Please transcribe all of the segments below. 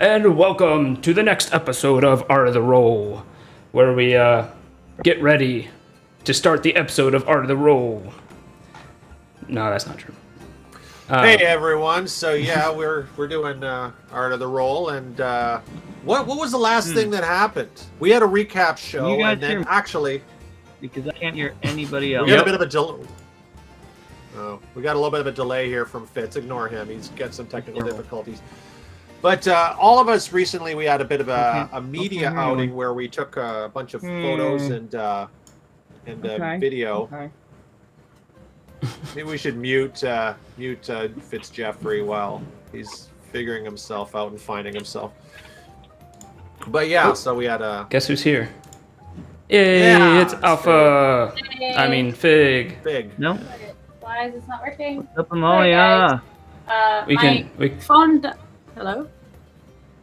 And welcome to the next episode of Art of the Roll, where we get ready to start the episode of Art of the Roll. No, that's not true. Hey everyone! So yeah, we're doing Art of the Roll, and what was the last thing that happened? We had a recap show, and then actually, because I can't hear anybody else. We got a bit of a delay. Oh, we got a little bit of a delay here from Fitz. Ignore him; he's got some technical difficulties. But all of us recently, we had a bit of a media outing where we took a bunch of photos and video. Okay. Maybe we should mute Fitz Jeffrey while he's figuring himself out and finding himself. But yeah, so we had a. Guess who's here? Yay! Yeah, it's Alpha. Hey. I mean Fig. Big. No. Why is this not working? What's up, Amalia? We can. Hello.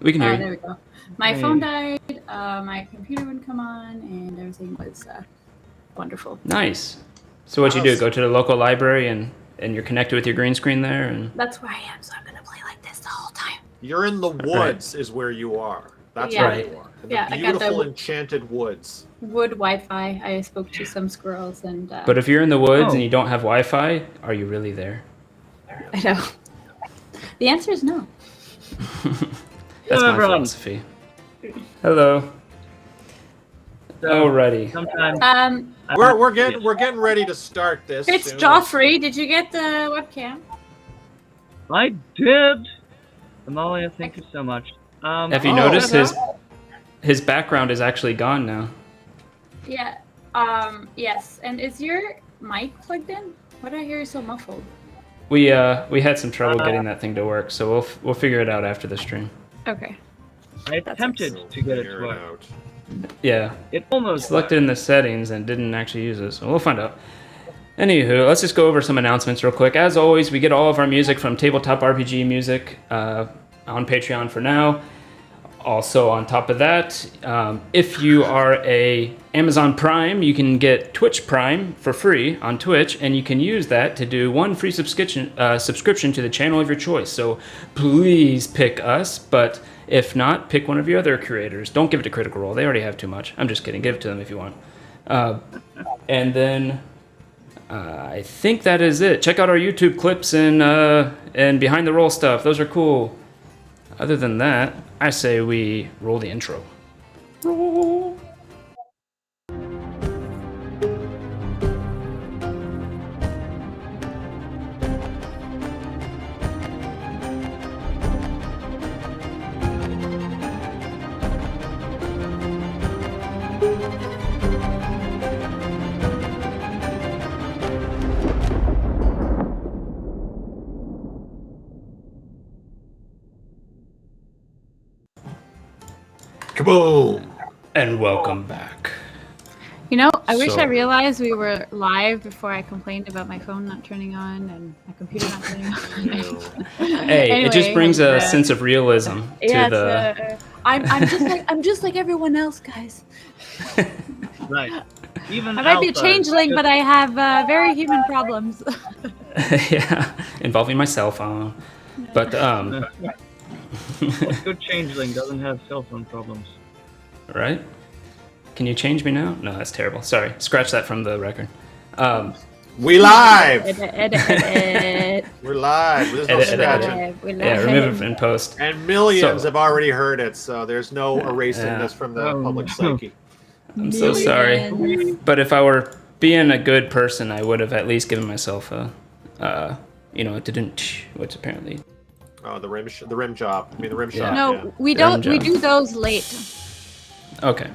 We can hear you. There we go. My Hey. phone died. My computer wouldn't come on, and everything was wonderful. Nice. So what'd you do? Go to the local library and you're connected with your green screen there and. That's where I am, so I'm gonna play like this the whole time. You're in the woods, is where you are. That's Yeah. where you are. In the Yeah, I got the beautiful enchanted woods. Wood Wi-Fi. I spoke to some squirrels, and But if you're in the woods Oh. and you don't have Wi-Fi, are you really there? I know. The answer is no. That's my everyone. philosophy. Hello. So, Alrighty. Sometimes We're getting ready to start this. It's soon. Joffrey. Did you get the webcam? I did. Amalia, thank you so much. Have you Oh, noticed okay. his background is actually gone now? Yeah. Yes. And is your mic plugged in? Why do I hear you so muffled? We had some trouble getting that thing to work, so we'll figure it out after the stream. Okay. I attempted to get it to Figure work. out. It Yeah, almost selected in the settings and didn't actually use it, so we'll find out. Anywho, let's just go over some announcements real quick. As always, we get all of our music from Tabletop RPG Music on Patreon for now. Also, on top of that, if you are a Amazon Prime, you can get Twitch Prime for free on Twitch, and you can use that to do one free subscription to the channel of your choice. So please pick us, but if not, pick one of your other creators. Don't give it to Critical Role; they already have too much. I'm just kidding. Give it to them if you want. And then I think that is it. Check out our YouTube clips and behind the roll stuff. Those are cool. Other than that, I say we roll the intro. Roll. Kaboom! And welcome back. You know, I wish So- I realized we were live before I complained about my phone not turning on and my computer not turning on. Hey, it just Anyway, brings a sense of realism to yeah, the. I'm just like everyone else, guys. right. Even I might be a Alpha changeling, just- but I have very human problems. Yeah, involving my cell phone. But What good changeling doesn't have cell phone problems? right? Can you change me now? No, that's terrible. Sorry, scratch that from the record. We live! Edit. We're live. There's no Edit, scratching. Yeah, remove it in post. And millions So- have already heard it, so there's no erasing Yeah. this from the Oh, public no. psyche. I'm so sorry. But if I were being a good person, I would have at least given myself it didn't, which apparently. Oh, the rim job. I mean, the rim Yeah. shot. No, yeah. we Yeah, don't. We Jam. do those late. Okay.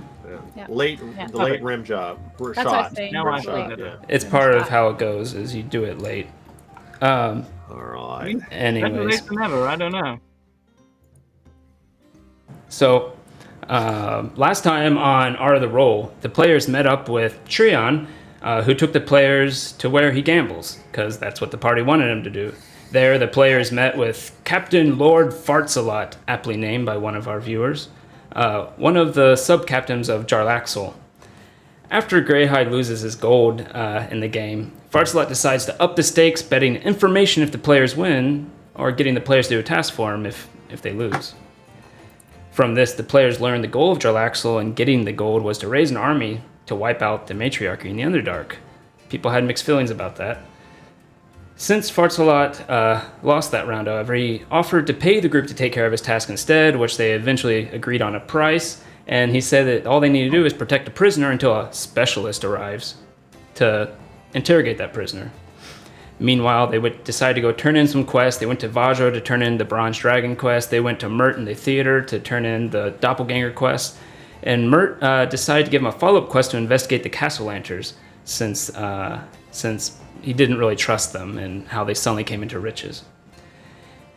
Yeah. Late, Yeah. the late Okay. rim job. We're That's what I'm shot. saying. Now Rim I shot, get it. yeah. It's part of how it goes, is you do it late. All right. Better Anyways. late than never. I don't know. So, last time on Art of the Roll, the players met up with Trion, who took the players to where he gambles, because that's what the party wanted him to do. There, the players met with Captain Lord Fartsalot, aptly named by one of our viewers, one of the sub-captains of Jarlaxle. After Greyhide loses his gold in the game, Fartsalot decides to up the stakes, betting information if the players win, or getting the players to do a task for him if they lose. From this, the players learned the goal of Jarlaxle and getting the gold was to raise an army to wipe out the matriarchy in the Underdark. People had mixed feelings about that. Since Fartsalot lost that round, however, he offered to pay the group to take care of his task instead, which they eventually agreed on a price, and he said that all they need to do is protect a prisoner until a specialist arrives to interrogate that prisoner. Meanwhile, they would decide to go turn in some quests. They went to Vajra to turn in the Bronze Dragon quest. They went to Mert in the theater to turn in the Doppelganger quest. And Mert decided to give him a follow-up quest to investigate the Castle Lanters, since he didn't really trust them and how they suddenly came into riches.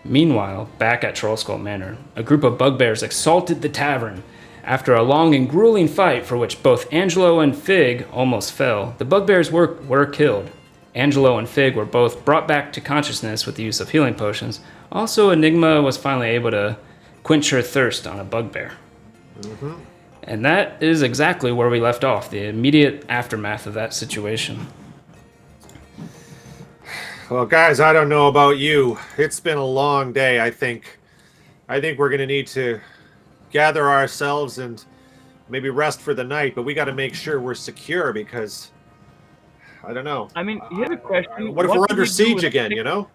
Meanwhile, back at Trollskull Manor, a group of bugbears assaulted the tavern. After a long and grueling fight for which both Angelo and Fig almost fell, the bugbears were killed. Angelo and Fig were both brought back to consciousness with the use of healing potions. Also, Enigma was finally able to quench her thirst on a bugbear. Mm-hmm. And that is exactly where we left off, the immediate aftermath of that situation. Well, guys, I don't know about you. It's been a long day, I think. I think we're going to need to gather ourselves and maybe rest for the night, but we got to make sure we're secure because... I don't know. I mean, here's a question. What if we're under siege again, you know?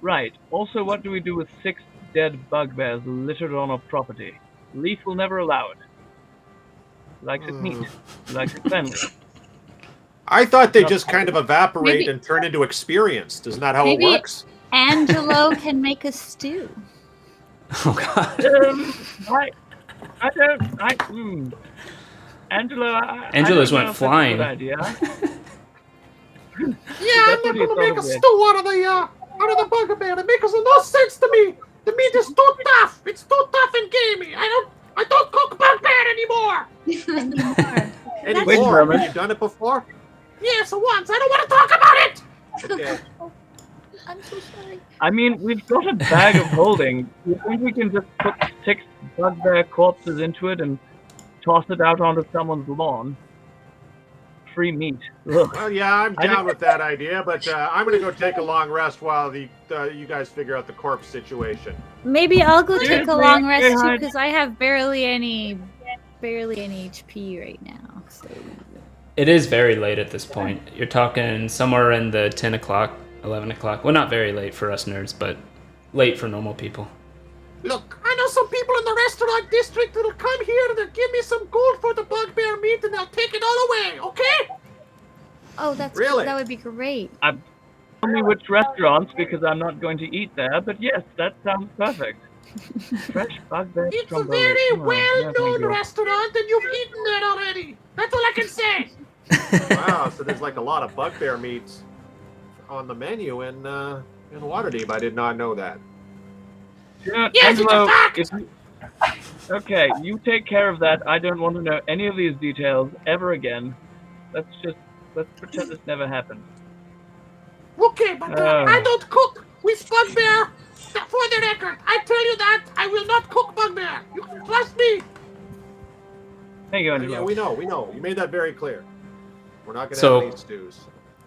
Right. Also, what do we do with 6 dead bugbears littered on our property? Leaf will never allow it. He likes it neat. He likes it cleanly. I thought they just kind of evaporate and turn into experience. Isn't that how it works? Angelo can make a stew. Oh, God. Angelo just went flying. Yeah, I'm not going to make a stew out of the bugbear. It makes no sense to me. The meat is too tough. It's too tough and gamey. I don't cook bugbear anymore. Anymore? Have you done it before? Yes, once. I don't want to talk about it. Okay. I'm so sorry. I mean, we've got a bag of holding. You think we can just put 6 bugbear corpses into it and toss it out onto someone's lawn? Free meat. Ugh. Well, yeah, I'm down with that idea, but I'm going to go take a long rest while you guys figure out the corpse situation. Maybe I'll go take a long rest too, because I have barely any HP right now. So. It is very late at this point. You're talking somewhere in the 10 o'clock, 11 o'clock. Well, not very late for us nerds, but late for normal people. Look, I know some people in the restaurant district that'll come here and they'll give me some gold for the bugbear meat and they'll take it all away, okay? Oh, that's really? That would be great. Tell me which restaurants because I'm not going to eat there, but yes, that sounds perfect. Fresh bugbear. It's a very well-known restaurant and you've eaten there already. That's all I can say. Wow, so there's like a lot of bugbear meats on the menu in Waterdeep. I did not know that. Yeah, yes, Angelo, it's a fact! Okay, you take care of that. I don't want to know any of these details ever again. Let's pretend this never happened. Okay, but I don't cook with bugbear. For the record, I tell you that I will not cook bugbear. You can trust me. Thank you, Angelo. Yeah, we know. You made that very clear. We're not going to have any stews.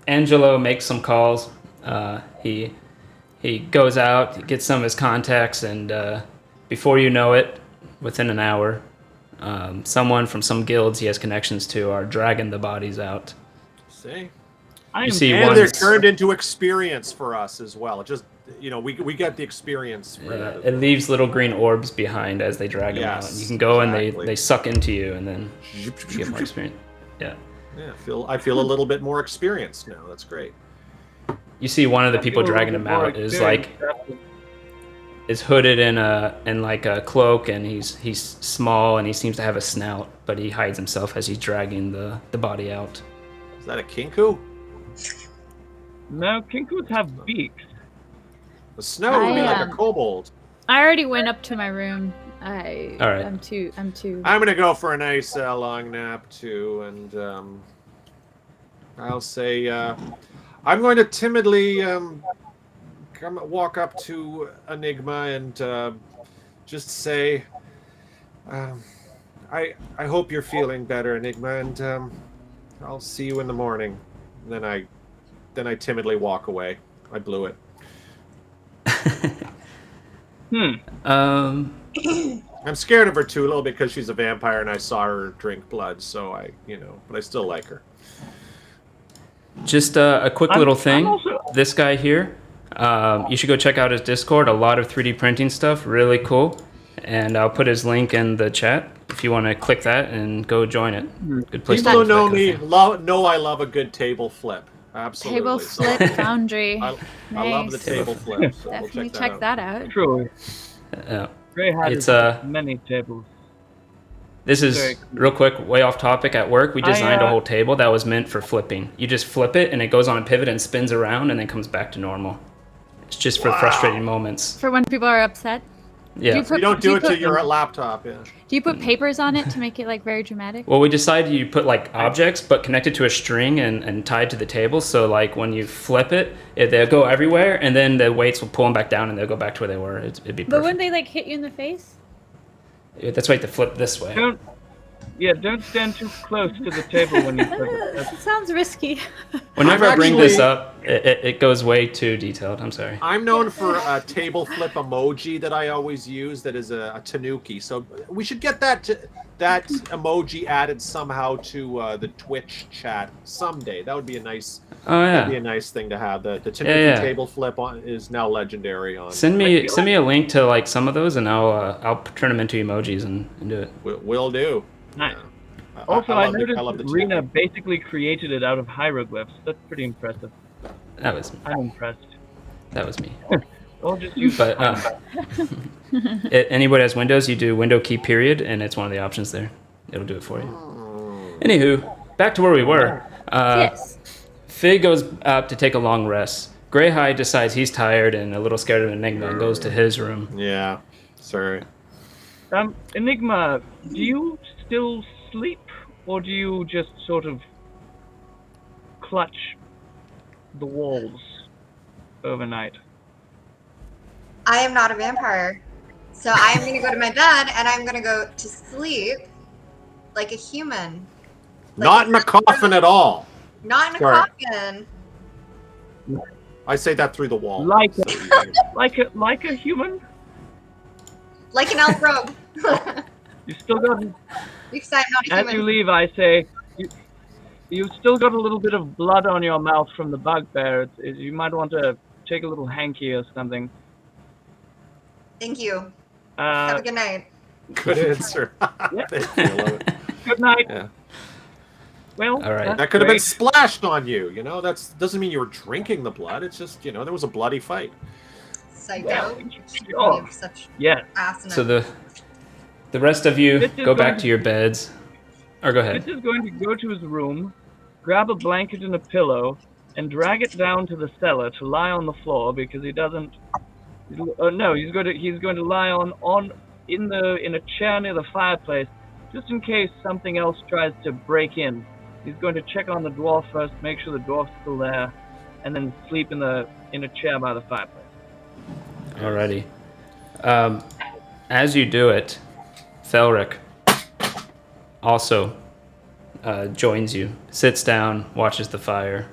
Angelo makes some calls. He goes out, he gets some of his contacts, and before you know it, within an hour, someone from some guilds he has connections to are dragging the bodies out. See? You see and one they're turned into experience for us as well. Just, we get the experience for that. It leaves little green orbs behind as they drag them out. You can go and they suck into you, and then you get more experience. Yeah. Yeah, I feel a little bit more experienced now. That's great. You see one of the people dragging him out is hooded in a cloak, and he's small and he seems to have a snout, but he hides himself as he's dragging the body out. Is that a kinku? No, kinkus have beaks. The snow would be like a kobold. I already went up to my room. All right. I'm too. I'm gonna go for a nice long nap too, and I'll say I'm going to timidly walk up to Enigma and just say, I hope you're feeling better, Enigma, and I'll see you in the morning. And then I timidly walk away. I blew it. I'm scared of her too, a little because she's a vampire and I saw her drink blood, so but I still like her. Just a quick little thing. This guy here, you should go check out his Discord. A lot of 3D printing stuff, really cool. And I'll put his link in the chat if you want to click that and go join it. Good place. People who know me know I love a good table flip. Absolutely. Table flip foundry. I love the table flip. So Definitely check that out. Truly. Grey Hat It's many tables. This is real quick, way off topic. At work, we designed a whole table that was meant for flipping. You just flip it, and it goes on a pivot and spins around, and then comes back to normal. It's just for frustrating moments. For when people are upset. Yeah. You don't do it to your laptop. Yeah. Do you put papers on it to make it like very dramatic? Well, we decided you put like objects, but connected to a string and tied to the table. So like when you flip it, they'll go everywhere, and then the weights will pull them back down, and they'll go back to where they were. It'd be perfect. But wouldn't they like hit you in the face? That's why you have to flip this way. Don't stand too close to the table when you flip it. That sounds risky. Whenever I bring this up, it goes way too detailed. I'm sorry. I'm known for a table flip emoji that I always use. That is a tanuki. So we should get that emoji added somehow to the Twitch chat someday. That would be a nice. Oh yeah. That'd be a nice thing to have. The tanuki table flip is now legendary on. Send me a link to like some of those, and I'll turn them into emojis and do it. Will do. Nice. Also, I noticed Rena basically created it out of hieroglyphs. That's pretty impressive. I'm impressed. That was me. Well, just use but anybody has Windows, you do window key period, and it's one of the options there. It'll do it for you. Anywho, back to where we were. Yes. Fig goes up to take a long rest. Greyhide decides he's tired and a little scared of Enigma and goes to his room. Yeah, sorry. Enigma, do you still sleep, or do you just sort of clutch the walls overnight? I am not a vampire, so I am going to go to my bed and I'm going to go to sleep like a human. Not in a coffin at all. Not in a coffin. I say that through the wall. Like a human? Like an elf robe. You still got. Because I'm not a human. As you leave, I say, you've still got a little bit of blood on your mouth from the bugbear. You might want to take a little hanky or something. Thank you. Have a good night. Good answer. Thank you, I love it. Good night. Yeah. Well, all right. That could have been splashed on you. That doesn't mean you were drinking the blood. It's just there was a bloody fight. Psycho. Sure. Yeah. So the rest of you go back to your beds. Or go ahead. This is going to go to his room, grab a blanket and a pillow, and drag it down to the cellar to lie on the floor because he doesn't. No, he's going to lie in a chair near the fireplace, just in case something else tries to break in. He's going to check on the dwarf first, make sure the dwarf's still there, and then sleep in a chair by the fireplace. Alrighty. As you do it, Felric also joins you, sits down, watches the fire.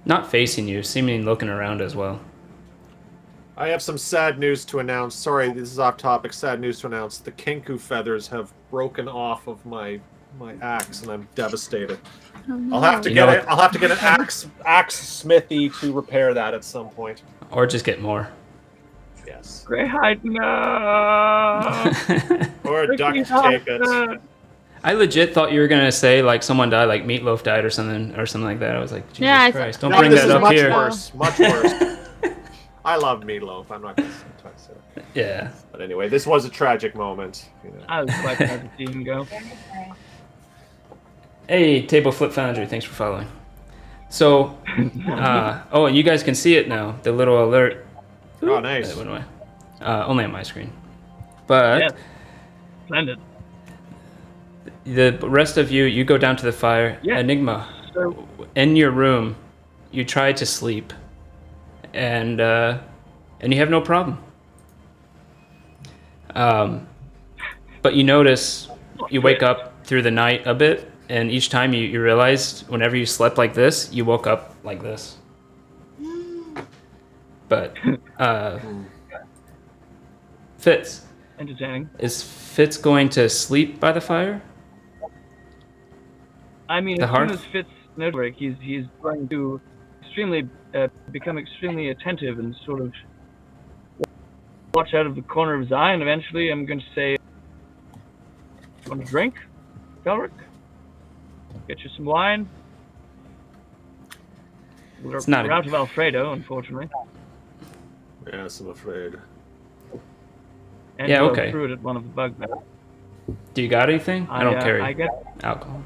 Not facing you, seeming looking around as well. I have some sad news to announce. Sorry, this is off topic. Sad news to announce. The kenku feathers have broken off of my axe, and I'm devastated. Oh, no. I'll have to get it. I'll have to get an axe smithy to repair that at some point. Or just get more. Yes. Greyhide, no. Or duct tape it. I legit thought you were gonna say like someone died, like Meatloaf died or something like that. I was like, Jesus Christ, don't bring that up here. Much worse. I love Meatloaf. I'm not gonna say that. Yeah. But anyway, this was a tragic moment. I was quite glad to see him go. Hey, Table Flip Foundry, thanks for following. So, and you guys can see it now. The little alert. Oh, nice. That went away. Only on my screen. But yeah. Splendid. The rest of you go down to the fire. Yeah. Enigma, in your room, you try to sleep, and you have no problem. But you notice you wake up through the night a bit, and each time you realized whenever you slept like this, you woke up like this. But Fitz, entertaining. Is Fitz going to sleep by the fire? I mean, The as soon hearth? as Fitz notices, he's going to become extremely attentive and sort of watch out of the corner of his eye, and eventually I'm going to say, "Want a drink, Felric? Get you some wine." We're out of Alfredo, unfortunately. Yes, I'm afraid. And Yeah, okay. threw it at one of the bugbears. Do you got anything? I don't carry I get. alcohol.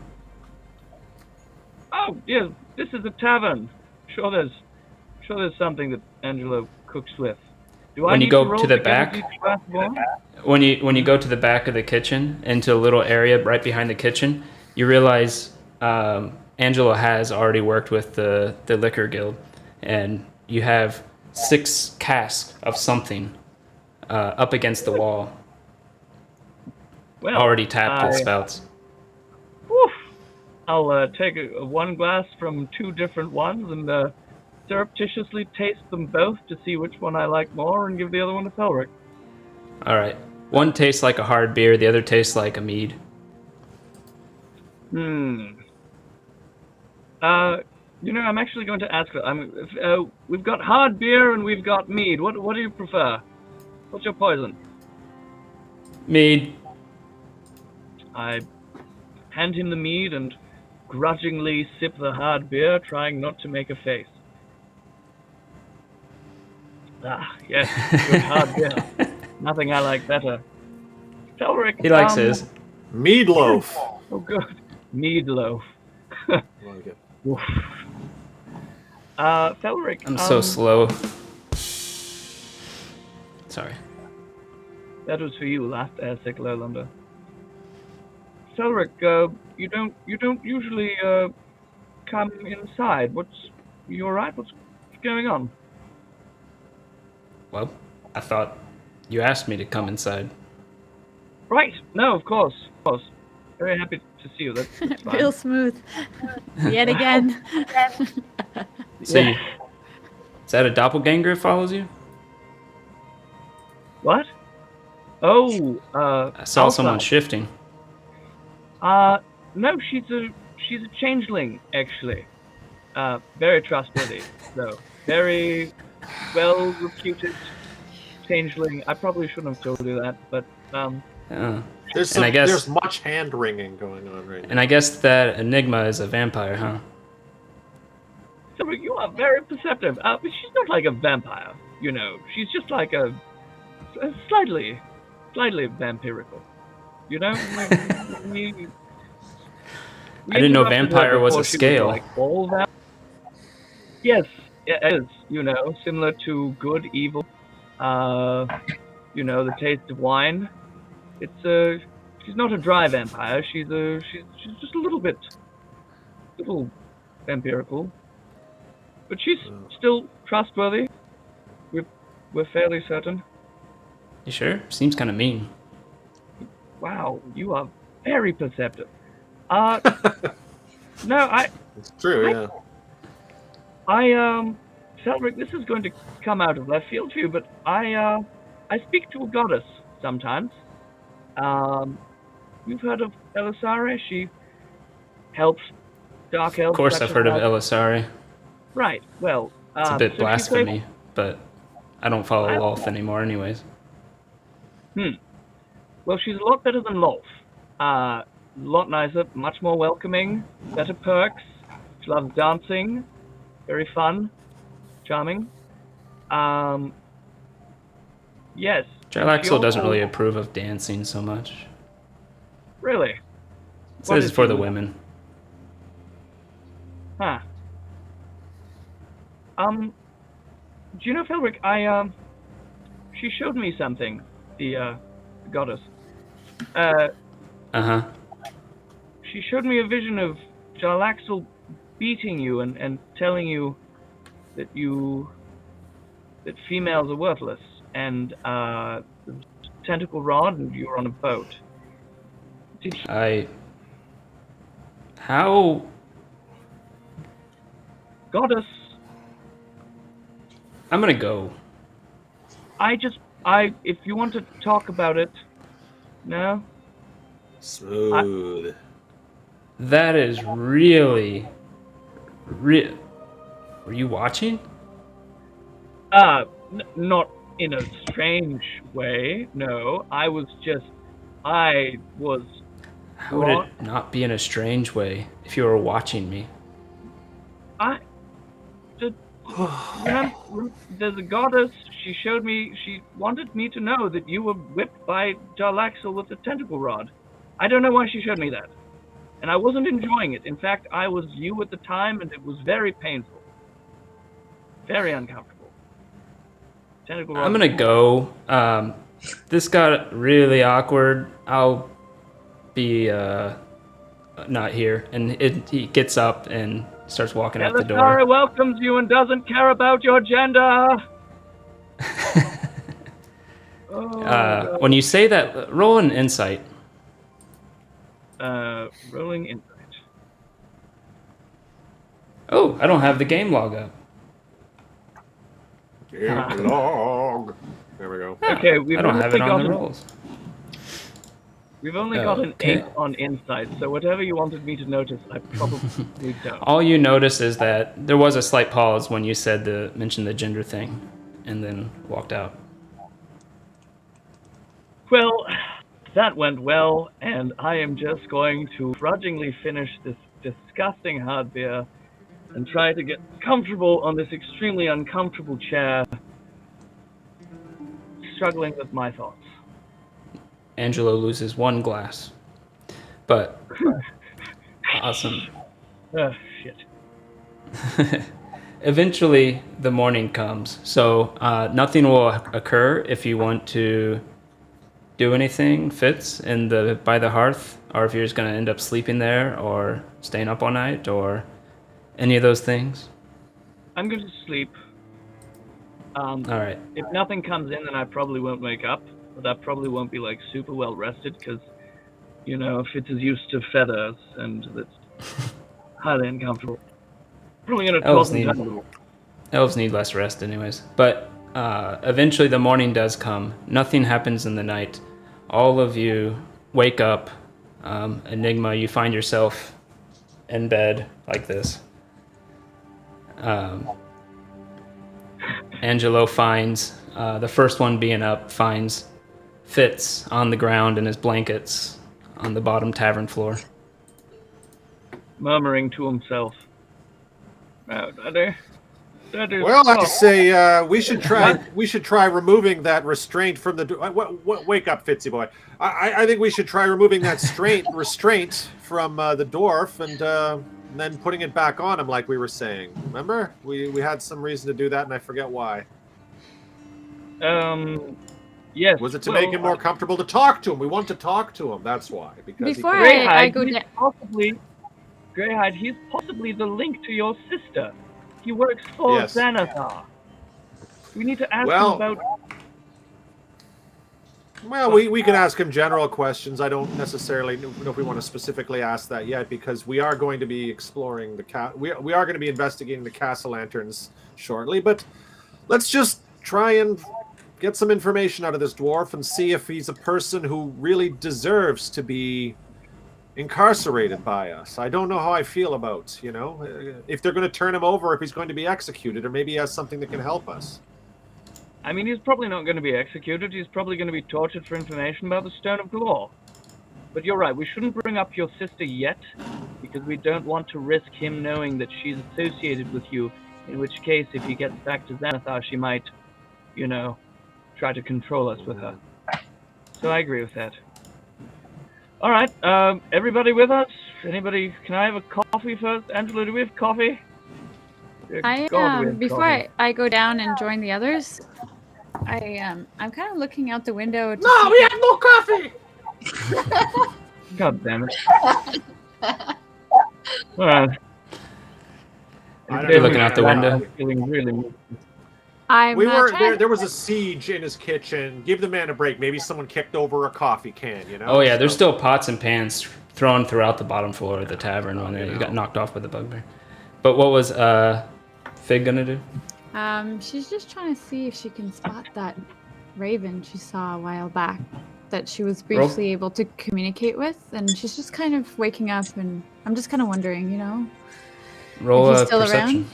Oh, yeah, this is a tavern. Sure, there's something that Angelo cooks with. Do I When you need go roll to the get back- a deep glass of wine? When you go to the back of the kitchen, into a little area right behind the kitchen, you realize Angelo has already worked with the liquor guild, and you have 6 casks of something up against the wall, Well, already tapped with spouts. Woof. I'll take one glass from 2 different ones and surreptitiously taste them both to see which one I like more, and give the other one to Felric. All right. One tastes like a hard beer, the other tastes like a mead. I'm actually going to ask. We've got hard beer and we've got mead. What do you prefer? What's your poison? Mead. I hand him the mead and grudgingly sip the hard beer, trying not to make a face. Ah, yes, good hard beer. Nothing I like better. Felric. He likes his. Meatloaf. Oh, good. Meatloaf. Like it. Oof. Felric. I'm so slow. Sorry. That was for you, last Sick Lowlander. Felric, you don't usually come inside. You alright? What's going on? Well, I thought you asked me to come inside. Right. No, of course. Very happy to see you. That's fine. Real smooth. Yet again. So is that a doppelganger that follows you? What? Oh, I saw Alpha. someone shifting. No, she's a changeling, actually. Very trustworthy, though. Very well reputed changeling. I probably shouldn't have told you that, but There's much hand wringing going on right now. And I guess that Enigma is a vampire, huh? So you are very perceptive. But she's not like a vampire, you know. She's just like a slightly vampirical. You know? I didn't know vampire was a scale. Yes, it is. You know, similar to good, evil. The taste of wine. She's not a dry vampire. She's just a little vampirical. But she's still trustworthy. We're fairly certain. You sure? Seems kind of mean. Wow, you are very perceptive. No, It's true, yeah. Felric, this is going to come out of left field for you, but I speak to a goddess sometimes. You've heard of Elisare? She helps dark elves. Of course I've heard of Elisare. Right, well... It's a bit so blasphemy, but I don't follow Lolth anymore anyways. Well, she's a lot better than Lolth. A lot nicer, much more welcoming, better perks. She loves dancing. Very fun. Charming. Yes. Jarlaxle doesn't really approve of dancing so much. Really? It says it's for the women. Huh. Do you know, Felric, she showed me something, the goddess. Uh-huh. She showed me a vision of Jarlaxle beating you and telling you that females are worthless, and tentacle rod, and you were on a boat. How? Goddess. I'm gonna go. I if you want to talk about it, no. Smooth. That is really. Were you watching? Not in a strange way. No, I was. How would it not be in a strange way if you were watching me? There's a goddess. She showed me. She wanted me to know that you were whipped by Jarlaxle with a tentacle rod. I don't know why she showed me that, and I wasn't enjoying it. In fact, I was you at the time, and it was very painful, very uncomfortable. Tentacle rod. I'm gonna go. This got really awkward. I'll be not here, and he gets up and starts walking out the door. Belisara welcomes you and doesn't care about your gender. When you say that, roll an insight. Rolling insight. Oh, I don't have the game log up. Game log. There we go. Okay, I don't have it on the rolls. We've only got an Okay. 8 on insight, so whatever you wanted me to notice, I probably don't. All you notice is that there was a slight pause when you mentioned the gender thing, and then walked out. Well, that went well, and I am just going to grudgingly finish this disgusting hard beer and try to get comfortable on this extremely uncomfortable chair, struggling with my thoughts. Angelo loses one glass. But awesome. Oh, shit. Eventually, the morning comes. So nothing will occur if you want to do anything, Fitz, by the hearth, or if you're just going to end up sleeping there, or staying up all night, or any of those things. I'm going to sleep. All right. If nothing comes in, then I probably won't wake up. But I probably won't be like super well rested because, Fitz is used to feathers and it's highly uncomfortable. Probably gonna toss him down a little. Elves need less rest, anyways. But eventually, the morning does come. Nothing happens in the night. All of you wake up. Enigma, you find yourself in bed like this. Angelo finds the first one being up finds Fitz on the ground in his blankets on the bottom tavern floor. Murmuring to himself. Oh, Daddy. Well, I say we should try removing that restraint from the door. Wake up, Fitzy boy. I think we should try removing that restraint from the dwarf and then putting it back on him, like we were saying. Remember, we had some reason to do that, and I forget why. Yes. Was it to make him more comfortable to talk to him? We want to talk to him. That's why. Because Before Greyhide, I go down. Greyhide, he's possibly the link to your sister. He works for Xanathar. We need to ask him about... Well, we can ask him general questions. I don't necessarily know if we want to specifically ask that yet, because we are going to be exploring we are going to be investigating the castle lanterns shortly. But let's just try and get some information out of this dwarf and see if he's a person who really deserves to be incarcerated by us. I don't know how I feel about, if they're going to turn him over, if he's going to be executed, or maybe he has something that can help us. I mean, he's probably not going to be executed. He's probably going to be tortured for information about the Stone of Galore. But you're right, we shouldn't bring up your sister yet, because we don't want to risk him knowing that she's associated with you, in which case, if he gets back to Xanathar, she might, try to control us with her. So I agree with that. All right, everybody with us? Anybody? Can I have a coffee first? Angela, do we have coffee? Before I go down and join the others, I'm kind of looking out the window. No, we have no coffee. God damn it! All right. You're looking out the window. Feeling really. There was a siege in his kitchen. Give the man a break. Maybe someone kicked over a coffee can, Oh yeah, there's still pots and pans thrown throughout the bottom floor of the tavern when you got knocked off by the bugbear. But what was Fig gonna do? She's just trying to see if she can spot that raven she saw a while back that she was Roll. briefly able to communicate with, and she's just kind of waking up, and I'm just kind of wondering, you know, Roll if a he's still perception. around.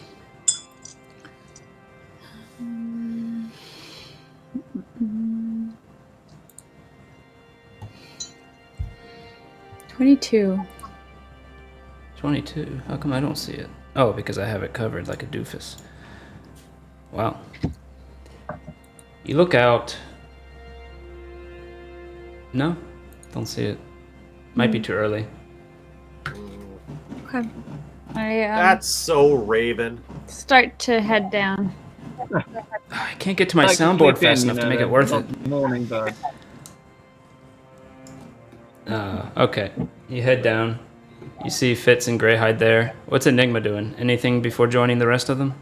22. 22. How come I don't see it? Oh, because I have it covered like a doofus. Wow. You look out. No, don't see it. Might be too early. Okay. I That's so Raven. start to head down. I can't get to my Like to soundboard sleep fast in, enough to make it worth it. Morning bird. Okay. You head down. You see Fitz and Greyhide there. What's Enigma doing? Anything before joining the rest of them?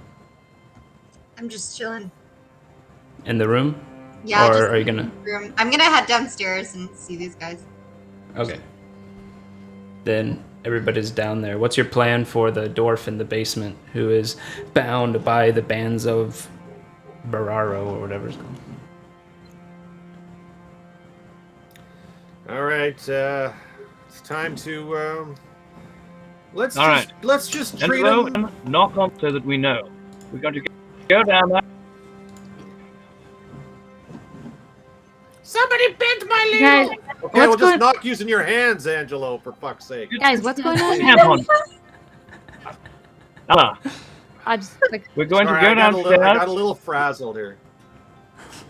I'm just chilling. In the room? Yeah, Or just are you in gonna... the room. I'm gonna head downstairs and see these guys. Okay. Then everybody's down there. What's your plan for the dwarf in the basement who is bound by the bands of Bararo or whatever it's called? All right, it's time to let's All just right. let's just treat Angelo, them. knock on so that we know. We're going to go down there. Somebody bent my Guys, Okay, what's well, just going- knock using your hands, Angelo, for fuck's sake. Guys, what's going on? Tampon. Ella, I just like we're going Sorry, to go I got downstairs. a little frazzled here.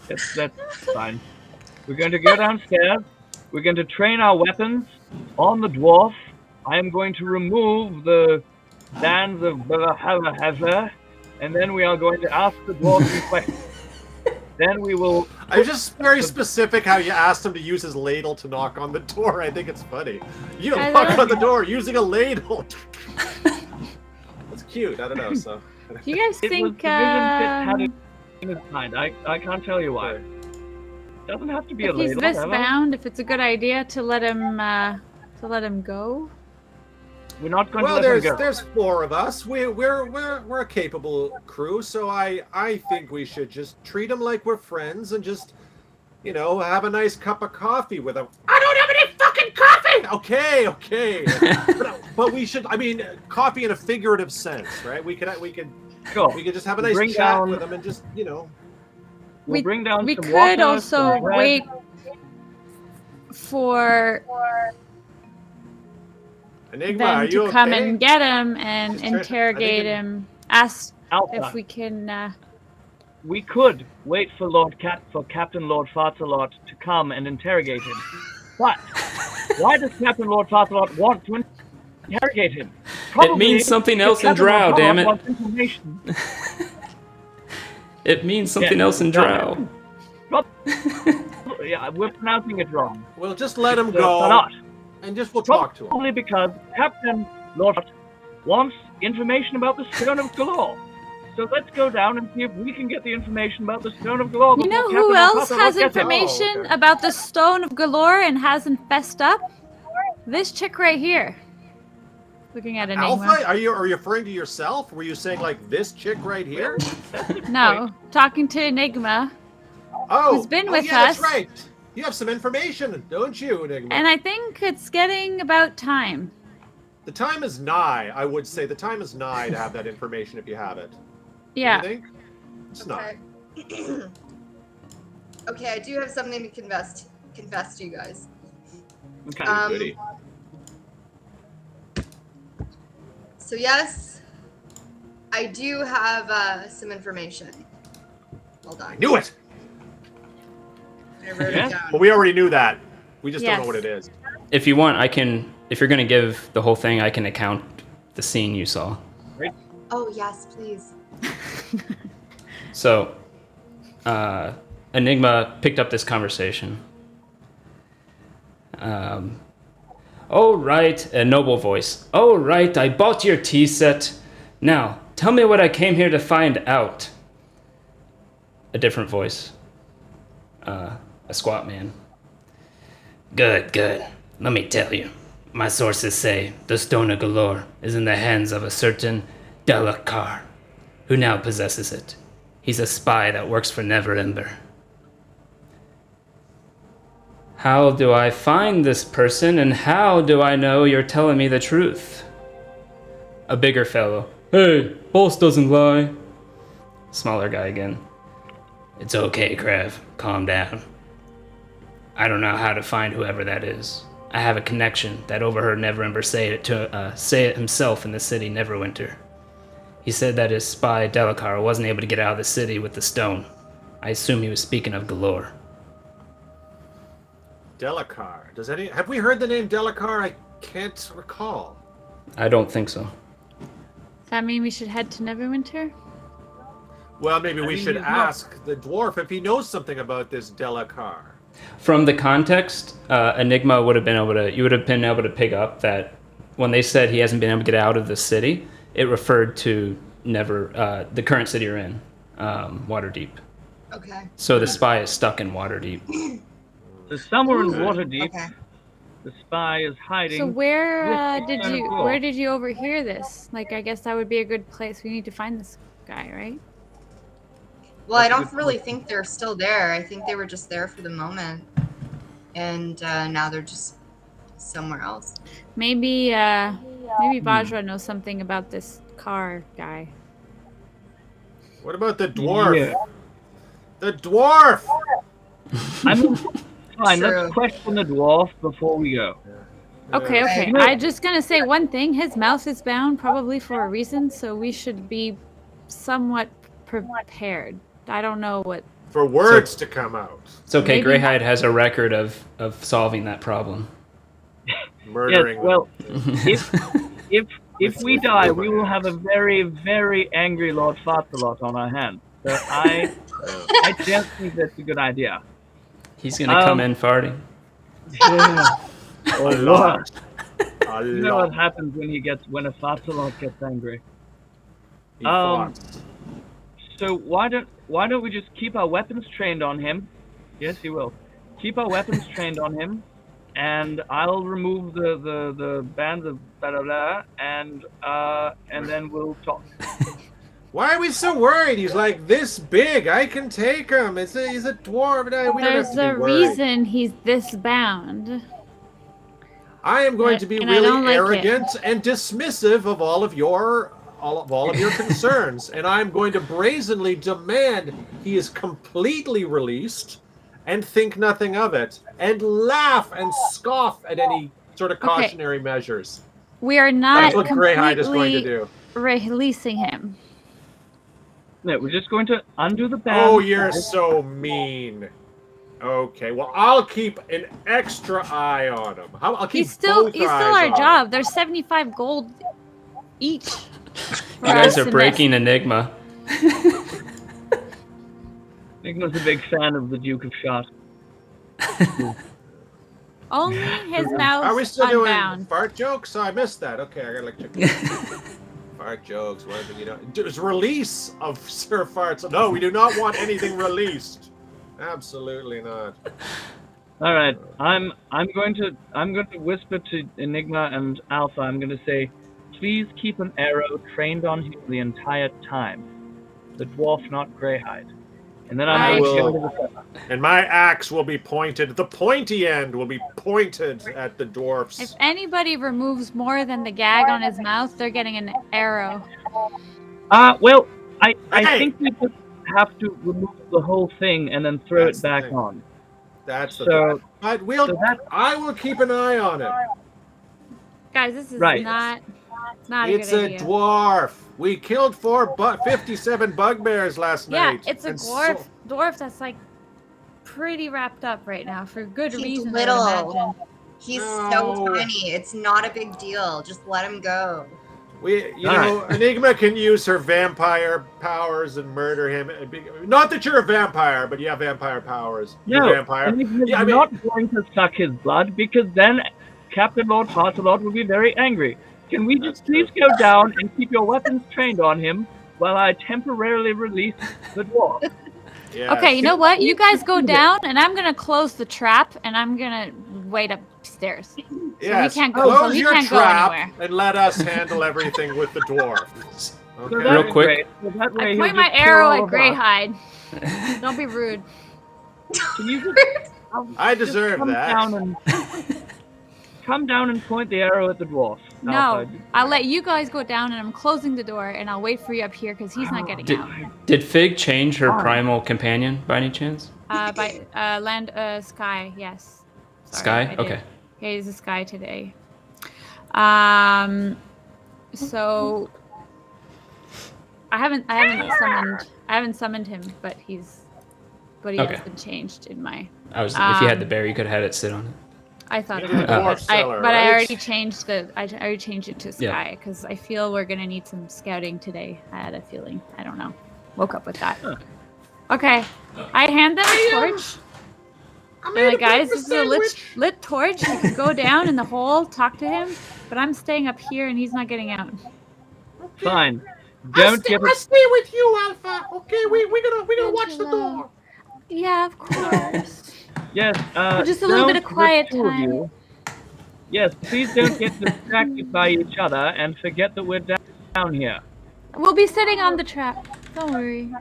That's fine. We're going to go downstairs. We're going to train our weapons on the dwarf. I am going to remove the bands of Balahaza, and then we are going to ask the dwarf some questions. Then we will. I'm just very specific how you asked him to use his ladle to knock on the door. I think it's funny. You I knock love on the it. door using a ladle. That's cute. I don't know. So do you guys It was think the vision Fitz had it in his mind. I can't tell you why. Doesn't have to be a if he's ladle. this Ella. bound, if it's a good idea to let him go? We're not going well, to let him go. there's 4 of us. We're a capable crew. So I think we should just treat them like we're friends and just, you know, have a nice cup of coffee with them. I don't have any fucking coffee. Okay. but we should. I mean, coffee in a figurative sense, right? We could Sure. just have a nice Bring chat down- with them and just, you know. We'll bring down We some could water, also some bread. wait for Enigma, are them you to come okay? and get him and Just try- I interrogate think it- him. Ask Alpha. if we can. We could wait for Captain Lord Fartsalot to come and interrogate him. But why does Captain Lord Fartsalot want to interrogate him? It means something because else in Captain Lord Drow, damn Fartsalot it. wants information. It means something Yeah. else in Drow. Yeah, we're pronouncing it wrong. Well, just let him It's, go Fartsalot. and just we'll talk to him. Only because Captain Lord wants information about the Stone of Galore. So let's go down and see if we can get the information about the Stone of Galore. You before know Captain who Lord else Fartsalot has gets it. information Oh, okay. about the Stone of Galore and hasn't fessed up? This chick right here. Looking at Enigma. Alpha, are you referring to yourself? Were you saying like this chick right here? No, talking to Enigma. Oh, Who's been oh, with yeah, us. That's right. You have some information, don't you, Enigma? And I think it's getting about time. The time is nigh. I would say the time is nigh to have that information if you have it. Yeah. You think? It's nigh. Okay. Okay, I do have something to confess to you guys. Okay. Goody. So yes, I do have some information. Hold on. Knew it. I wrote Yeah? it down. But we already knew that. We just don't know Yes. what it is. If you want, I can. If you're gonna give the whole thing, I can account the scene you saw. Oh yes, please. So, Enigma picked up this conversation. Oh, right, a noble voice. Oh, right, I bought your tea set. Now, tell me what I came here to find out. A different voice. A squat man. Good, good. Let me tell you. My sources say the Stone of Galore is in the hands of a certain Delakar, who now possesses it. He's a spy that works for Never Ember. How do I find this person, and how do I know you're telling me the truth? A bigger fellow. Hey, boss doesn't lie. Smaller guy again. It's okay, Krav. Calm down. I don't know how to find whoever that is. I have a connection that overheard Neverember say it himself in the city Neverwinter. He said that his spy Delacar wasn't able to get out of the city with the stone. I assume he was speaking of Galore. Delacar. Have we heard the name Delacar? I can't recall. I don't think so. Does that mean we should head to Neverwinter? Well, maybe we should he's not- ask the dwarf if he knows something about this Delacar. From the context, Enigma would have been able to. You would have been able to pick up that when they said he hasn't been able to get out of the city, it referred to the current city you're in, Waterdeep. Okay. So the spy is stuck in Waterdeep. So somewhere in Waterdeep, Okay. the spy is hiding. So where with the kind of dwarf. where did you overhear this? Like, I guess that would be a good place. We need to find this guy, right? Well, I That's a don't good really point. think they're still there. I think they were just there for the moment, and now they're just somewhere else. Maybe Vajra knows something about this car guy. What about the dwarf? Yeah. The dwarf! I mean, fine, True. let's question the dwarf before we go. Okay, okay. Yeah. I'm just gonna say one thing. His mouth is bound, probably for a reason, so we should be somewhat prepared. I don't know what. For words to come out. It's okay. Maybe- Greyhide has a record of solving that problem. Murdering Yes, well, them. if we die, we will have a very, very angry Lord Farthelot on our hands. So I don't think that's a good idea. He's gonna come Um, in farting. Yeah. A Or lot. what? A You know what lot. happens when a Farthelot gets angry. He fought. So why don't we just keep our weapons trained on him? Yes, he will. Keep our weapons trained on him, and I'll remove the bands of blah blah blah, and then we'll talk. Why are we so worried? He's like this big. I can take him. He's a dwarf. No, we don't have There's to a be worried. reason he's this bound. I am going to be And I don't really like it. arrogant and dismissive of all of your concerns, and I'm going to brazenly demand he is completely released and think nothing of it, and laugh and scoff at any sort of Okay. cautionary measures. We are not That's what Greyhide is going to completely do. releasing him. No, we're just going to undo the bands. Oh, you're so mean. Okay, well, I'll keep an extra eye on him. I'll keep He's still both our eyes on him. job. There's 75 gold each. You guys are breaking Enigma. Enigma's a big fan of the Duke of Shot. Only his Are we mouth still doing unbound. fart jokes? Oh, I missed that. Okay, I gotta check. Fart jokes. What do you know? There's release of Sir Farts. No, we do not want anything released. Absolutely not. All right, I'm going to whisper to Enigma and Alpha. I'm going to say, please keep an arrow trained on him the entire time. The dwarf, not Greyhide. And then I I'm going to will. go to the And my axe will be pointed. The pointy end will be pointed at the dwarfs. If anybody removes more than the gag on his mouth, they're getting an arrow. well, I Hey! think we just have to remove the whole thing and then throw That's it the back thing. on. That's the So, thing. But so that I will keep an eye on it. Guys, this is Right. not a It's good a idea. dwarf. We killed 57 bugbears last Yeah, night. it's a and dwarf that's like pretty wrapped up right now for good He's reason. I would little. imagine. He's No. so tiny. It's not a big deal. Just let him go. You All know, Enigma can use her vampire powers and murder him. Not that you're a vampire, but you have vampire powers. You're a no, vampire. Enigma's Yeah, I mean- not going to suck his blood because then Captain Lord Farthelot will be very angry. Can we just That's please true. go down and keep your weapons trained on him while I temporarily release the dwarf? Yes. Okay, you know what? You guys go down, and I'm gonna close the trap, and I'm gonna wait upstairs. Yes. can't go- Close so he your can't go trap anywhere. and let us handle everything with the dwarf. So Okay. that's Real quick. great. So that way I he'll point my just kill arrow all at of us. Greyhide. Don't be rude. Can you I deserve come that. Come down and point the arrow at the dwarf. No, I'll let you guys go down, and I'm closing the door, and I'll wait for you up here because he's not getting out. Did Fig change her primal companion by any chance? By Sky, yes. Sorry, Sky? Okay. Yeah, he's a Sky today. So I haven't summoned him, but he Okay. has been changed in my. If you had the bear, you could have had it sit on it. I thought, You're the dwarf seller, but I right? already changed it to Sky because I feel we're gonna need some scouting today. I had a feeling. I don't know. Woke up with that. Okay, I hand them a torch. I'm like, guys, this is a lit torch. You can go down in the hole, talk to him, but I'm staying up here and he's not getting out. Fine. I'll stay with you, Alpha. Okay, we're gonna watch the door. Yeah, of course. Yes. Just a little bit of quiet the two of time. you- Yes, please don't get distracted by each other and forget that we're down here. We'll be sitting on the trap. Don't worry.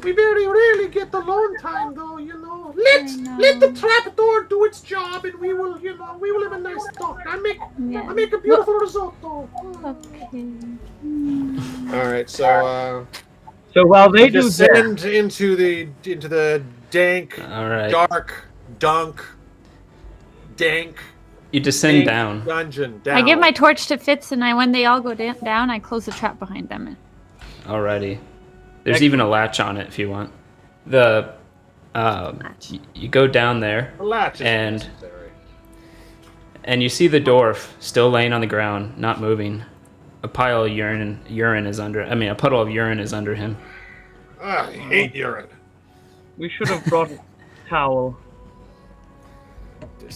We very rarely get alone time, though. know. Let the trapdoor do its job, and we will have a nice talk. I make a beautiful risotto. Okay. All right, so So while they do that, descend into the dank, All right. dark, dank You descend down. dungeon. Down. I give my torch to Fitz, and when they all go down, I close the trap behind them. Alrighty. There's even a latch on it if you want. You go down there, The latch is and necessary. you see the dwarf still laying on the ground, not moving. A pile of urine is under. I mean, a puddle of urine is under him. I hate urine. we should have brought a towel.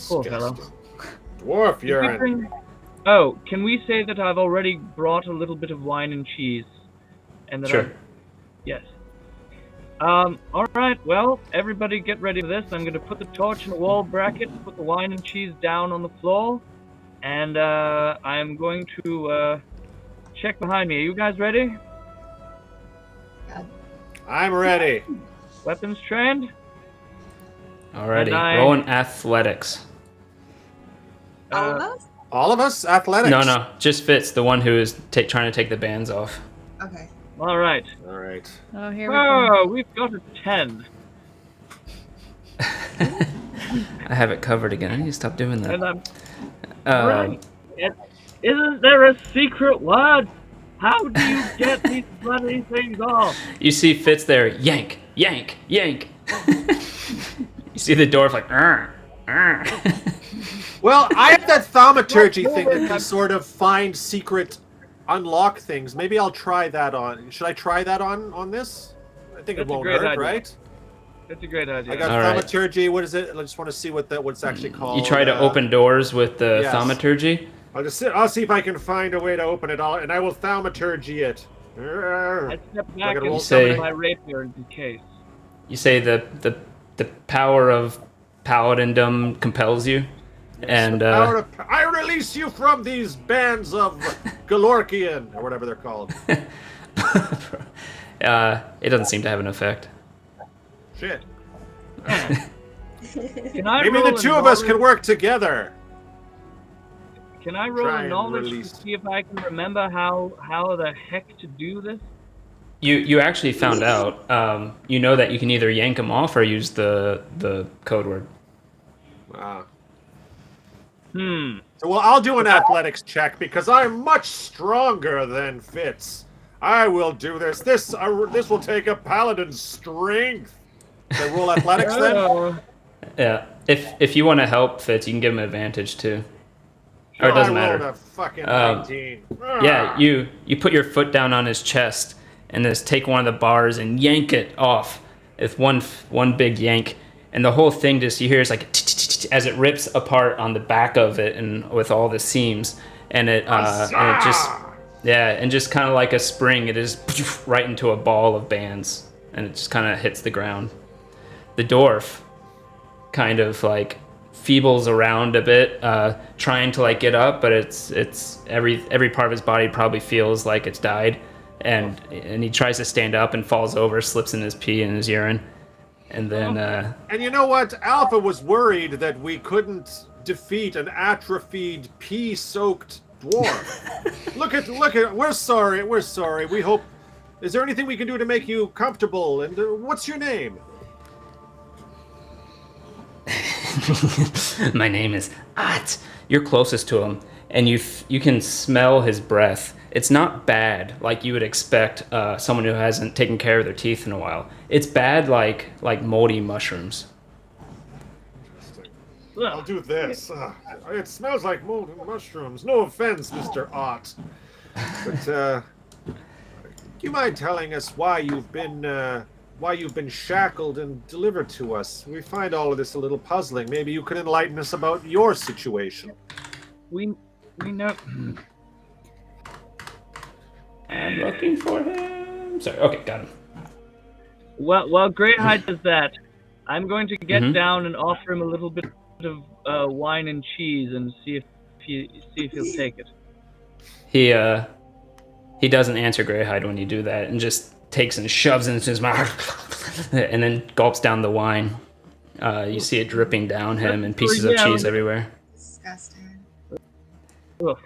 Poor fellow. Disgusting. Dwarf urine. Oh, can we say that I've already brought a little bit of wine and cheese? And that Sure. Yes. Alright, well, everybody get ready for this. I'm going to put the torch in a wall bracket, put the wine and cheese down on the floor, and I'm going to check behind me. Are you guys ready? I'm ready. Weapons trained? Alrighty. And I- Roll an athletics. All of us? All of us athletics. No, just Fitz, the one who is trying to take the bands off. Okay. Alright. All right. Oh, here we go. Oh, we've got a 10. I have it covered again. I need to stop doing that. And I'm... Um, right. Isn't there a secret word? How do you get these bloody things off? You see Fitz there, yank, yank, yank. You see the dwarf like, Well, I have that thaumaturgy thing that can sort of find secret, unlock things. Maybe I'll try that on. Should I try that on this? I think That's it a won't great hurt, idea. right? That's a great idea. I got All right. thaumaturgy. What is it? I just want to see what it's actually called. You try to open doors with the yes. thaumaturgy. I'll see if I can find a way to open it all, and I will thaumaturgy it. I step back Like a and roll say- summon my rapier in case. You say the power of paladindom compels you, and I release you from these bands of Galorkian, or whatever they're called. it doesn't seem to have an effect. Shit. Can I Maybe roll the a two of us knowledge- can work together. Can I roll try a and knowledge release- to see if I can remember how the heck to do this? You actually found out. You know that you can either yank them off or use the code word. Wow. Hmm. So, well, I'll do an athletics check because I'm much stronger than Fitz. I will do this. This will take a paladin's strength. So roll athletics then. Oh, Yeah. If you want to help Fitz, you can give him advantage too. Or it doesn't I rolled matter. a fucking Um, 19. Yeah, you put your foot down on his chest and just take one of the bars and yank it off with one big yank, and the whole thing just you hear is like as it rips apart on the back of it and with all the seams, and it just kind of like a spring, it is right into a ball of bands, and it just kind of hits the ground. The dwarf kind of like feebles around a bit, trying to like get up, but it's every part of his body probably feels like it's died, and he tries to stand up and falls over, slips in his pee and his urine, And then And you know what? Alpha was worried that we couldn't defeat an atrophied, pea-soaked dwarf. look at. We're sorry. We hope. Is there anything we can do to make you comfortable? And what's your name? my name is At. You're closest to him, and you can smell his breath. It's not bad like you would expect someone who hasn't taken care of their teeth in a while. It's bad like moldy mushrooms. I'll do this. It smells like moldy mushrooms. No offense, Mr. Ott. But do you mind telling us why you've been shackled and delivered to us? We find all of this a little puzzling. Maybe you could enlighten us about your situation. We know. I'm looking for him. Sorry. Okay, got him. Well, while Greyhide does that, I'm going to get down and offer him a little bit of wine and cheese and see if he'll take it. He doesn't answer Greyhide when you do that, and just takes and shoves it into his mouth, and then gulps down the wine. You see it dripping down him and pieces of cheese everywhere. Disgusting. Ugh.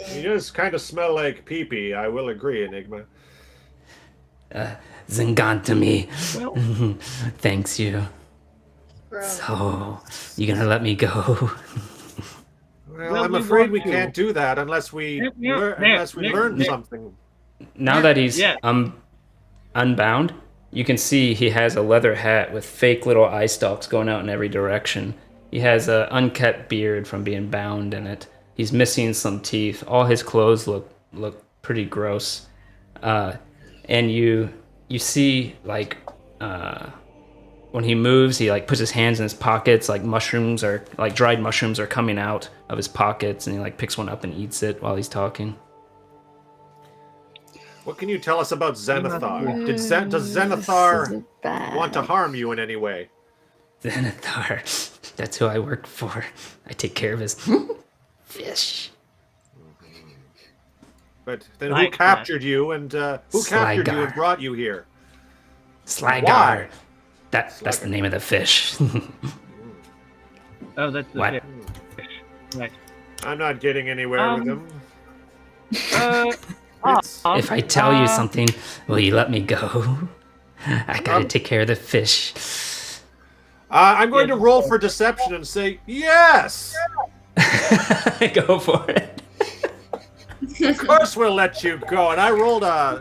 He does kind of smell like pee-pee, I will agree, Enigma. Zingantami. Well, Thanks you. Gross. So, you gonna let me go? Well, I'm afraid we can't do that unless we learn something. Now that he's unbound, you can see he has a leather hat with fake little eye stalks going out in every direction. He has an unkept beard from being bound in it. He's missing some teeth. All his clothes look pretty gross. And you see like when he moves, he like puts his hands in his pockets, like dried mushrooms are coming out of his pockets, and he like picks one up and eats it while he's talking. What can you tell us about Xanathar? Does Xanathar want to harm you in any way? Xanathar, that's who I work for. I take care of his fish. But then who captured you and brought you here? Slygar. Why? That's the name of the fish. oh, that's the fish. Right. I'm not getting anywhere with him. If I tell you something, will you let me go? I gotta take care of the fish. I'm going to roll for deception and say yes. Go for it. Of course we'll let you go. And I rolled a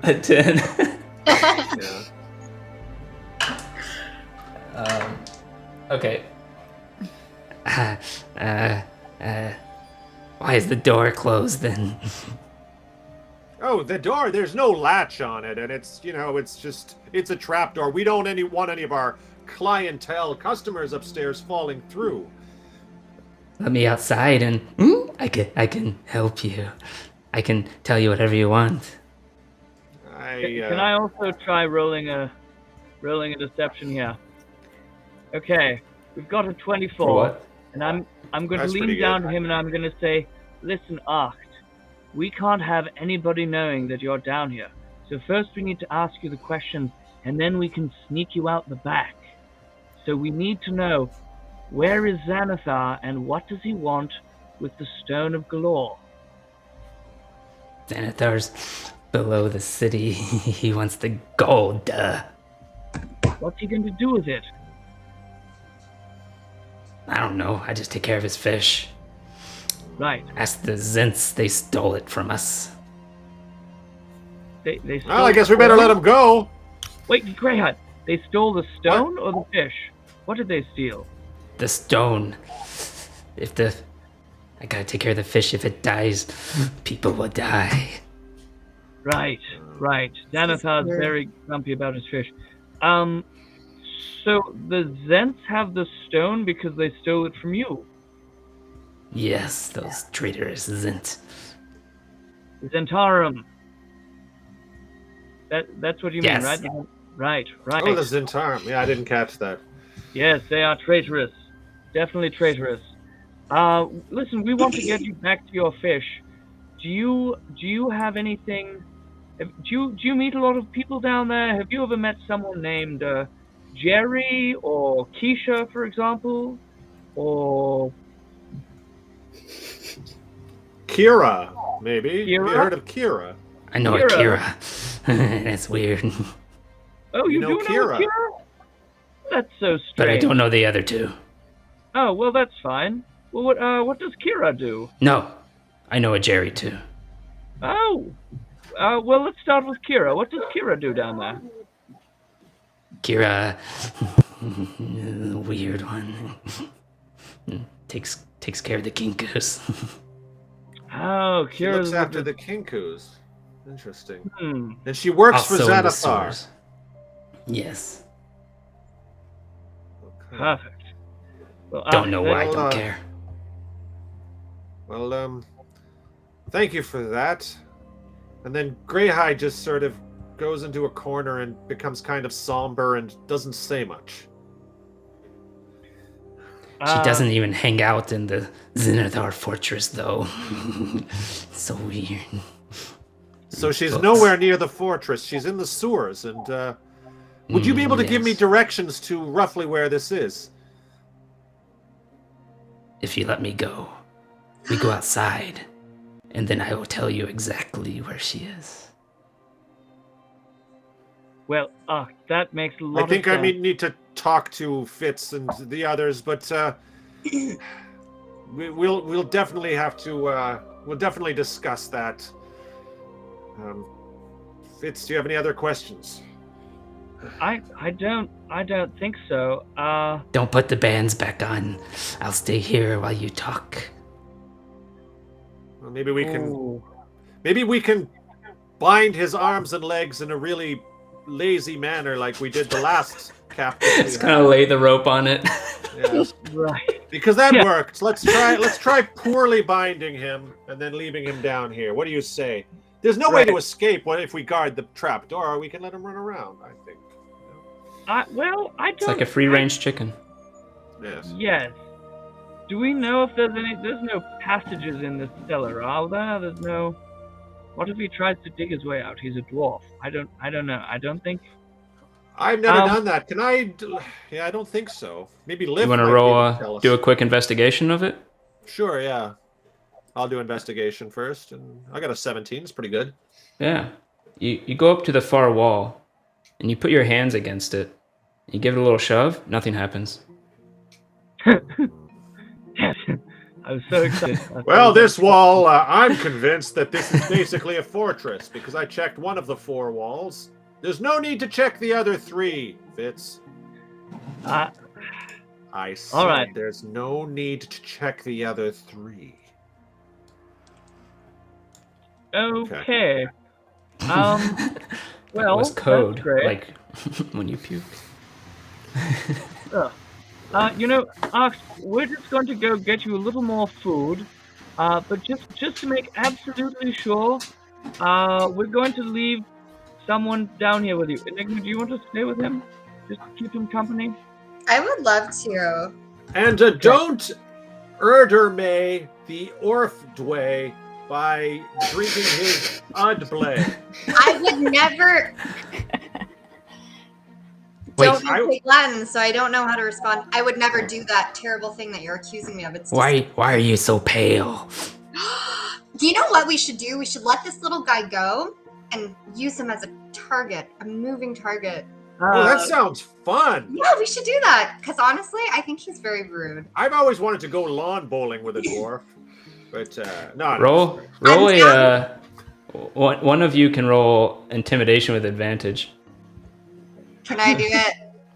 10. Yeah. Okay. Why is the door closed then? Oh, the door, there's no latch on it, and it's a trap door. We don't want any of our customers upstairs falling through. Let me outside and I can help you. I can tell you whatever you want. Can I also try rolling a deception here? Okay, we've got a 24. For what? And I'm going That's to lean down to him and I'm going to say, listen, Archt, we can't have anybody knowing that you're down here. So first we need to ask you the questions, and then we can sneak you out the back. So we need to know, where is Xanathar and what does he want with the Stone of Galore? Xanathar's below the city. He wants the gold. What's he going to do with it? I don't know. I just take care of his fish. Right. Ask the Zents. They stole it from us. They stole Well, I guess we better let him go. Wait, Greyhide, they stole the stone or the fish? What did they steal? The stone. I gotta take care of the fish. If it dies, people will die. Right. Xanathar's very grumpy about his fish. So the Zents have the stone because they stole it from you? Yes, those traitors Zent. Zentarum. That's what you mean, right? Right. Oh, the Zentarum. Yeah, I didn't catch that. Yes, they are traitorous. Definitely traitorous. Listen, we want to get you back to your fish. Do you have anything Do you meet a lot of people down there? Have you ever met someone named Jerry or Keisha, for example? Or Kira, maybe. Have you Kira? heard of Kira? I know Kira. Akira. That's weird. Oh, You you know do Kira. know Kira? That's so strange. But I don't know the other two. Oh, well, that's fine. Well, what does Kira do? No, I know a Jerry too. Oh, well, let's start with Kira. What does Kira do down there? Kira, weird one. Takes care of the kenkus. Oh, She Kira looks after the kenkus. Interesting. Hmm. And she works for Also in the Xanathar. sewers. Yes. Okay. Perfect. Well, Don't know why. well, Don't care. Well, thank you for that. And then Greyhide just sort of goes into a corner and becomes kind of somber and doesn't say much. She doesn't even hang out in the Xanathar fortress, though. So weird. So she's Books. nowhere near the fortress. She's in the sewers. And would you be able to give me yes. directions to roughly where this is? If you let me go, we go outside, and then I will tell you exactly where she is. Well, that makes a lot I think of I sense. need to talk to Fitz and the others, but we'll definitely have to. We'll definitely discuss that. Fitz, do you have any other questions? I don't think so. Don't put the bands back on. I'll stay here while you talk. Well, maybe we can. Ooh. Maybe we can bind his arms and legs in a really lazy manner, like we did the last captain. Just kind of lay the rope on it. Yeah. Right. Because that Yeah. worked. Let's try poorly binding him and then leaving him down here. What do you say? There's no way to escape. What if we guard the trap door? We can let him run around, I think. I don't. It's like a free-range chicken. Yes. Yes. Do we know if there's any? There's no passages in this cellar, are there? There's no. What if he tries to dig his way out? He's a dwarf. I don't know. I don't think. I've never done that. Can I? Yeah, I don't think so. Maybe Liv. You want to might be roll able to tell us. do a quick investigation of it? Sure. Yeah. I'll do investigation first, and I got a 17. It's pretty good. Yeah. You go up to the far wall, and you put your hands against it. You give it a little shove. Nothing happens. Yes. I was so excited. Well, this wall, I'm convinced that this is basically a fortress because I checked one of the 4 walls. There's no need to check the other 3, Fitz. I said all right. there's no need to check the other 3. Okay. That Well, was code, that's great. like when you puke. We're just going to go get you a little more food, but just to make absolutely sure, we're going to leave someone down here with you. Enigma, do you want to stay with him? Just to keep him company? I would love to. And don't Erdrme the Orfdwe by drinking his Udblade. I would never. Wait, Don't speak Latin, so I don't know how to respond. I would never do that terrible thing that you're accusing me of. It's Why are you so pale? Do you know what we should do? We should let this little guy go and use him as a target, a moving target. Oh, that sounds fun. Yeah, we should do that. Because honestly, I think he's very rude. I've always wanted to go lawn bowling with a dwarf, but no. Roll a. One of you can roll intimidation with advantage. Can I do it?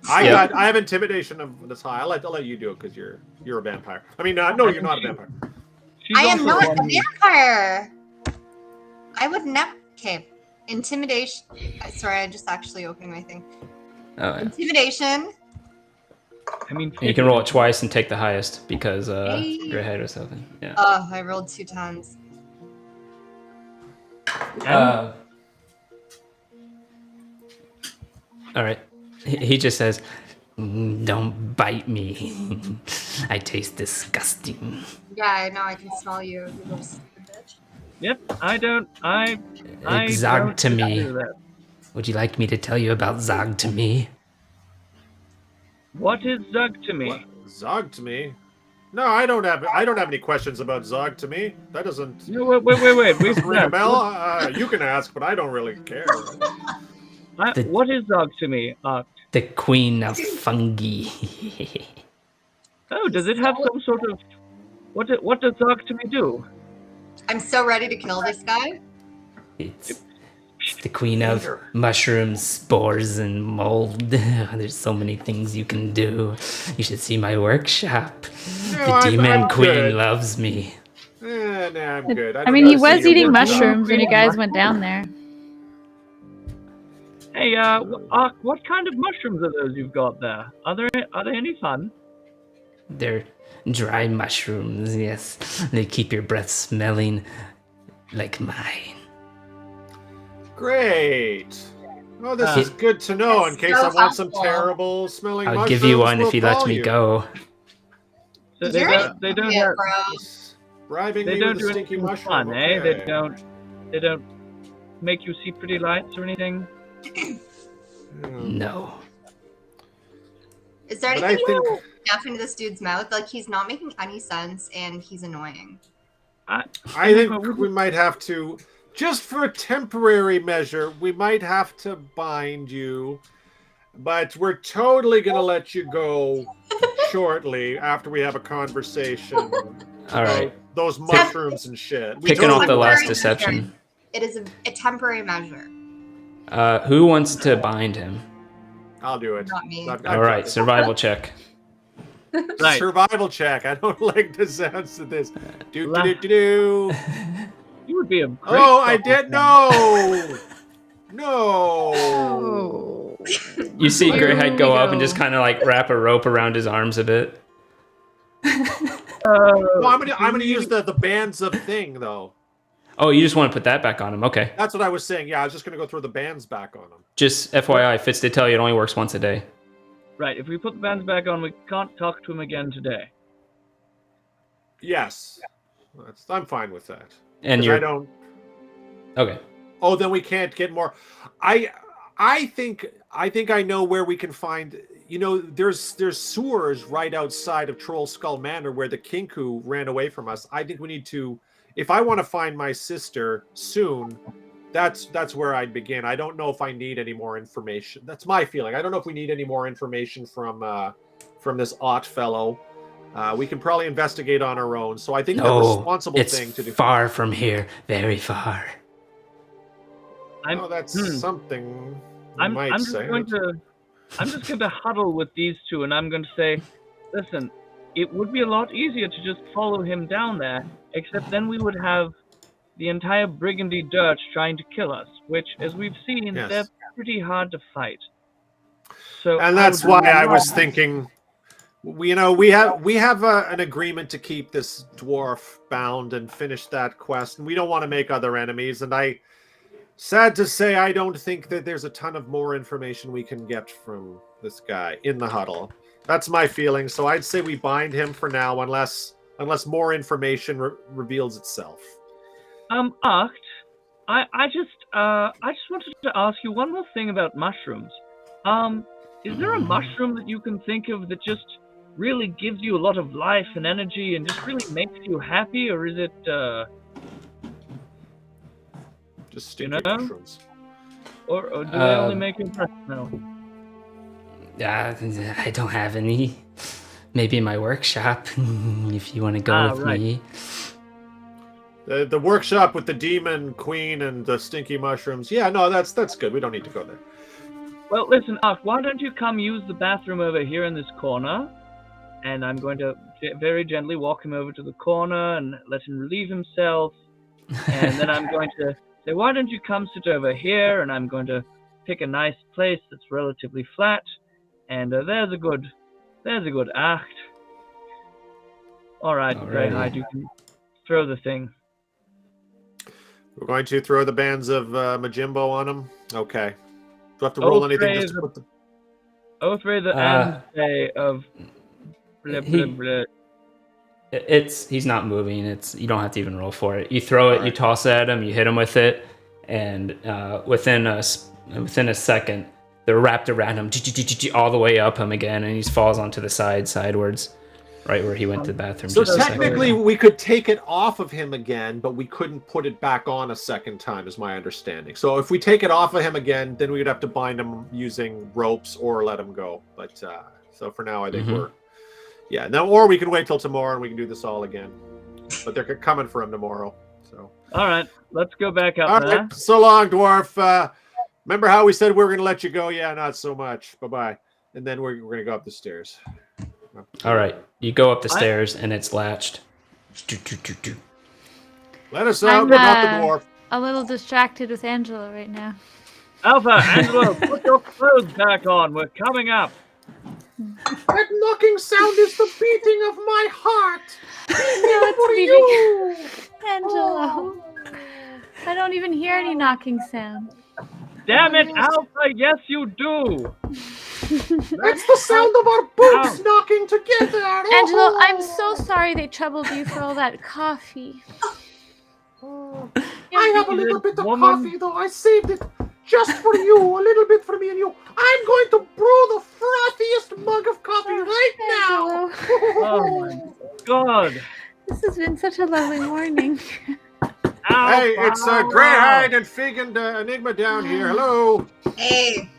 I have intimidation of this high. I'll let you do it because you're a vampire. I mean, no, you're not a vampire. I am not a vampire. I would never. Okay, intimidation. Sorry, I just actually opened my thing. Oh, yeah. Intimidation. I mean, You can roll it twice and take the highest because Hey. you're ahead or something. Yeah. Oh, I rolled 2 times. All right. He just says, "Don't bite me. I taste disgusting." Yeah, I know. I can smell you. You little stupid bitch. Yep, I don't Zog to me. do that. Would you like me to tell you about Zog to me? What is Zug to me? What? Zog to me? No, I don't have any questions about Zog to me. That doesn't No, wait. doesn't ring a bell. You can ask, but I don't really care. What is Zog to me? The queen of fungi. Oh, does it have some sort of what does Zog to me do? I'm so ready to kill this guy. It's the queen of mushrooms, spores, and mold. There's so many things you can do. You should see my workshop. No, The demon I'm queen good. loves me. Nah, I'm good. I don't mean, he gotta see was your eating workshop. mushrooms when you guys went down there. Hey, what kind of mushrooms are those you've got there? Are they any fun? They're dry mushrooms, yes. They keep your breath smelling like mine. Great. Oh, this is good to know in That's case so I want some helpful. terrible smelling I'll mushrooms. give you one we'll if you let call me you. go. So You're they don't idiot, have bro. Bribing they me don't with do a stinky anything mushroom. fun, eh? Okay. They don't make you see pretty lights or anything. No. Is there But anything I you think can stuff into this dude's mouth? Like, he's not making any sense, and he's annoying. I Enigma, think we might have to, just for a temporary measure, we might have to bind you. But we're totally gonna let you go shortly after we have a conversation. All right. about those mushrooms and shit. We Kicking off the totally last will. deception. It is a temporary measure. Who wants to bind him? I'll do it. Not me. I've All got right, this. survival check. Right. Survival check. I don't like the sounds of this. Do La- do do do. You would be a great Oh, I couple did friend. no. Oh. You see Here Greyhead we go up and go. just kind of like wrap a rope around his arms a bit. No, I'm gonna use the bands of thing though. Oh, you just want to put that back on him. Okay. That's what I was saying. Yeah, I was just gonna go throw the bands back on him. Just FYI, Fitz did tell you it only works once a day. Right, if we put the bands back on, we can't talk to him again today. Yes, I'm fine with that. And 'Cause you're I don't. okay. Oh, then we can't get more. I think I know where we can find. You know, there's sewers right outside of Troll Skull Manor where the Kinku ran away from us. I think we need to. If I want to find my sister soon, that's where I'd begin. I don't know if I need any more information. That's my feeling. I don't know if we need any more information from this Ott fellow. We can probably investigate on our own. So I think the No, responsible it's thing to do. far from here, very far. Oh, that's something. I'm might just say. going to huddle with these two, and I'm going to say, listen, it would be a lot easier to just follow him down there, except then we would have the entire Brigandy Dirt trying to kill us, which, as we've seen, Yes. they're pretty hard to fight. So And that's why I was thinking, we have an agreement to keep this dwarf bound and finish that quest, and we don't want to make other enemies. And sad to say, I don't think that there's a ton of more information we can get from this guy in the huddle. That's my feeling. So I'd say we bind him for now, unless more information reveals itself. Arct, I just wanted to ask you one more thing about mushrooms. Is there a mushroom that you can think of that just really gives you a lot of life and energy and just really makes you happy, or is it Just stinky know? mushrooms. or do they only make you no? I don't have any. Maybe in my workshop, if you want to go with right. me. The workshop with the demon queen and the stinky mushrooms. Yeah, no, that's good. We don't need to go there. Well, listen, Ark, why don't you come use the bathroom over here in this corner? And I'm going to very gently walk him over to the corner and let him relieve himself. And then I'm going to say, why don't you come sit over here? And I'm going to pick a nice place that's relatively flat. And there's a good act. All right, Greyhide, you can throw the thing. We're going to throw the bands of Majimbo on him. Okay. Do I have to roll anything just to put the... Oathray the and say of blah, blah, blah. He's not moving. You don't have to even roll for it. You throw it, you toss it at him, you hit him with it, and within a second, they're wrapped around him all the way up him again, and he falls onto the sidewards, right where he went to the bathroom. So just technically, we could take it off of him again, but we couldn't put it back on a second time, is my understanding. So if we take it off of him again, then we'd have to bind him using ropes or let him go. But so for now, I think we're or we can wait till tomorrow and we can do this all again. But they're coming for him tomorrow. So all right, let's go back up all there. right, so long, dwarf. Remember how we said we were going to let you go? Yeah, not so much. Bye-bye. And then we're going to go up the stairs. All right, you go up the stairs and it's latched. Let us out. We're not the dwarf. A little distracted with Angela right now. Alpha, Angelo, put your clothes back on. We're coming up. That knocking sound is the beating of my heart. No, it's beating. Angela. I don't even hear any knocking sound. Damn it, Alpha, yes you do. That's the sound of our boots knocking together. Angelo, I'm so sorry they troubled you for all that coffee. I have a little bit of coffee, though. I saved it just for you, a little bit for me and you. I'm going to brew the frothiest mug of coffee right now. Oh my God. This has been such a lovely morning. Alpha. Hey, it's Greyhide and Fig and Enigma down here. Hello. Hey.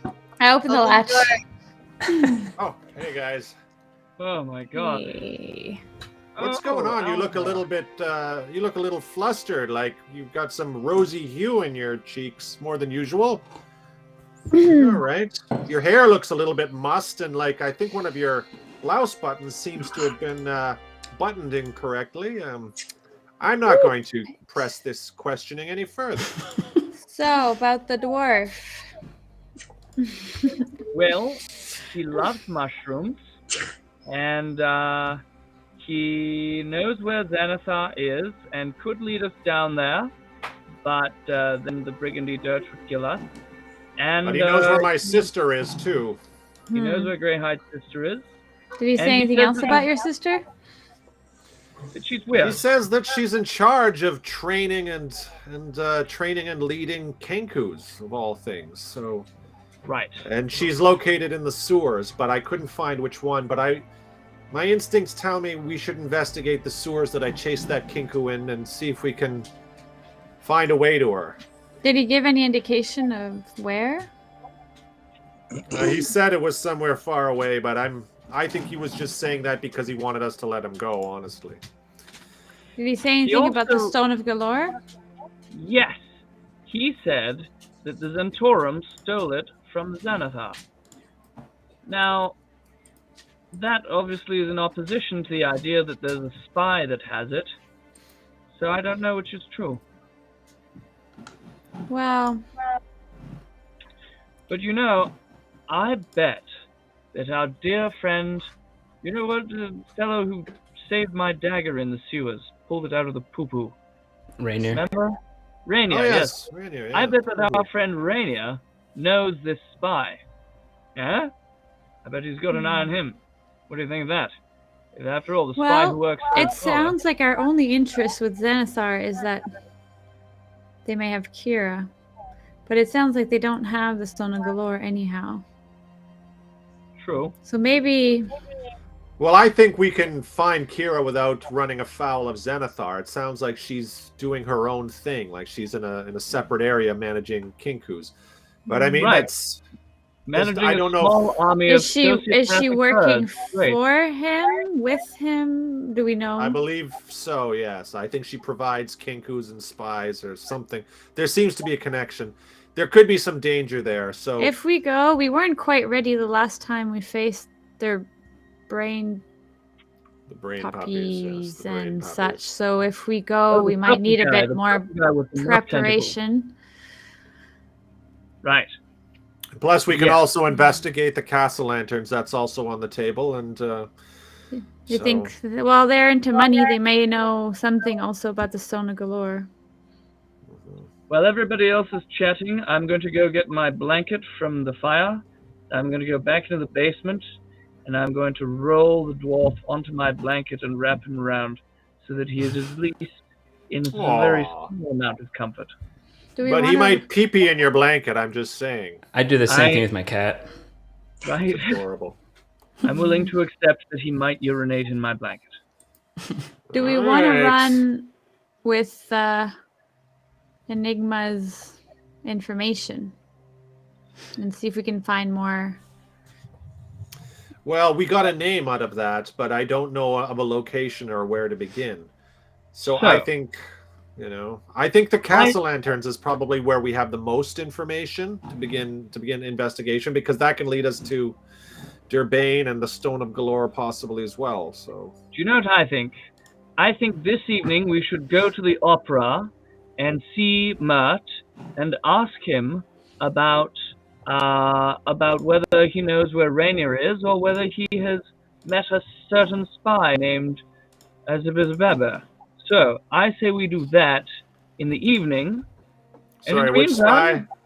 I opened the latch. Oh, hey guys. Oh my God. Hey. What's going on? You look a little bit. You look a little flustered. Like you've got some rosy hue in your cheeks, more than usual. All right. Your hair looks a little bit mussed, and like I think one of your blouse buttons seems to have been buttoned incorrectly. I'm not going to press this questioning any further. So, about the dwarf. Well, he loves mushrooms, and he knows where Xanathar is and could lead us down there, but then the Brigandy Dirt would kill us. And But he knows where my sister is, too. He knows where Greyhide's sister is. Did he say anything else about your sister? That she's weird. He says that she's in charge of training and leading kenkus, of all things. So, right. And she's located in the sewers, but I couldn't find which one. But my instincts tell me we should investigate the sewers that I chased that kinku in and see if we can find a way to her. Did he give any indication of where? He said it was somewhere far away, but I think he was just saying that because he wanted us to let him go, honestly. Did he say anything about the Stone of Galore? Yes. He said that the Zentaurum stole it from Xanathar. Now, that obviously is in opposition to the idea that there's a spy that has it. So I don't know which is true. Well. But you know, I bet that our dear friend, you know what, the fellow who saved my dagger in the sewers, pulled it out of the poo-poo. Rainier. Remember? Rainier, Oh, yes. Rainier, yeah. I bet that our friend Rainier knows this spy. Yeah? I bet he's got an eye on him. What do you think of that? If after all, the spy who works for it sounds like our only interest with Xanathar is that they may have Kira. But it sounds like they don't have the Stone of Galore anyhow. True. So maybe... Well, I think we can find Kira without running afoul of Xanathar. It sounds like she's doing her own thing, like she's in a separate area managing kinkus. But I mean, that's managing I don't a small army is she working Great. for him, with him? Do we know? I believe so. Yes, I think she provides kinkus and spies or something. There seems to be a connection. There could be some danger there. So if we go, we weren't quite ready the last time we faced their brain puppies yes, and puppies. such. So if we go, we might need a bit more preparation. Right. Plus, we can also investigate the castle lanterns. That's also on the table. And you think? Well, they're into money. They may know something also about the Stone of Galore. While everybody else is chatting, I'm going to go get my blanket from the fire. I'm going to go back into the basement and I'm going to roll the dwarf onto my blanket and wrap him around so that he is at least in a very Aw. small amount of comfort. Do we But want he might pee-pee in your blanket, I'm just saying. I do the same I- thing with my cat. Right? Adorable. I'm willing to accept that he might urinate in my blanket. Do we want to Alright. run with Enigma's information and see if we can find more? Well, we got a name out of that, but I don't know of a location or where to begin. So I think, I think the Castle Lanterns is probably where we have the most information to begin investigation, because that can lead us to Durbane and the Stone of Galore possibly as well. So Do you know what I think? I think this evening we should go to the opera and see Mert and ask him about whether he knows where Rainier is, or whether he has met a certain spy named Azabizababa. So I say we do that in the evening. And sorry, in the which meantime, spy?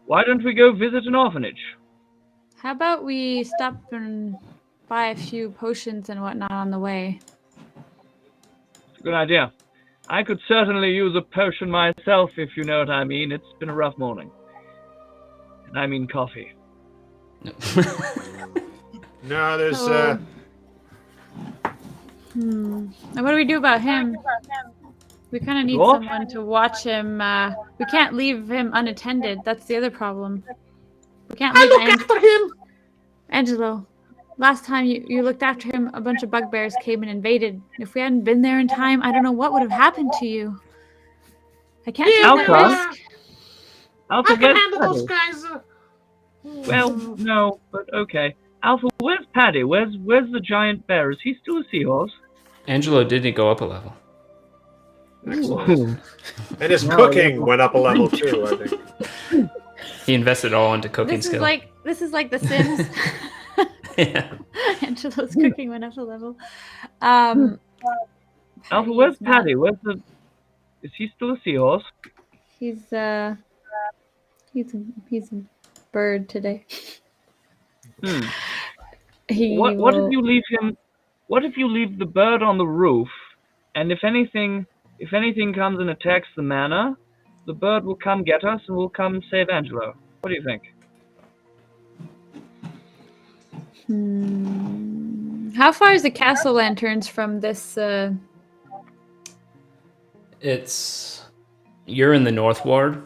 why don't we go visit an orphanage? How about we stop and buy a few potions and whatnot on the way? Good idea. I could certainly use a potion myself, if you know what I mean. It's been a rough morning. And I mean coffee. No, there's And what do we do about him? We kind of need Dwarf? someone to watch him. We can't leave him unattended. That's the other problem. We can't leave after him. Angelo. Last time you looked after him, a bunch of bugbears came and invaded. If we hadn't been there in time, I don't know what would have happened to you. I can't take that Alpha? risk. Alpha, I can where's handle those Paddy? guys. Well, no, but okay. Alpha, where's Paddy? Where's the giant bear? Is he still a seahorse? Angelo didn't go up a level. Excellent. And his No, cooking no. went up a level too, I think. He invested all into cooking This is skill. like The Sims. Yeah. Angelo's cooking went up a level. Alpha, where's Paddy's not- Paddy? Is he still a seahorse? He's a bird today. He What will- if you leave him? What if you leave the bird on the roof, and if anything comes and attacks the manor, the bird will come get us and we'll come save Angelo. What do you think? How far is the Castle Lanterns from this? You're in the North Ward.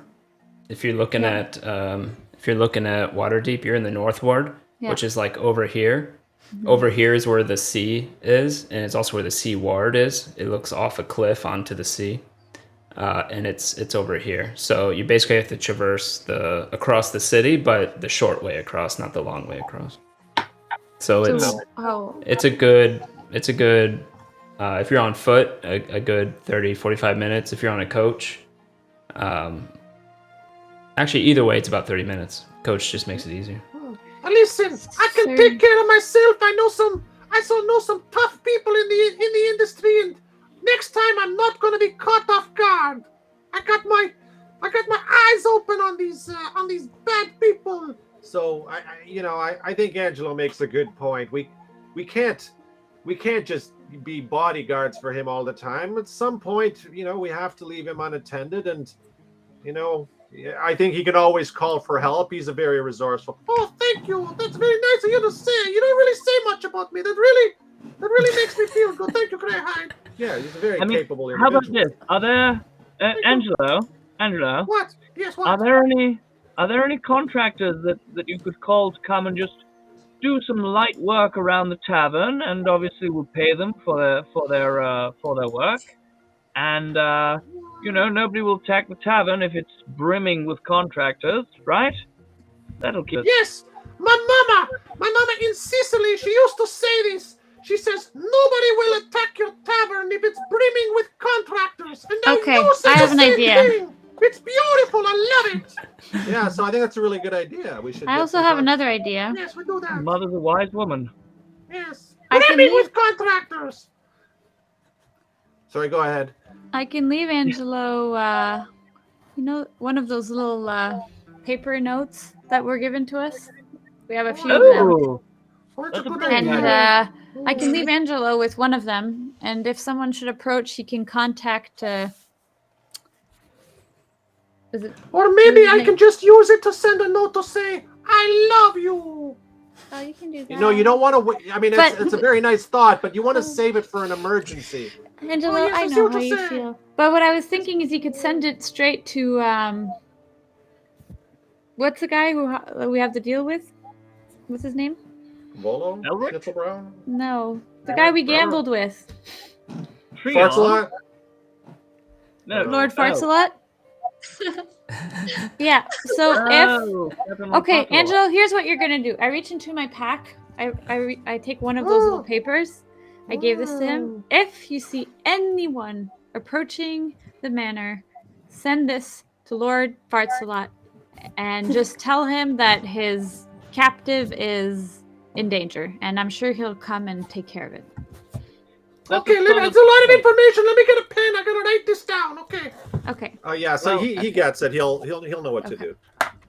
If you're looking at Waterdeep, you're in the North Ward, Yeah. which is like over here. Over here is where the sea is, and it's also where the sea ward is. It looks off a cliff onto the sea, and it's over here. So you basically have to traverse across the city, but the short way across, not the long way across. So it's a good if you're on foot, a good 30-45 minutes. If you're on a coach, actually either way it's about 30 minutes. Coach just makes it easier. Listen, I can take care of myself. I know some tough people in the industry, and next time I'm not going to be caught off guard. I got my eyes open on these bad people. So I think Angelo makes a good point. We can't just be bodyguards for him all the time. At some point, we have to leave him unattended, and I think he can always call for help. He's a very resourceful. Oh, thank you. That's very nice of you to say. You don't really say much about me. That really makes me feel good. Thank you, Greyhide. Yeah, he's a very capable How individual. about this? Are there Angelo? What? Yes, what? Are there any contractors that you could call to come and just do some light work around the tavern, and obviously we'll pay them for their work, and nobody will attack the tavern if it's brimming with contractors, right? That'll keep us. Yes, my mama in Sicily, she used to say this. She says, nobody will attack your tavern if it's brimming with contractors. And now Okay, you say I have the an same idea. thing. It's beautiful. I love it. Yeah, so I think that's a really good idea. We should. I also have another idea. Yes, we do that. Mother's a wise woman. Yes, I can brimming leave- with contractors. Sorry, go ahead. I can leave Angelo, one of those little paper notes that were given to us. We have a few of them. Oh, That's a good And, idea. I can leave Angelo with one of them, and if someone should approach, he can contact. Is it? Or maybe his I name? can just use it to send a note to say, I love you. Oh, you can do that. You know, you don't want to. I mean, But- it's a very nice thought, but you want to save it for an emergency. Angelo, Oh, yes, I I see know what how you're you saying. feel. But what I was thinking is you could send it straight to what's the guy who we have to deal with? What's his name? Volo? Elric? Schnitzel Brown? No, the guy we gambled with, Treon? Fartsalot? No. Lord Oh. Fartsalot. Yeah. So Oh, Captain okay, Lapato. Angelo, here's what you're gonna do. I reach into my pack. I take one of those little papers. I gave this to him. If you see anyone approaching the manor, send this to Lord Fartsalot and just tell him that his captive is in danger, and I'm sure he'll come and take care of it. That's Okay, a it's a solid lot of point. information. Let me get a pen. I gotta write this down. Okay. Okay. Oh yeah, so Well, he gets it. He'll know what to Okay. do.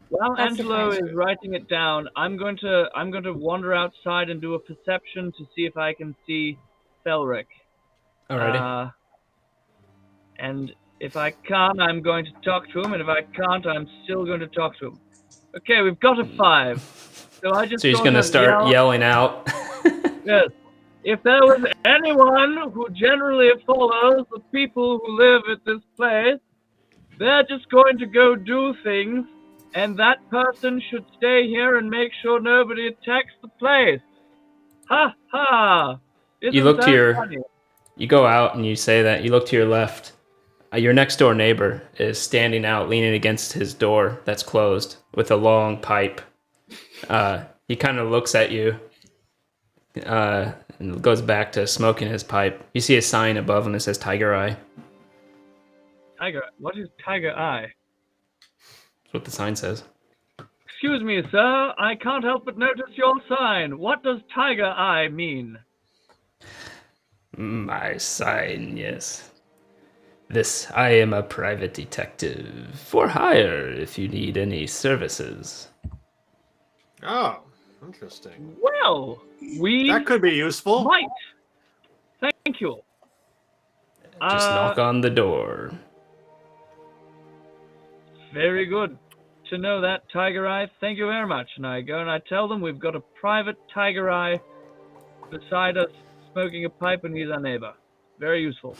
While That's Angelo surprising. is writing it down, I'm going to wander outside and do a perception to see if I can see Felric. Alrighty. And if I can, I'm going to talk to him, and if I can't, I'm still going to talk to him. Okay, we've got a 5. So I just So he's go gonna and start yell, yelling out. Yes. If there was anyone who generally follows the people who live at this place, they're just going to go do things, and that person should stay here and make sure nobody attacks the place. Ha ha! You look to that your- funny? You go out and you say that. You look to your left. Your next door neighbor is standing out, leaning against his door that's closed with a long pipe. He kind of looks at you and goes back to smoking his pipe. You see a sign above him that says Tiger Eye. Tiger, what is Tiger Eye? That's what the sign says. Excuse me, sir. I can't help but notice your sign. What does Tiger Eye mean? My sign, yes. I am a private detective for hire if you need any services. Oh, interesting. Well, we That could be useful. might. Thank you. Just knock on the door. Very good to know that, Tiger Eye. Thank you very much. And I go and I tell them we've got a private Tiger Eye beside us smoking a pipe, and he's our neighbor. Very useful.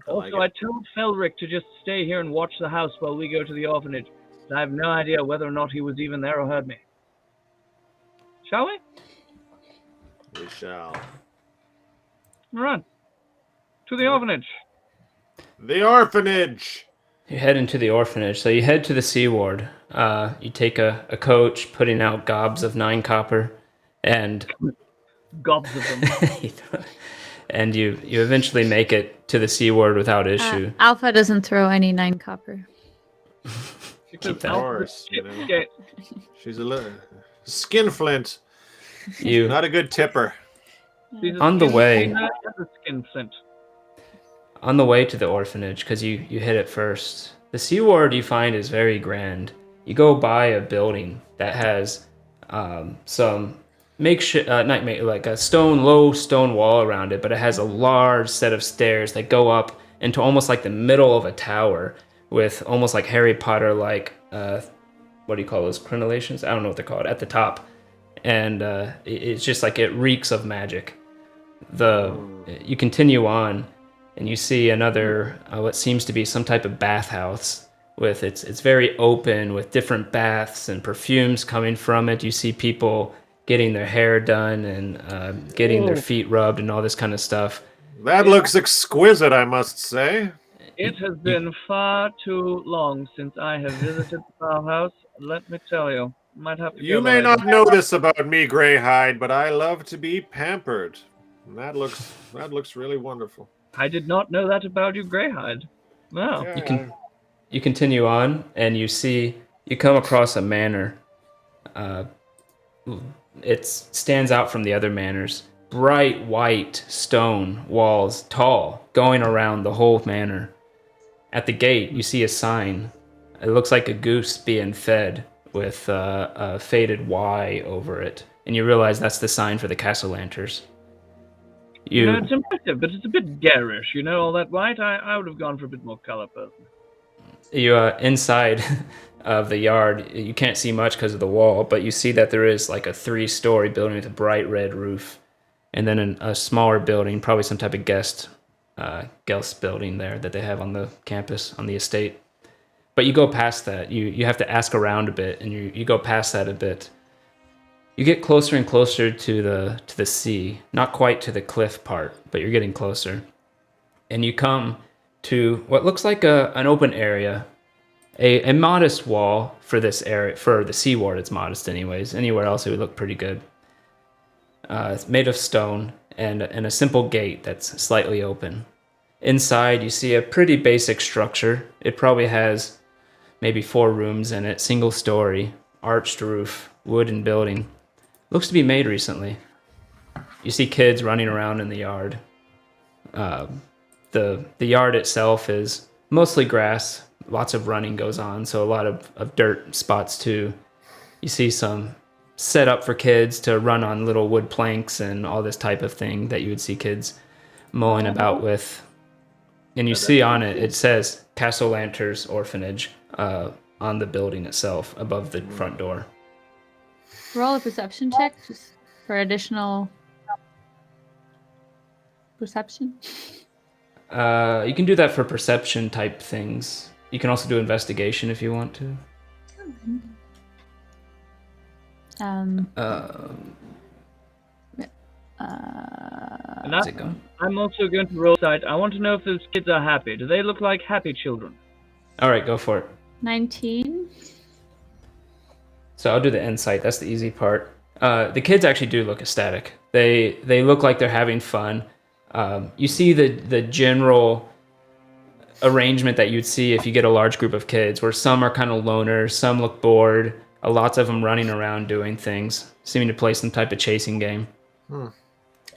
Also, I told Felric to just stay here and watch the house while we go to the orphanage. I have no idea whether or not he was even there or heard me. Shall we? We shall. Run. To the orphanage. The orphanage. You head into the orphanage. So you head to the Sea Ward. You take a coach, putting out gobs of 9 copper, and Gobs of them. and you eventually make it to the Sea Ward without issue. Alpha doesn't throw any 9 copper. Keep that. Of course, you know. She's a little skinflint. You Not a good tipper. On the way. Skinflint. On the way to the orphanage, because you hit it first. The Sea Ward you find is very grand. You go by a building that has some makeshift, like a low stone wall around it, but it has a large set of stairs that go up into almost like the middle of a tower with almost like Harry Potter like what do you call those, crenellations? I don't know what they're called, at the top. And it's just like it reeks of magic. You continue on and you see another what seems to be some type of bathhouse with it's very open with different baths and perfumes coming from it. You see people getting their hair done and getting their feet rubbed and all this kind of stuff. That looks exquisite, I must say. It has been far too long since I have visited the bathhouse. Let me tell you. Might have to You go may later. not know this about me, Greyhide, but I love to be pampered. And that looks really wonderful. I did not know that about you, Greyhide. No. Yeah, You continue on and you come across a manor. It stands out from the other manors. Bright white stone walls, tall, going around the whole manor. At the gate, you see a sign. It looks like a goose being fed with a faded Y over it and you realize that's the sign for the castle lanterns. It's impressive, but it's a bit garish, all that white. I would have gone for a bit more color, personally. You inside of the yard, you can't see much because of the wall, but you see that there is like a 3-story building with a bright red roof, and then a smaller building, probably some type of guest building there that they have on the campus, on the estate. But you go past that. You have to ask around a bit, and you go past that a bit. You get closer and closer to the sea, not quite to the cliff part, but you're getting closer. And you come to what looks like an open area, a modest wall for this area. For the seaward, it's modest anyways. Anywhere else, it would look pretty good. It's made of stone and a simple gate that's slightly open. Inside, you see a pretty basic structure. It probably has maybe 4 rooms in it, single story, arched roof, wooden building. Looks to be made recently. You see kids running around in the yard. The yard itself is mostly grass. Lots of running goes on, so a lot of dirt spots too. You see some set up for kids to run on little wood planks and all this type of thing that you would see kids mulling about with. And you see on it, it says Castle Lanterns Orphanage on the building itself above the front door. Roll a perception check just for additional perception. You can do that for perception type things. You can also do investigation if you want to. How's it going? I'm also going to roll side. I want to know if those kids are happy. Do they look like happy children? All right, go for it. 19. So I'll do the insight. That's the easy part. The kids actually do look ecstatic. They look like they're having fun. You see the general arrangement that you'd see if you get a large group of kids, where some are kind of loners, some look bored, lots of them running around doing things, seeming to play some type of chasing game.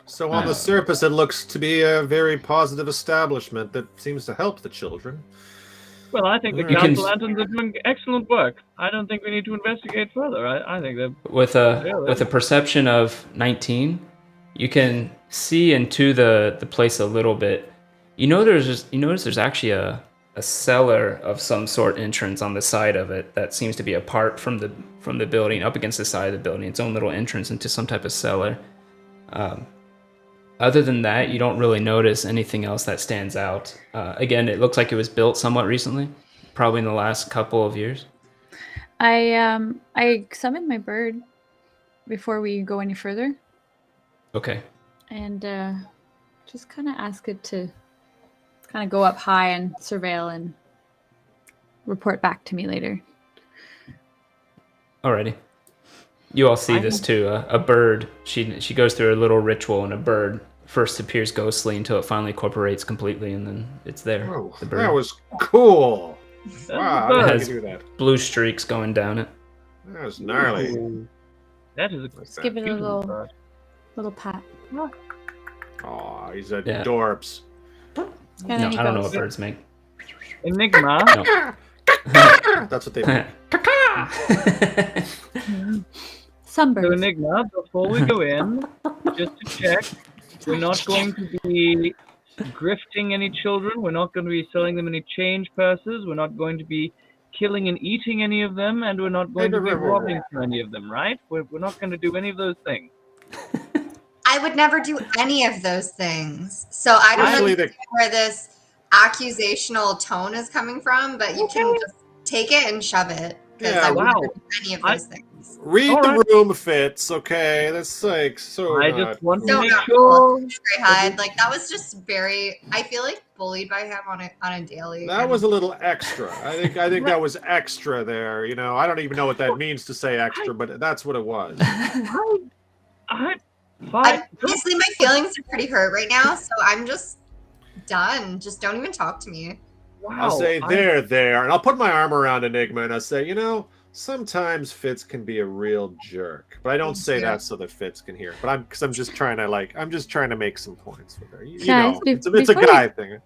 So on the surface, it looks to be a very positive establishment that seems to help the children. Well, I think the Council Lanterns are doing excellent work. I don't think we need to investigate further. I think they're with a perception of 19, you can see into the place a little bit. You notice there's actually a cellar of some sort entrance on the side of it that seems to be apart from the building, up against the side of the building, its own little entrance into some type of cellar. Other than that, you don't really notice anything else that stands out. Again, it looks like it was built somewhat recently, probably in the last couple of years. I summoned my bird before we go any further. Okay. And just kind of ask it to kind of go up high and surveil and report back to me later. Alrighty. You all see this too. A bird. She goes through a little ritual, and a bird first appears ghostly until it finally incorporates completely, and then it's there. Oh, the bird. That was cool. Wow, It I has do that. blue streaks going down it. That was gnarly. That is Let's give it a little pat. Oh, he's a Yeah. dorps. No, I don't know what birds make. Enigma. No. That's what they mean. Some So birds. Enigma, before we go in, just to check, we're not going to be grifting any children. We're not going to be selling them any change purses. We're not going to be killing and eating any of them, and we're not going to be robbing any of them, right? We're not going to do any of those things. I would never do any of those things. So I don't understand where this accusational tone is coming from, but you can just take it and shove it. Because I wouldn't do any of those things. Read the room, Fitz. Okay, that's like so. I just want to So make not sure. cool. Hyde. Like that was just very. I feel like bullied by him on a daily. That was a little extra. I think that was extra there. You know, I don't even know what that means to say extra, but that's what it was. Honestly, my feelings are pretty hurt right now, so I'm just done. Just don't even talk to me. Wow, I'll say there, and I'll put my arm around Enigma and I'll say, you know, sometimes Fitz can be a real jerk, but I don't say that so that Fitz can hear. But I'm just trying to make some points with her. You know, it's a guy thing.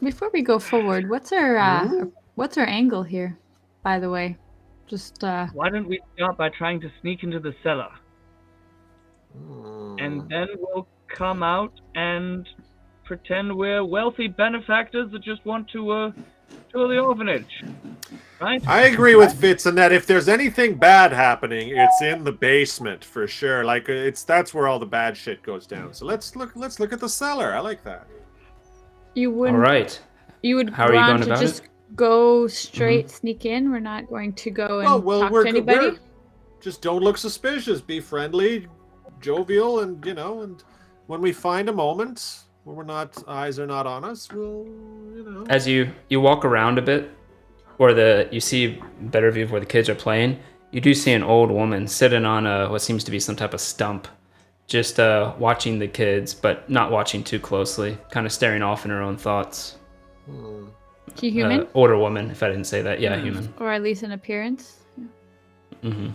Before we go forward, what's our angle here? By the way, just why don't we start by trying to sneak into the cellar? and then we'll come out and pretend we're wealthy benefactors that just want to tour the orphanage. Right? I agree with Fitz in that if there's anything bad happening, it's in the basement for sure. Like that's where all the bad shit goes down. So let's look at the cellar. I like that. You wouldn't. All right. You would How are you want going to about just it? go straight, sneak in. We're not going to go and talk to anybody. Just don't look suspicious. Be friendly, jovial, and and when we find a moment where eyes are not on us, we'll As you walk around a bit, or you see a better view of where the kids are playing, you do see an old woman sitting on what seems to be some type of stump, just watching the kids, but not watching too closely, kind of staring off in her own thoughts. She human? Older woman, if I didn't say that. Yeah, human. Or at least in appearance. Mm-hmm.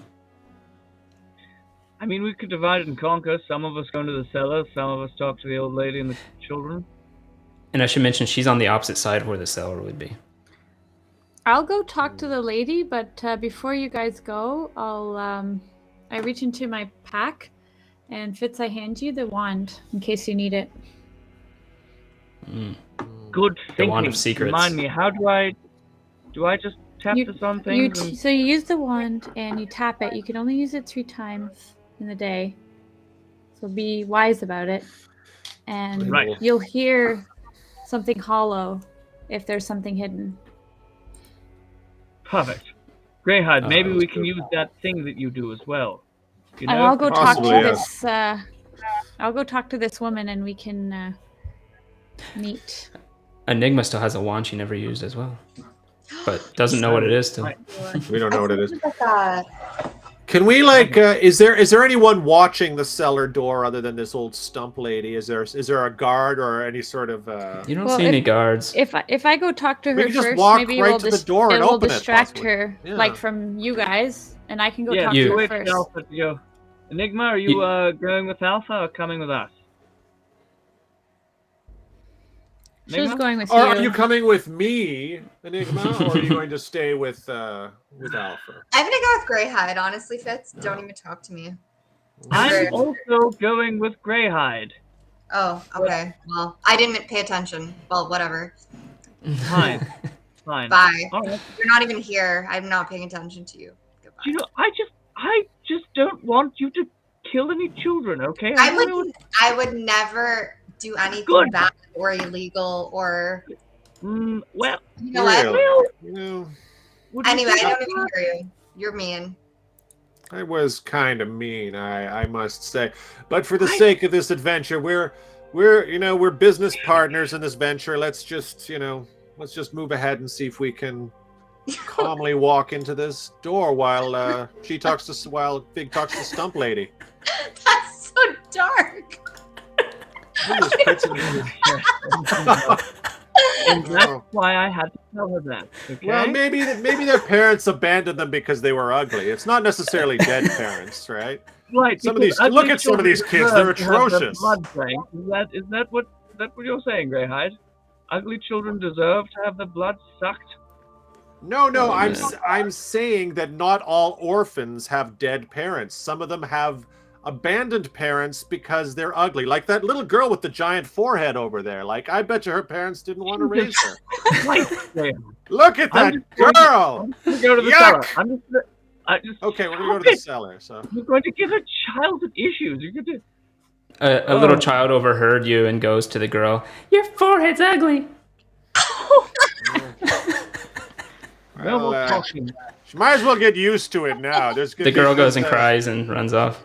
I mean, we could divide and conquer. Some of us go into the cellar, some of us talk to the old lady and the children. And I should mention, she's on the opposite side of where the cellar would be. I'll go talk to the lady, but before you guys go, I reach into my pack, and Fitz, I hand you the wand in case you need it. Good thinking. The wand of secrets. Remind me, how do I just tap this on things? So you use the wand and you tap it. You can only use it 3 times in the day. So be wise about it. And you'll hear something hollow if there's something hidden. Perfect. Greyhide, maybe we can use that thing that you do as well. And I'll go talk to this. I'll go talk to this woman, and we can meet. Enigma still has a wand she never used as well, but doesn't know what it is still. We don't know what it is. Can we is there anyone watching the cellar door other than this old stump lady? Is there a guard or any sort of? You don't see any guards. If I go talk to her can just first, walk maybe right to the door and open it, distract possibly. her, Yeah. like from you guys, and I can go talk you. to her Wait, first. Alpha, Enigma, are you going with Alpha or coming with us? She was going with Are you. you coming with me, Enigma, or are you going to stay with Alpha? I'm gonna go with Greyhide, honestly, Fitz. Don't even talk to me. I'm also going with Greyhide. Oh, okay. Well, I didn't pay attention. Well, whatever. Fine. Bye. All right. You're not even here. I'm not paying attention to you. Goodbye. You know, I just don't want you to kill any children, okay? I would never do anything bad or illegal or. Well, you know what? No. Anyway, I don't even hear you. You're mean. I was kind of mean, I must say, but for the sake of this adventure, we're business partners in this venture. Let's just move ahead and see if we can calmly walk into this door while Big talks to Stump Lady. That's so dark. And that's why I had to tell her that. Okay? Well, maybe their parents abandoned them because they were ugly. It's not necessarily dead parents, right? Right. Look at some of these kids; they're atrocious. Is that what you're saying, Greyhide? Ugly children deserve to have their blood sucked? No, I'm saying that not all orphans have dead parents. Some of them have abandoned parents because they're ugly. Like that little girl with the giant forehead over there. Like, I bet you her parents didn't want to raise her. Look at that girl! I'm just going to go to the cellar. Okay, we're going to go to the cellar. So you're going to give her childhood issues. You're going to... A little child overheard you and goes to the girl. Your forehead's ugly. Well, she might as well get used to it now. The girl goes and cries and runs off.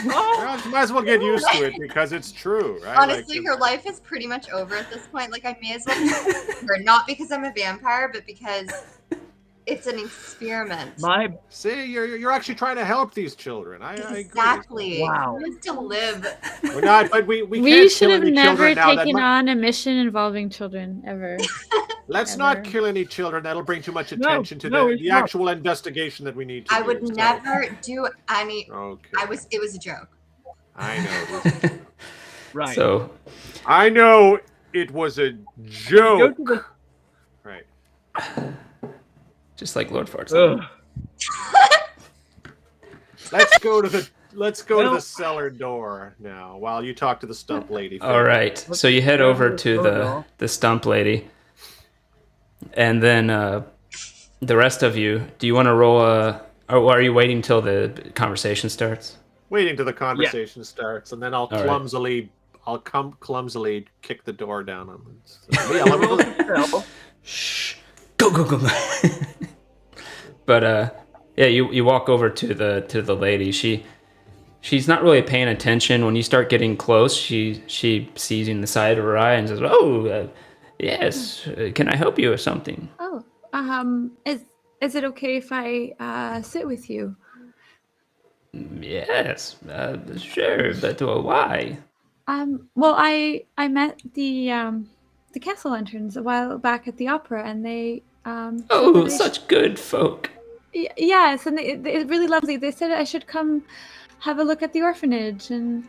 Well, she might as well get used to it because it's true, right? Honestly, her life is pretty much over at this point. Like, I may as well be her, not because I'm a vampire, but because it's an experiment. See, you're actually trying to help these children. I agree. Exactly. Wow. Just to live. We're not, but we We can't should kill have any never children now. taken on a mission involving children ever. Let's not kill any children. That'll bring too much attention to the actual investigation that we need to do. I would never do any. Okay. It was a joke. I know. Right. So I know it was a joke. Right. just like Lord Farts. Let's go to let's go to the cellar door now while you talk to the stump lady. All right. So you head over to the stump lady, and then the rest of you. Do you want to roll a? Or are you waiting till the conversation starts? Waiting till the conversation starts, and then I'll All clumsily kick the door down on them. So, Shh. Go. But yeah, you walk over to the lady. She's not really paying attention. When you start getting close, she sees you in the side of her eye and says, "Oh, yes. Can I help you with something?" Oh, is it okay if I sit with you? Yes, sure, but why? Well, I met the castle lanterns a while back at the opera, and they Oh, such good folk. Yes, and they're really lovely. They said I should come have a look at the orphanage and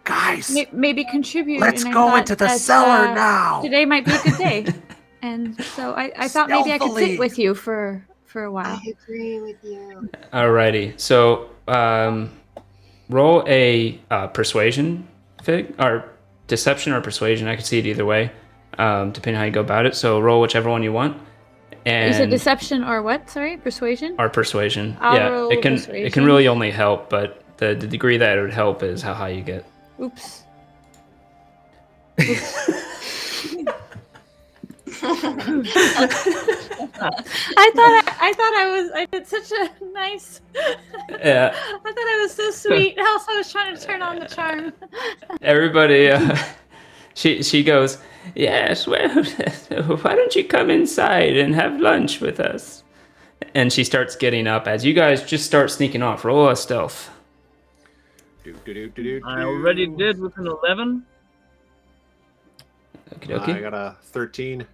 guys, maybe contribute. Let's go into the cellar now. Today might be a good day, and so I thought maybe I could sit with you for a while. I agree with you. Alrighty, so roll a persuasion or deception or persuasion. I could see it either way, depending on how you go about it. So roll whichever one you want. And you said deception or what? Sorry, persuasion. Or persuasion. I'll it can persuasion. It can really only help, but the degree that it would help is how high you get. Oops. I did such a nice. Yeah. I thought I was so sweet. Also, I was trying to turn on the charm. Everybody, she goes, yes. Well, why don't you come inside and have lunch with us? And she starts getting up as you guys just start sneaking off. Roll a stealth. I already did with an 11. Okay. I got a 13.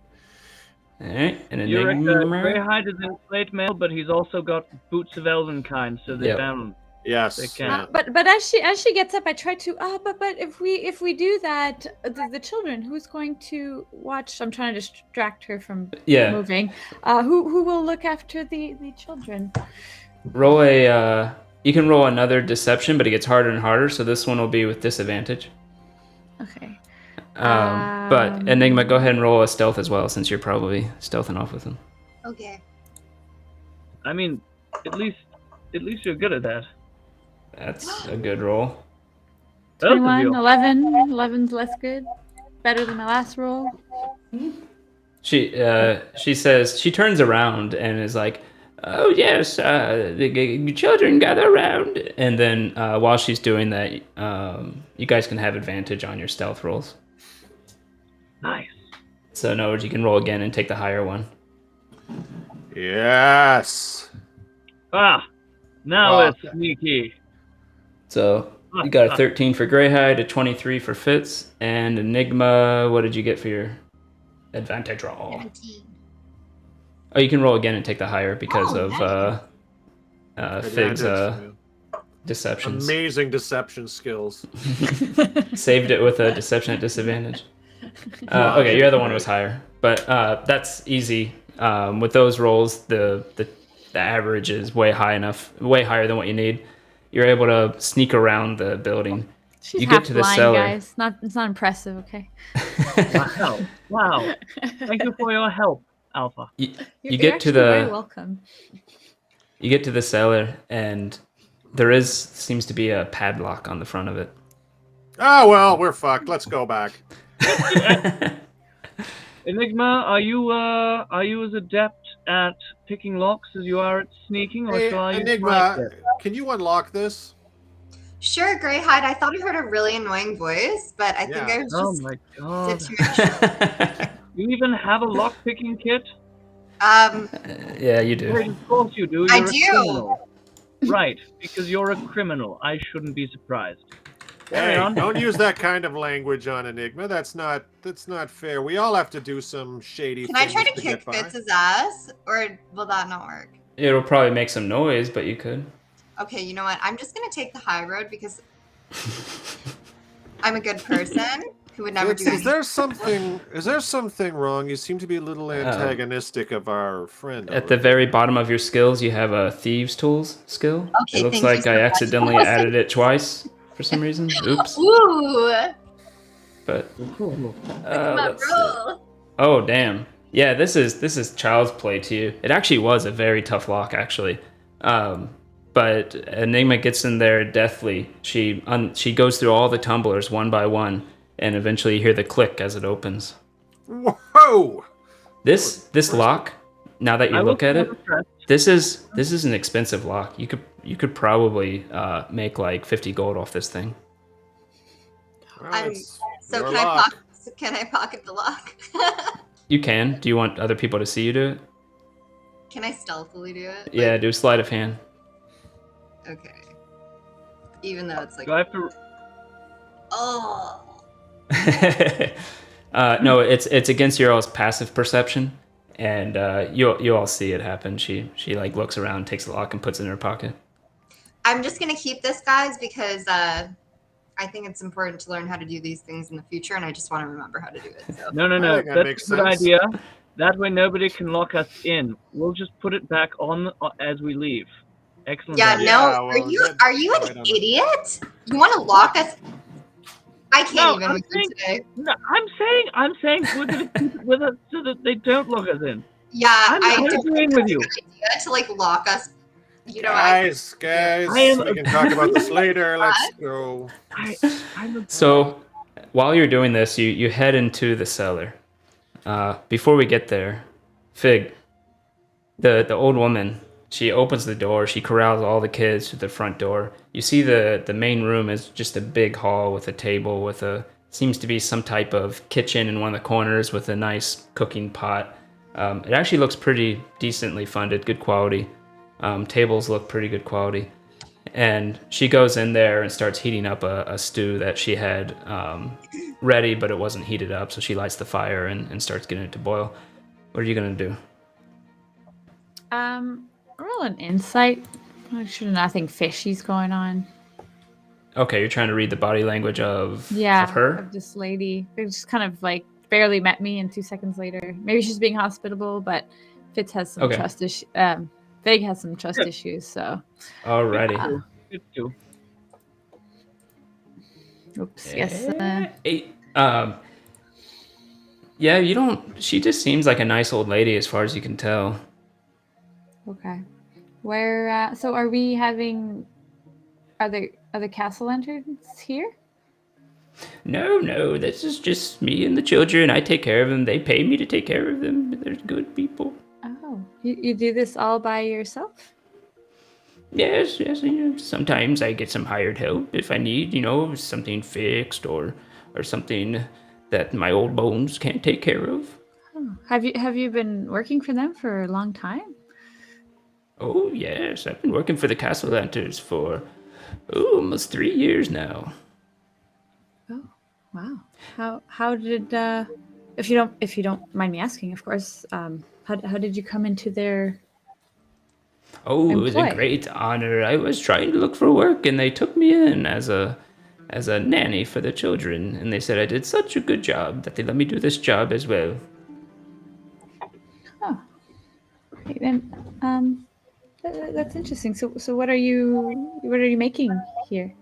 All right, and Enigma. Greyhide is in plate mail, but he's also got boots of elvenkind, so they found him. Yes. They can. But as she gets up, I try to. But if we do that, the children, who's going to watch? I'm trying to distract her from moving. Who will look after the children? Roll a. You can roll another deception, but it gets harder and harder. So this one will be with disadvantage. Okay. But Enigma, go ahead and roll a stealth as well, since you're probably stealthing off with them. Okay. I mean, at least you're good at that. That's a good roll. 21, 11. 11's less good. Better than my last roll. She says, she turns around and is like, oh yes, the children gather around. And then while she's doing that, you guys can have advantage on your stealth rolls. Nice. So in other words, you can roll again and take the higher one. Yes. Now it's sneaky. So you got a 13 for Greyhide, a 23 for Fitz, and Enigma. What did you get for your advantage roll? 17. Oh, you can roll again and take the higher because of Fig's deceptions. Amazing deception skills. Saved it with a deception at disadvantage. Okay, your other one was higher, but that's easy. With those rolls, the average is way higher than what you need. You're able to sneak around the building. She's you half get to the blind, cellar. guys. It's not impressive, okay? Wow. Thank you for your help, Alpha. You get to the very welcome. You get to the cellar, and seems to be a padlock on the front of it. Oh well, we're fucked. Let's go back. Enigma, are you as adept at picking locks as you are at sneaking, or shall I? Enigma, can you unlock this? Sure, Greyhide. I thought I heard a really annoying voice, but I think I was just. Oh my god! Situation. You even have a lock picking kit? Yeah, you do. Of course you do. I You're do. A criminal. Right, because you're a criminal. I shouldn't be surprised. Hey, don't use that kind of language on Enigma. That's not fair. We all have to do some shady Can I things try to kick Fitz's ass, or will that not work? It'll probably make some noise, but you could. Okay, you know what? I'm just gonna take the high road because I'm a good person, who would never do Is there something wrong? You seem to be a little antagonistic of our friend. At the very bottom of your skills, you have a thieves tools skill. Okay, It looks thank you like so I much. accidentally added it twice for some reason. Oops. Ooh, But my let's see. bro. Oh damn. Yeah, this is child's play to you. It actually was a very tough lock, actually. But Enigma gets in there deathly. She goes through all the tumblers one by one, and eventually you hear the click as it opens. Whoa! This lock, now that you look at it, Press. this is an expensive lock. You could probably make like 50 gold off this thing. So can I pocket the lock? You can. Do you want other people to see you do it? Can I stealthily do it? Yeah, do sleight of hand. Okay. Even though it's like. Do I have to? Oh. No, it's against your all's passive perception, and you all see it happen. She like looks around, takes the lock, and puts it in her pocket. I'm just gonna keep this, guys, because I think it's important to learn how to do these things in the future, and I just want to remember how to do it. So. No. I think that makes That's a good sense. idea. That way nobody can lock us in. We'll just put it back on as we leave. Excellent. Yeah, idea. no. well, Are you an idiot? You want to lock us? I can't No, even I'm with you today. No, I'm saying we're gonna keep it with us so that they don't lock us in. Yeah, I'm I don't agreeing think with you. it's a good idea to like lock us. You know, Guys, I we can talk about this later. Let's go. So, while you're doing this, you head into the cellar. Before we get there, Fig, the old woman, she opens the door. She corrals all the kids to the front door. You see the main room is just a big hall with a table with seems to be some type of kitchen in one of the corners with a nice cooking pot. It actually looks pretty decently funded, good quality. Tables look pretty good quality. And she goes in there and starts heating up a stew that she had ready, but it wasn't heated up. So she lights the fire and starts getting it to boil. What are you going to do? Roll an insight. Make sure nothing fishy's going on. Okay, you're trying to read the body language of her? Of this lady. They just kind of like barely met me, and 2 seconds later, maybe she's being hospitable, but Fitz has some trust issues. Vig has some trust issues, so. Alrighty. It's two. Oops. Yes. 8. Yeah, you don't. She just seems like a nice old lady, as far as you can tell. Okay. Where? So, are we having? Are the castle lanterns here? No. This is just me and the children. I take care of them. They pay me to take care of them. They're good people. Oh, you do this all by yourself? Yes. Sometimes I get some hired help if I need, something fixed or something that my old bones can't take care of. Oh. Have you been working for them for a long time? Oh yes, I've been working for the Castle Lanterns for almost 3 years now. Oh wow! How did if you don't mind me asking, of course, how did you come into their? Oh, it was a great honor. I was trying to look for work, and they took me in as a nanny for the children, and they said I did such a good job that they let me do this job as well. Oh, okay, then that's interesting. So what are you making here?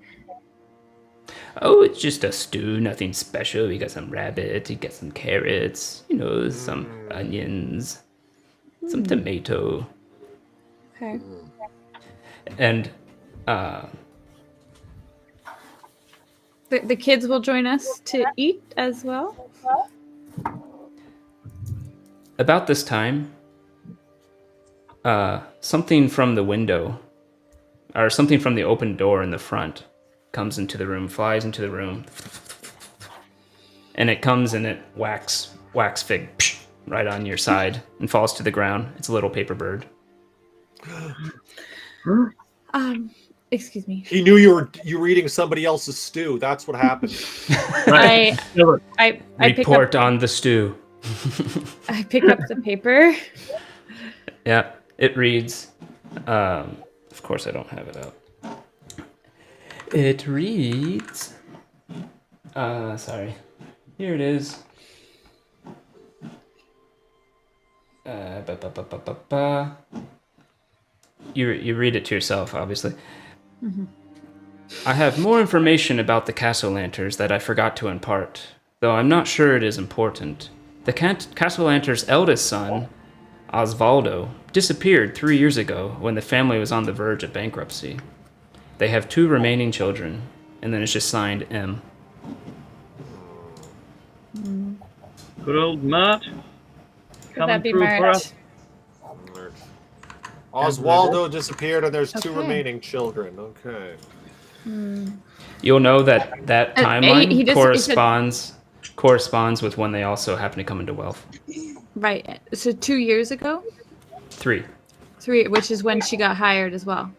Oh, it's just a stew, nothing special. We got some rabbit, you got some carrots, some onions, some tomato. Okay. And the kids will join us to eat as well? About this time, something from the window, or something from the open door in the front, comes into the room, flies into the room, and it comes and it whacks Fig right on your side and falls to the ground. It's a little paper bird. Excuse me. He knew you were eating somebody else's stew. That's what happened. I Report on the stew. I pick up the paper. Yeah, it reads. Of course, I don't have it out. It reads. Sorry. Here it is. You read it to yourself, obviously. Mm-hmm. I have more information about the Castle Lanterns that I forgot to impart, though I'm not sure it is important. The Castle Lanterns' eldest son, Osvaldo, disappeared 3 years ago when the family was on the verge of bankruptcy. They have 2 remaining children, and then it's just signed M. Good old Mart. Could that be through for Mert? us. Oswaldo disappeared, and there's 2 Okay. remaining children. Okay. You'll know that timeline he corresponds with when they also happen to come into wealth. Right. So 2 years ago? 3. 3, which is when she got hired as well.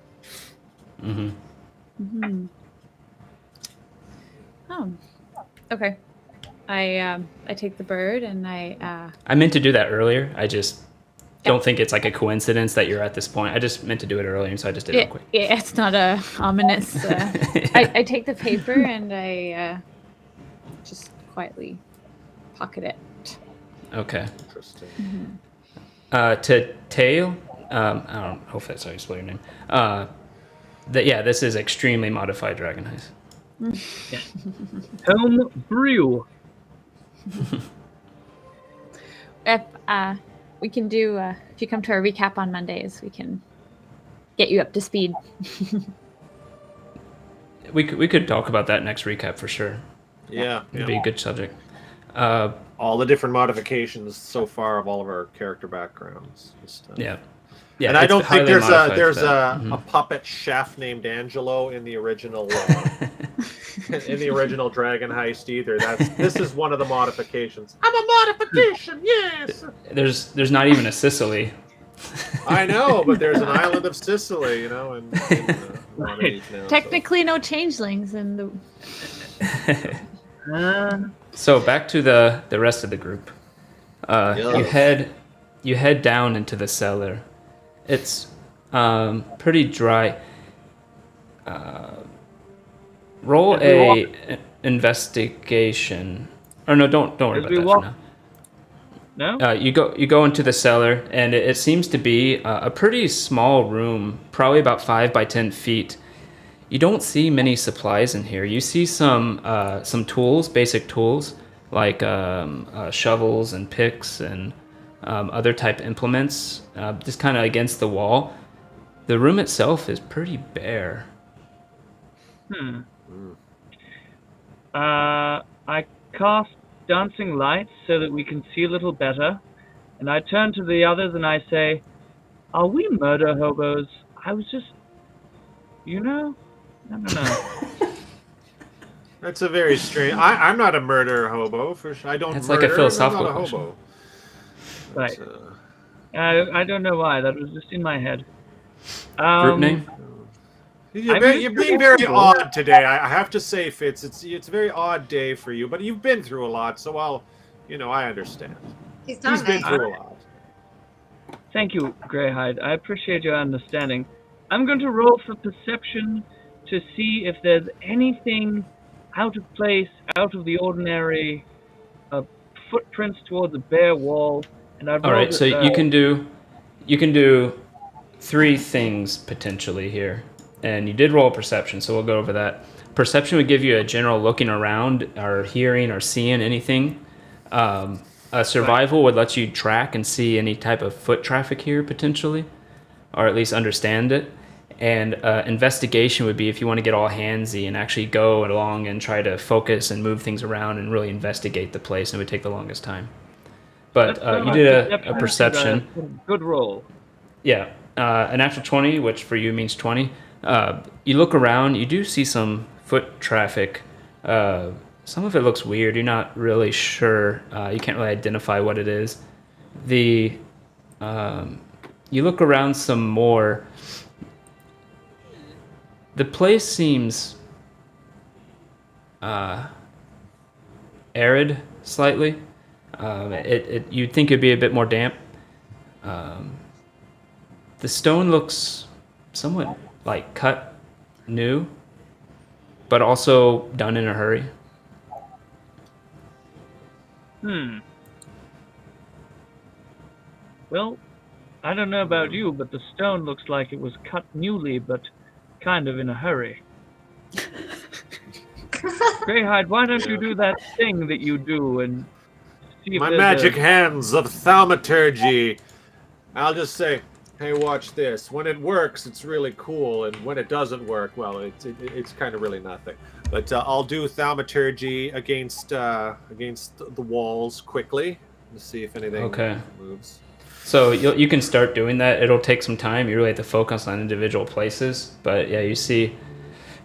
Mm-hmm. Mm-hmm. Oh. Okay. I take the bird and I meant to do that earlier. I just don't think it's like a coincidence that you're at this point. I just meant to do it earlier, so I just did it real quick. Yeah, it's not a ominous. I take the paper and I just quietly pocket it. Okay. Interesting. Mm-hmm. To Tail, I don't know if that's how you spell your name. This is extremely modified Dragon Heist. Home brew. If we can do, if you come to our recap on Mondays, we can get you up to speed. We could talk about that next recap for sure. Yeah. It'd be a good subject. All the different modifications so far of all of our character backgrounds. Yeah, and I don't think there's a Mm-hmm. puppet chef named Angelo in the original Dragon Heist either. This is one of the modifications. I'm a modification, yes. There's not even a Sicily. I know, but there's an island of Sicily, and Technically, no changelings in the. So back to the rest of the group. You head down into the cellar. It's pretty dry. Roll a investigation. Or no, don't worry about that for now. No? You go into the cellar, and it seems to be a pretty small room, probably about 5 by 10 feet. You don't see many supplies in here. You see some tools, basic tools, like shovels and picks and other type implements, just kind of against the wall. The room itself is pretty bare. I cast dancing lights so that we can see a little better, and I turn to the others and I say, "Are we murder hobos? I was just, No. That's a very strange. I'm not a murder hobo for sure. I don't. That's murder, like a philosophical I'm not a question. hobo. Right. I don't know why. That was just in my head. Group name? You're being very odd today. I have to say, Fitz, it's a very odd day for you. But you've been through a lot, so I understand. He's been through a lot. Thank you, Greyhide. I appreciate your understanding. I'm going to roll for perception to see if there's anything out of place, out of the ordinary, footprints towards a bare wall. And I've All right, so you can do 3 things potentially here, and you did roll a perception, so we'll go over that. Perception would give you a general looking around, or hearing, or seeing anything. A survival would let you track and see any type of foot traffic here potentially, or at least understand it. And investigation would be if you want to get all handsy and actually go along and try to focus and move things around and really investigate the place, and it would take the longest time. But you did a perception. Good roll. Yeah, a natural 20, which for you means 20. You look around, you do see some foot traffic. Some of it looks weird. You're not really sure. You can't really identify what it is. You look around some more. The place seems arid slightly. You'd think it'd be a bit more damp. The stone looks somewhat like cut new, but also done in a hurry. Well, I don't know about you, but the stone looks like it was cut newly, but kind of in a hurry. Greyhide, why don't you do that thing that you do and see if My there's magic hands of thaumaturgy. I'll just say, hey, watch this. When it works, it's really cool, and when it doesn't work, well, it's kind of really nothing. But I'll do thaumaturgy against the walls quickly to see if anything moves. So you can start doing that. It'll take some time. You really have to focus on individual places. But yeah, you see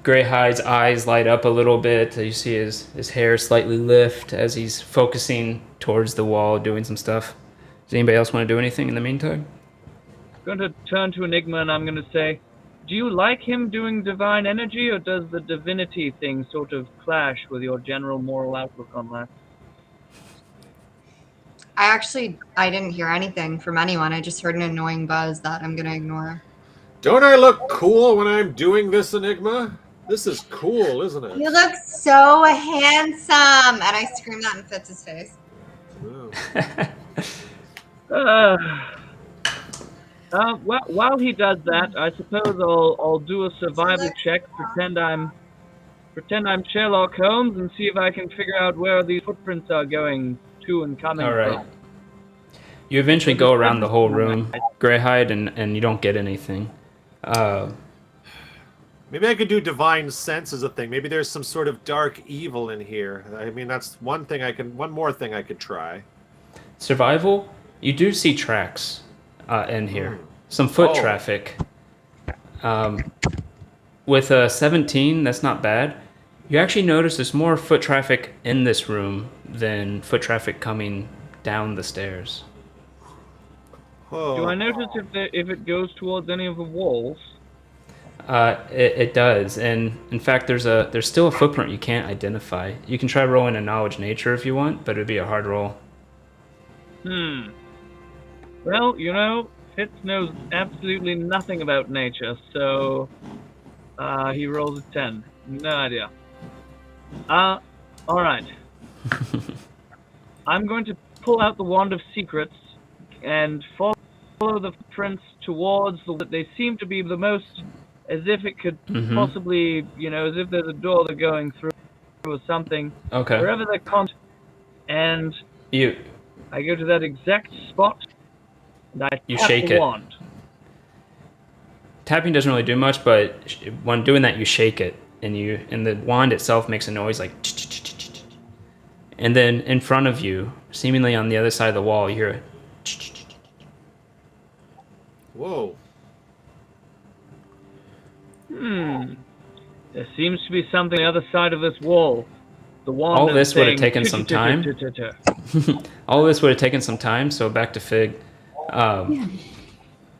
Greyhide's eyes light up a little bit. You see his hair slightly lift as he's focusing towards the wall, doing some stuff. Does anybody else want to do anything in the meantime? I'm going to turn to Enigma and I'm going to say, do you like him doing divine energy, or does the divinity thing sort of clash with your general moral outlook on life? I didn't hear anything from anyone. I just heard an annoying buzz that I'm going to ignore. Don't I look cool when I'm doing this, Enigma? This is cool, isn't it? You look so handsome! And I scream that in Fitz's face. While he does that, I suppose I'll do a survival check, pretend I'm Sherlock Holmes, and see if I can figure out where these footprints are going to and coming from. You eventually go around the whole room, Greyhide, and you don't get anything. Maybe I could do divine sense as a thing. Maybe there's some sort of dark evil in here. I mean, that's one more thing I could try. Survival, you do see tracks in here. Some foot traffic. With a 17, that's not bad. You actually notice there's more foot traffic in this room than foot traffic coming down the stairs. Do I notice if it goes towards any of the walls? It does, and in fact, there's still a footprint you can't identify. You can try rolling a knowledge nature if you want, but it'd be a hard roll. Well, Fitz knows absolutely nothing about nature, so he rolls a 10. No idea. All right. I'm going to pull out the Wand of Secrets and follow the footprints towards that they seem to be the most, as if it could possibly, as if there's a door they're going through or something. Okay. Wherever they're and I go to that exact spot and I tap shake the it. wand. Tapping doesn't really do much, but when doing that, you shake it, and the wand itself makes a noise like. And then in front of you, seemingly on the other side of the wall, you hear it. Whoa. There seems to be something on the other side of this wall. The wand. All this would have taken some time. All this would have taken some time, so back to Fig.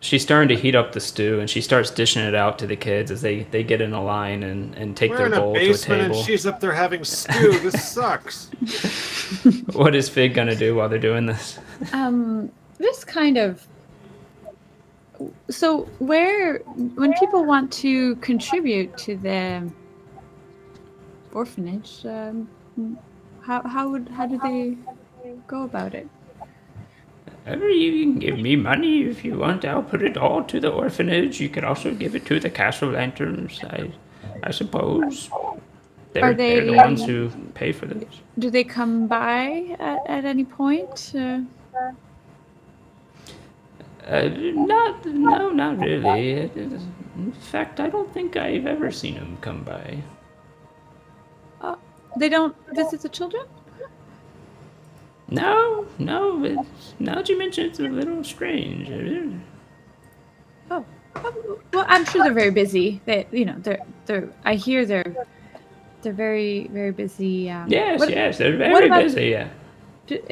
She's starting to heat up the stew, and she starts dishing it out to the kids as they get in a line and take their bowl to a table. We're in a basement, and she's up there having stew. This sucks. What is Fig gonna do while they're doing this? Just kind of. So when people want to contribute to the orphanage, how do they go about it? You can give me money if you want. I'll put it all to the orphanage. You could also give it to the castle lanterns, I suppose. They're the ones who pay for this. Do they come by at any point? Not really. In fact, I don't think I've ever seen them come by. They don't visit the children? No. Now that you mention it, it's a little strange. Oh, well, I'm sure they're very busy. I hear they're very, very busy. Yes, they're very busy. Yeah.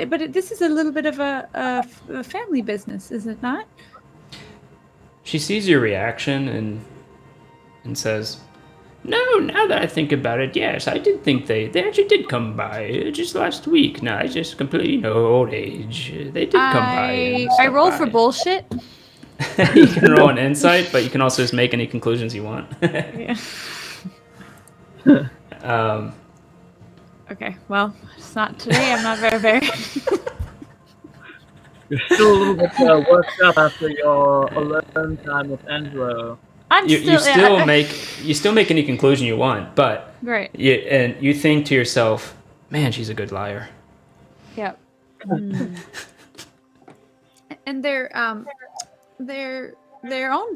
But this is a little bit of a family business, is it not? She sees your reaction and says, "No, now that I think about it, yes, I did think they actually did come by just last week. No, I just completely old age. They did come by. I roll for bullshit. You can roll an insight, but you can also just make any conclusions you want. Yeah. Okay, well, it's not today. I'm not very. You're still a little bit worked up after your alone time with Angelo. You still make any conclusion you want, but Great. You think to yourself, man, she's a good liar. Yep. And their own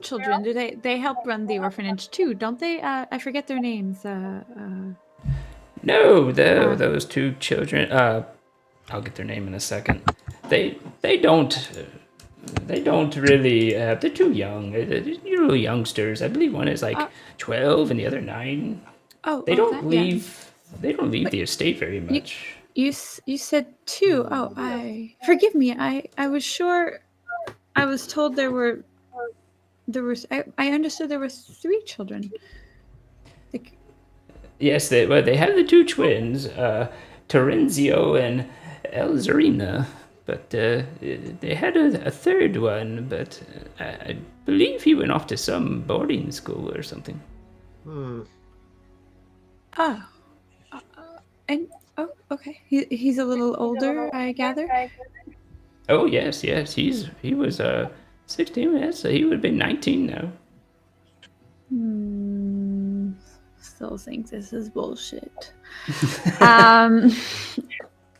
children, do they help run the orphanage too, don't they? I forget their names. No, those two children. I'll get their name in a second. They don't really. They're too young. They're little youngsters. I believe one is like 12 and the other 9. They don't leave. They don't leave the estate very much. You said 2. Forgive me. I was sure. I was told there was. I understood there were 3 children. Yes, they had the 2 twins, Terenzio and Elzarina, but they had a third one, but I believe he went off to some boarding school or something. Okay. He's a little older, I gather. Oh yes, he was 16. Yes, so he would be 19 now. Still think this is bullshit.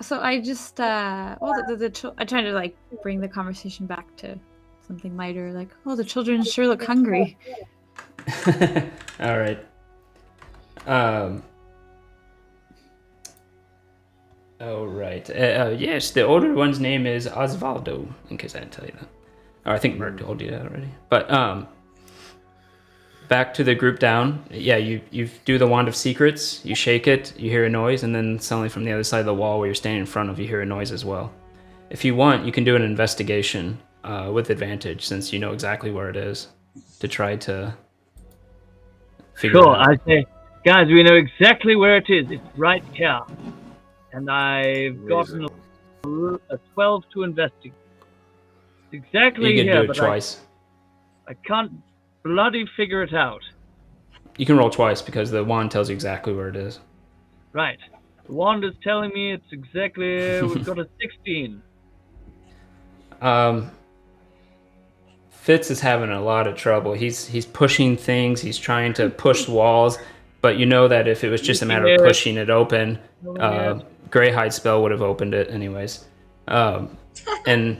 So I just I try to like bring the conversation back to something lighter, like, the children sure look hungry. All right. All right. Yes, the older one's name is Osvaldo, in case I didn't tell you that. Or I think Mert told you that already. But back to the group down. Yeah, you do the Wand of Secrets. You shake it, you hear a noise, and then suddenly from the other side of the wall where you're standing in front of, you hear a noise as well. If you want, you can do an investigation with advantage, since you know exactly where it is, to try to figure it out. Sure, I say, guys, we know exactly where it is. It's right here. And I've gotten a 12 to investigate. It's exactly here. You can here, do it twice. I can't bloody figure it out. You can roll twice because the wand tells you exactly where it is. Right. The wand is telling me it's exactly... We've got a 16. Fitz is having a lot of trouble. He's pushing things. He's trying to push walls. But you know that if it was just a matter of pushing it open, Greyhide spell would have opened it anyways. And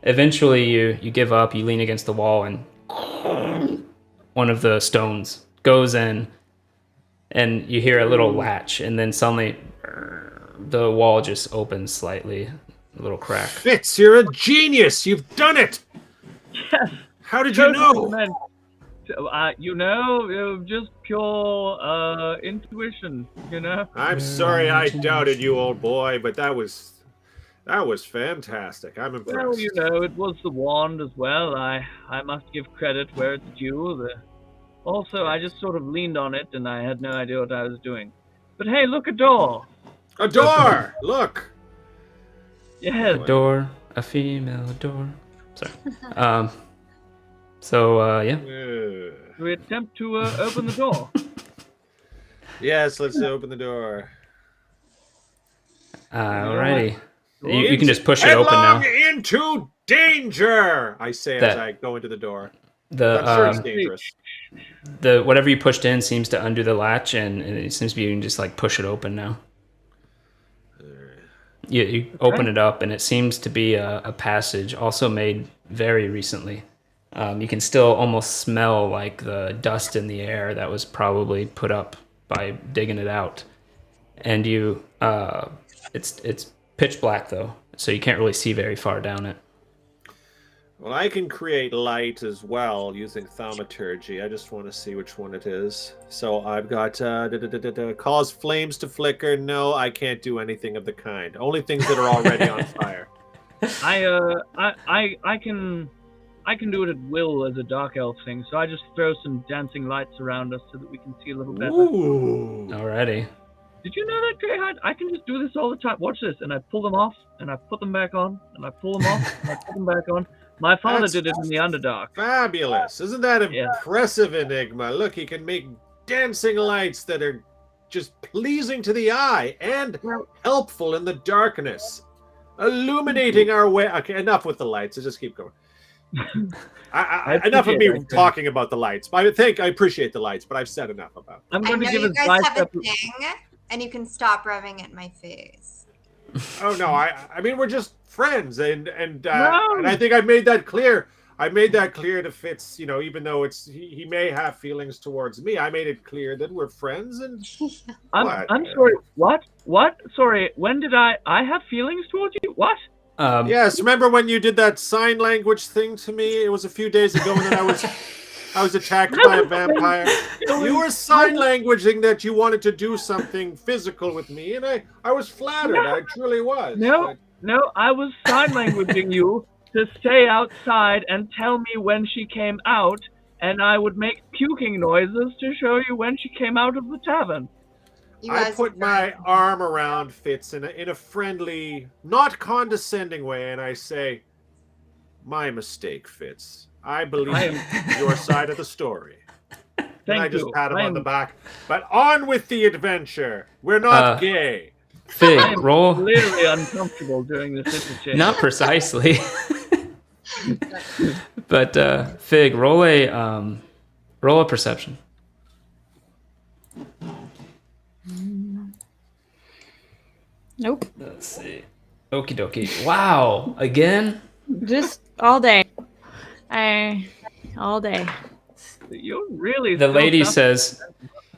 eventually you give up, you lean against the wall, and one of the stones goes in, and you hear a little latch, and then suddenly the wall just opens slightly, a little crack. Fitz, you're a genius! You've done it! Yes! How did you know? Just pure intuition, I'm sorry I doubted you, old boy, but that was fantastic. I'm impressed. Well, it was the wand as well. I must give credit where it's due. Also, I just sort of leaned on it, and I had no idea what I was doing. But hey, look, a door! A door! Look! Yes. A door, a female door. Sorry. Yeah. Do we attempt to open the door? Yes, let's open the door. Alrighty. You can just push it open now. Into danger! I say as I go into the door. I'm sure it's dangerous. The whatever you pushed in seems to undo the latch, and it seems to be you can just like push it open now. You open it up, and it seems to be a passage, also made very recently. You can still almost smell like the dust in the air that was probably put up by digging it out. And it's pitch black though, so you can't really see very far down it. Well, I can create light as well using thaumaturgy. I just want to see which one it is. So I've got cause flames to flicker. No, I can't do anything of the kind. Only things that are already on fire. I can do it at will as a dark elf thing. So I just throw some dancing lights around us so that we can see a little better. Ooh. Alrighty. Did you know that, Greyhide? I can just do this all the time. Watch this, and I pull them off, and I put them back on, and I pull them off, and I put them back on. My father did it in the Underdark. Fabulous. Isn't that impressive, Enigma? Look, he can make dancing lights that are just pleasing to the eye and helpful in the darkness, illuminating our way. Okay, enough with the lights. Let's just keep going. Enough of me talking about the lights. I appreciate the lights, but I've said enough about them. I know you guys have a thing, and you can stop rubbing at my face. Oh no, I mean we're just friends, and I think I made that clear. I made that clear to Fitz. You know, even though he may have feelings towards me, I made it clear that we're friends. And I'm sorry. What? Sorry. When did I have feelings towards you? What? Yes, remember when you did that sign language thing to me? It was a few days ago, and then I was attacked by a vampire. You were sign languaging that you wanted to do something physical with me, and I was flattered. No. I truly was. No, I was sign languaging you to stay outside and tell me when she came out, and I would make puking noises to show you when she came out of the tavern. I put my arm around Fitz in a friendly, not condescending way, and I say, "My mistake, Fitz. I believe your side of the story." And I just pat him on the back. But on with the adventure. We're not gay. Fig, roll. I'm literally uncomfortable doing this interchange. Not precisely. But Fig, roll a perception. Nope. Let's see. Okie dokie. Wow. Again? Just all day. All day. You're really. The lady says,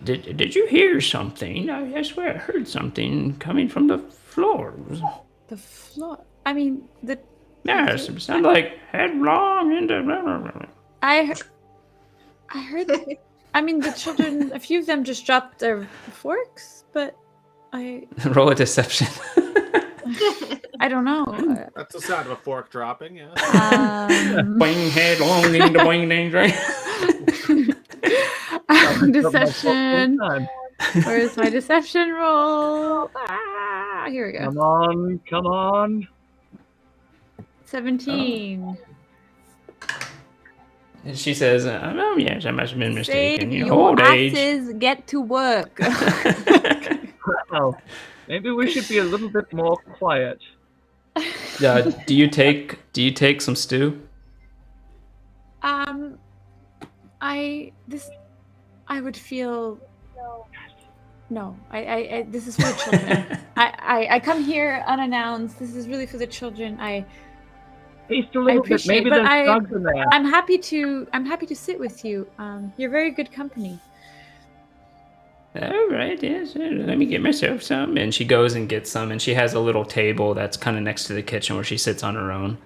Did you hear something? I swear I heard something coming from the floors. The floor? I mean, the... Yes, it sounded like headlong into... I heard that... I mean, the children, a few of them just dropped their forks, but I... Roll a deception. I don't know. That's the sound of a fork dropping, yeah. Boing, headlong into boing, dang, right? Deception. Where's my deception roll? Here we go. Come on. 17. And she says, "Oh yes, I must have been mistaken. Save Your old age. asses, get to work." Well, maybe we should be a little bit more quiet. Do you take some stew? I would feel. No, I this is for the children. I come here unannounced. This is really for the children. Taste a little bit. Maybe there's drugs in there. I'm happy to sit with you. You're very good company. All right, yes. Let me get myself some. And she goes and gets some, and she has a little table that's kind of next to the kitchen where she sits on her own.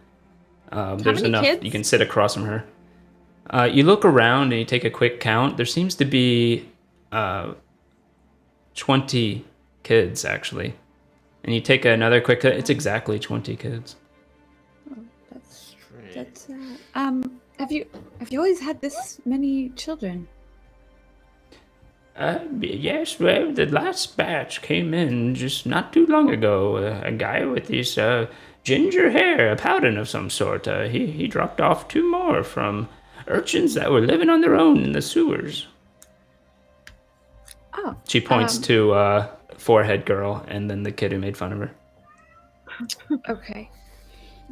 There's enough kids? You can sit across from her. You look around and you take a quick count. There seems to be 20 kids actually, and you take another quick. It's exactly 20 kids. That's have you always had this many children? Yes, well, the last batch came in just not too long ago. A guy with his ginger hair, a paladin of some sort. He dropped off 2 more from urchins that were living on their own in the sewers. Oh. She points to forehead girl and then the kid who made fun of her. Okay.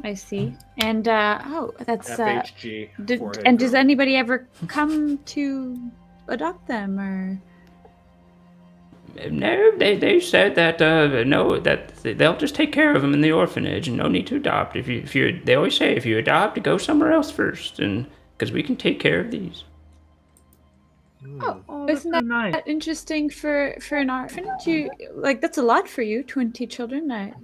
I see. And that's FHG. Does anybody ever come to adopt them or? No, they said that no, that they'll just take care of them in the orphanage and no need to adopt. If you they always say if you adopt, go somewhere else first, and because we can take care of these. Oh, isn't that nice. Interesting for an orphanage? That's a lot for you, 20 children.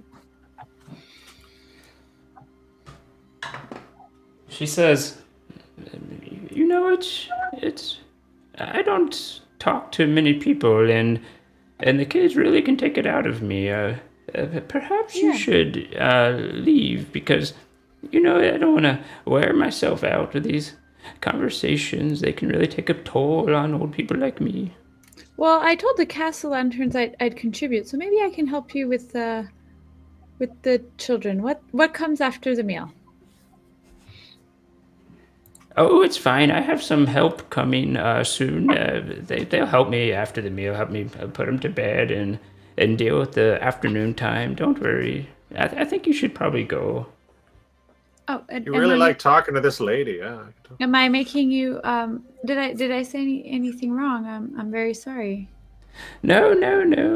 She says, you know, it's I don't talk to many people, and the kids really can take it out of me. Perhaps you should leave, because, you know, I don't want to wear myself out with these conversations. They can really take a toll on old people like me. Well, I told the Castle Lanterns I'd contribute, so maybe I can help you with the children. What comes after the meal? Oh, it's fine. I have some help coming soon. They'll help me after the meal, help me put them to bed and deal with the afternoon time. Don't worry. I think you should probably go. Oh, and You really like talking to this lady, yeah. am I making you? Did I say anything wrong? I'm very sorry. No.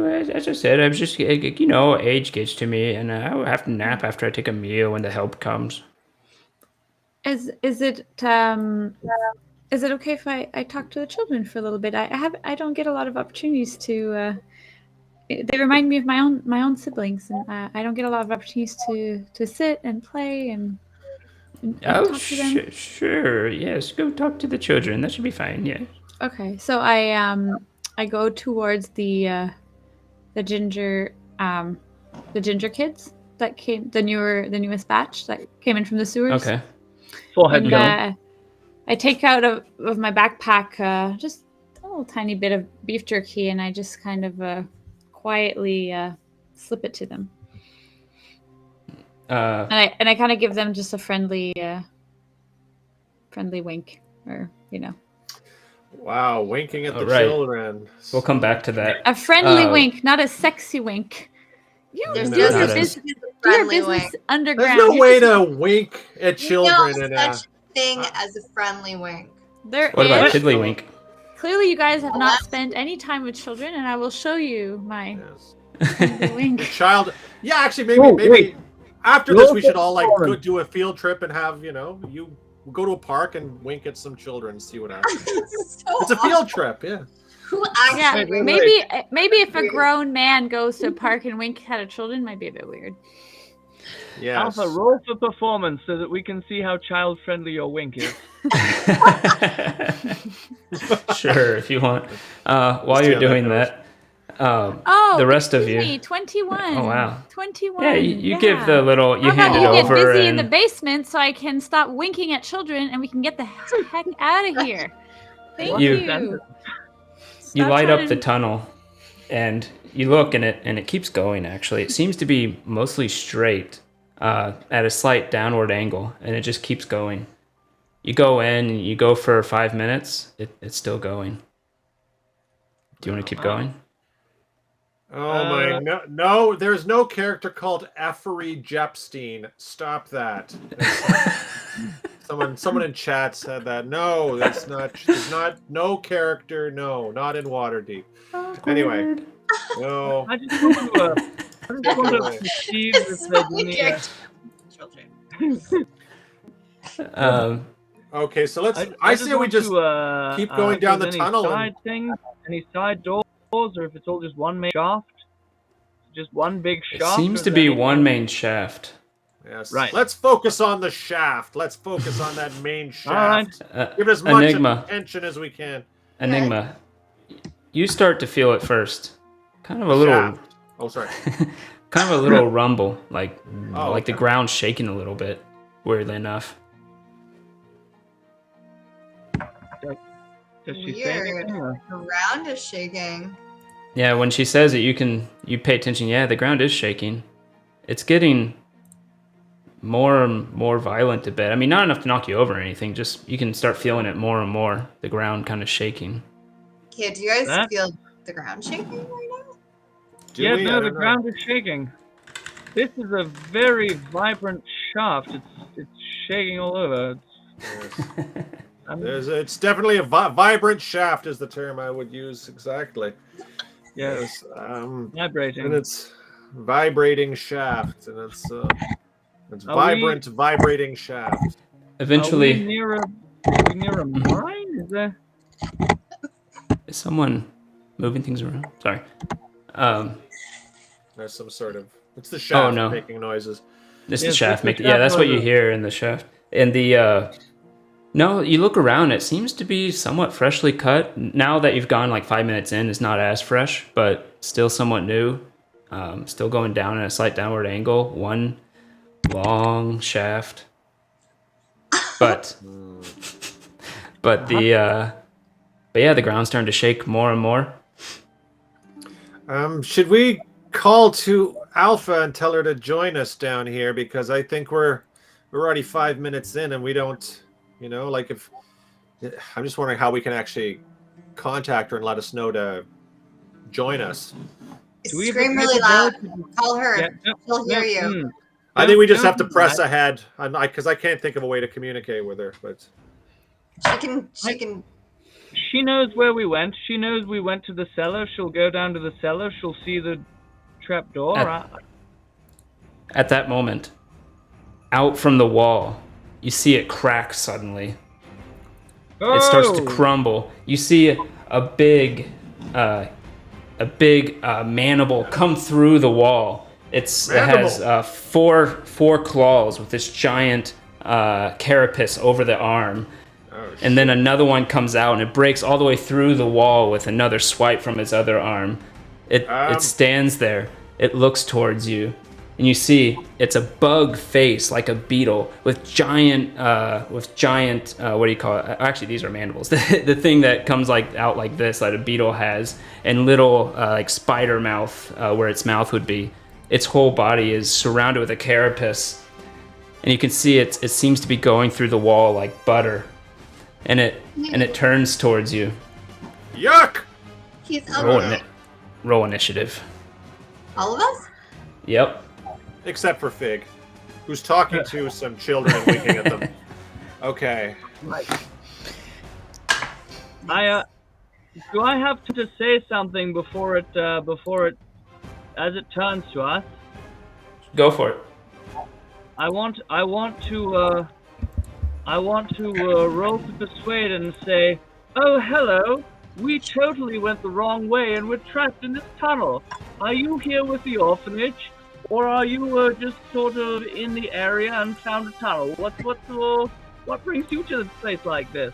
As I said, I was just, age gets to me, and I'll have to nap after I take a meal when the help comes. Is it okay if I talk to the children for a little bit? I don't get a lot of opportunities to. They remind me of my own siblings, and I don't get a lot of opportunities to sit and play and talk to them. Sure. Yes, go talk to the children. That should be fine. Yeah. Okay, so I go towards the ginger kids that came, the newest batch that came in from the sewers. Okay. Forehead And I take out of my backpack just a little tiny bit of beef jerky, and I just kind of quietly slip it to them. And I kind of give them just a friendly wink, or Wow, winking at the right. children. We'll come back to that. A friendly wink, not a sexy wink. There's Do your no business, such thing as a friendly business wink. underground. There's no way to wink at children. No in such thing as a friendly wink. There What about is. tiddlywink? Clearly, you guys have not spent any time with children, and I will show you my Yes. wink. Child. Yeah, actually, maybe after this we should all go do a field trip and have you go to a park and wink at some children and see what happens. It's a field trip, yeah. Who Yeah, actually? maybe if a grown man goes to a park and wink at a children, might be a bit weird. Yeah. Alpha, roll for performance so that we can see how child-friendly your wink is. Sure, if you want. While you're doing that, the rest of you. 21. Oh wow. 21. Yeah, you give the little. You How hand about it you over. get busy in and the basement so I can stop winking at children and we can get the heck out of here. Thank you. You Stop light trying up the to- tunnel, and you look and it keeps going. Actually, it seems to be mostly straight, at a slight downward angle, and it just keeps going. You go in, you go for 5 minutes. It's still going. Do you want to keep going? Oh my no! There's no character called Effery Jepstein. Stop that. Someone in chat said that. No, that's not. There's no character. No, not in Waterdeep. Anyway, no. I just want to perceive if there's any. Okay, so let's. I say we just keep going down the tunnel. Side things, any side doors, or if it's all just one main shaft, just one big It shaft. seems to be one main shaft. Yes. Right. Let's focus on the shaft. Let's focus on that main shaft. All Give it as much Enigma. attention as we can. Enigma. You start to feel it first. Kind of a little. Shaft. Oh, sorry. Kind of a little rumble, like okay. the ground shaking a little bit. Weirdly enough. Does she say Weird. anything? Or? The ground is shaking. Yeah, when she says it, you pay attention. Yeah, the ground is shaking. It's getting more and more violent a bit. I mean, not enough to knock you over or anything. Just you can start feeling it more and more. The ground kind of shaking. Okay, do you guys feel the ground shaking right now? The ground is shaking. This is a very vibrant shaft. It's shaking all over. It's definitely a vibrant shaft is the term I would use exactly. Yes. Vibrating. And it's vibrating shaft, and it's vibrant, vibrating shaft. Eventually. Are we near a mine? Is there? Is someone moving things around? Sorry. There's some sort of. It's the shaft no. making noises. It's the shaft making. Yeah, that's what you hear in the shaft. And the. No, you look around. It seems to be somewhat freshly cut. Now that you've gone like 5 minutes in, it's not as fresh, but still somewhat new. Still going down at a slight downward angle. One long shaft. But the ground's starting to shake more and more. Should we call to Alpha and tell her to join us down here, because I think we're already 5 minutes in and we don't You know, like if I'm just wondering how we can actually contact her and let us know to join us. Scream really loud. Call her. Yeah, no, She'll hear you. I think we just have to press ahead, because I can't think of a way to communicate with her. But She can. She knows where we went. She knows we went to the cellar. She'll go down to the cellar. She'll see the trap door. At that moment, out from the wall, you see it crack suddenly. Oh! It starts to crumble. You see a big mandible come through the wall. It has four claws with this giant carapace over the arm. And then another one comes out and it breaks all the way through the wall with another swipe from its other arm. It stands there. It looks towards you. And you see it's a bug face like a beetle with giant what do you call it? Actually, these are mandibles. The thing that comes like out like this, that a beetle has, and little like spider mouth where its mouth would be. Its whole body is surrounded with a carapace, and you can see it seems to be going through the wall like butter, and it turns towards you. Yuck! He's ugly. Roll initiative. All of us? Yep. Except for Fig, who's talking to some children and winking at them. Okay. Do I have to say something before it as it turns to us? Go for it. I want to roll to persuade and say, "Oh, hello. We totally went the wrong way and we're trapped in this tunnel. Are you here with the orphanage? Or are you just sort of in the area and found a tunnel? What brings you to this place like this?"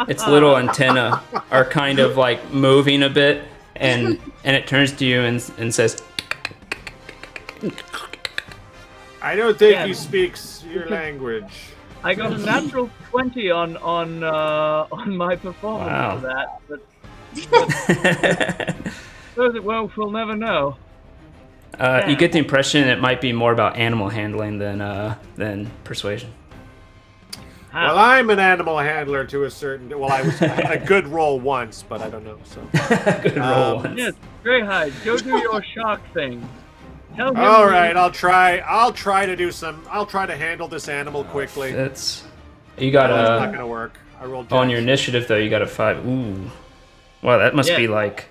Its little antenna are kind of like moving a bit, and it turns to you and says, "I don't think he speaks your language." I got a natural 20 on my performance for that, but we'll never know. You get the impression it might be more about animal handling than persuasion. Well, I'm an animal handler to a certain. Well, I had a good roll once, but I don't know. So good roll once. Yes, Greyhide, go do your shark thing. Tell him. All right, I'll try to do some. I'll try to handle this animal quickly. You got That's not gonna work. I rolled. On your initiative though, you got a 5. Ooh, wow, that must be like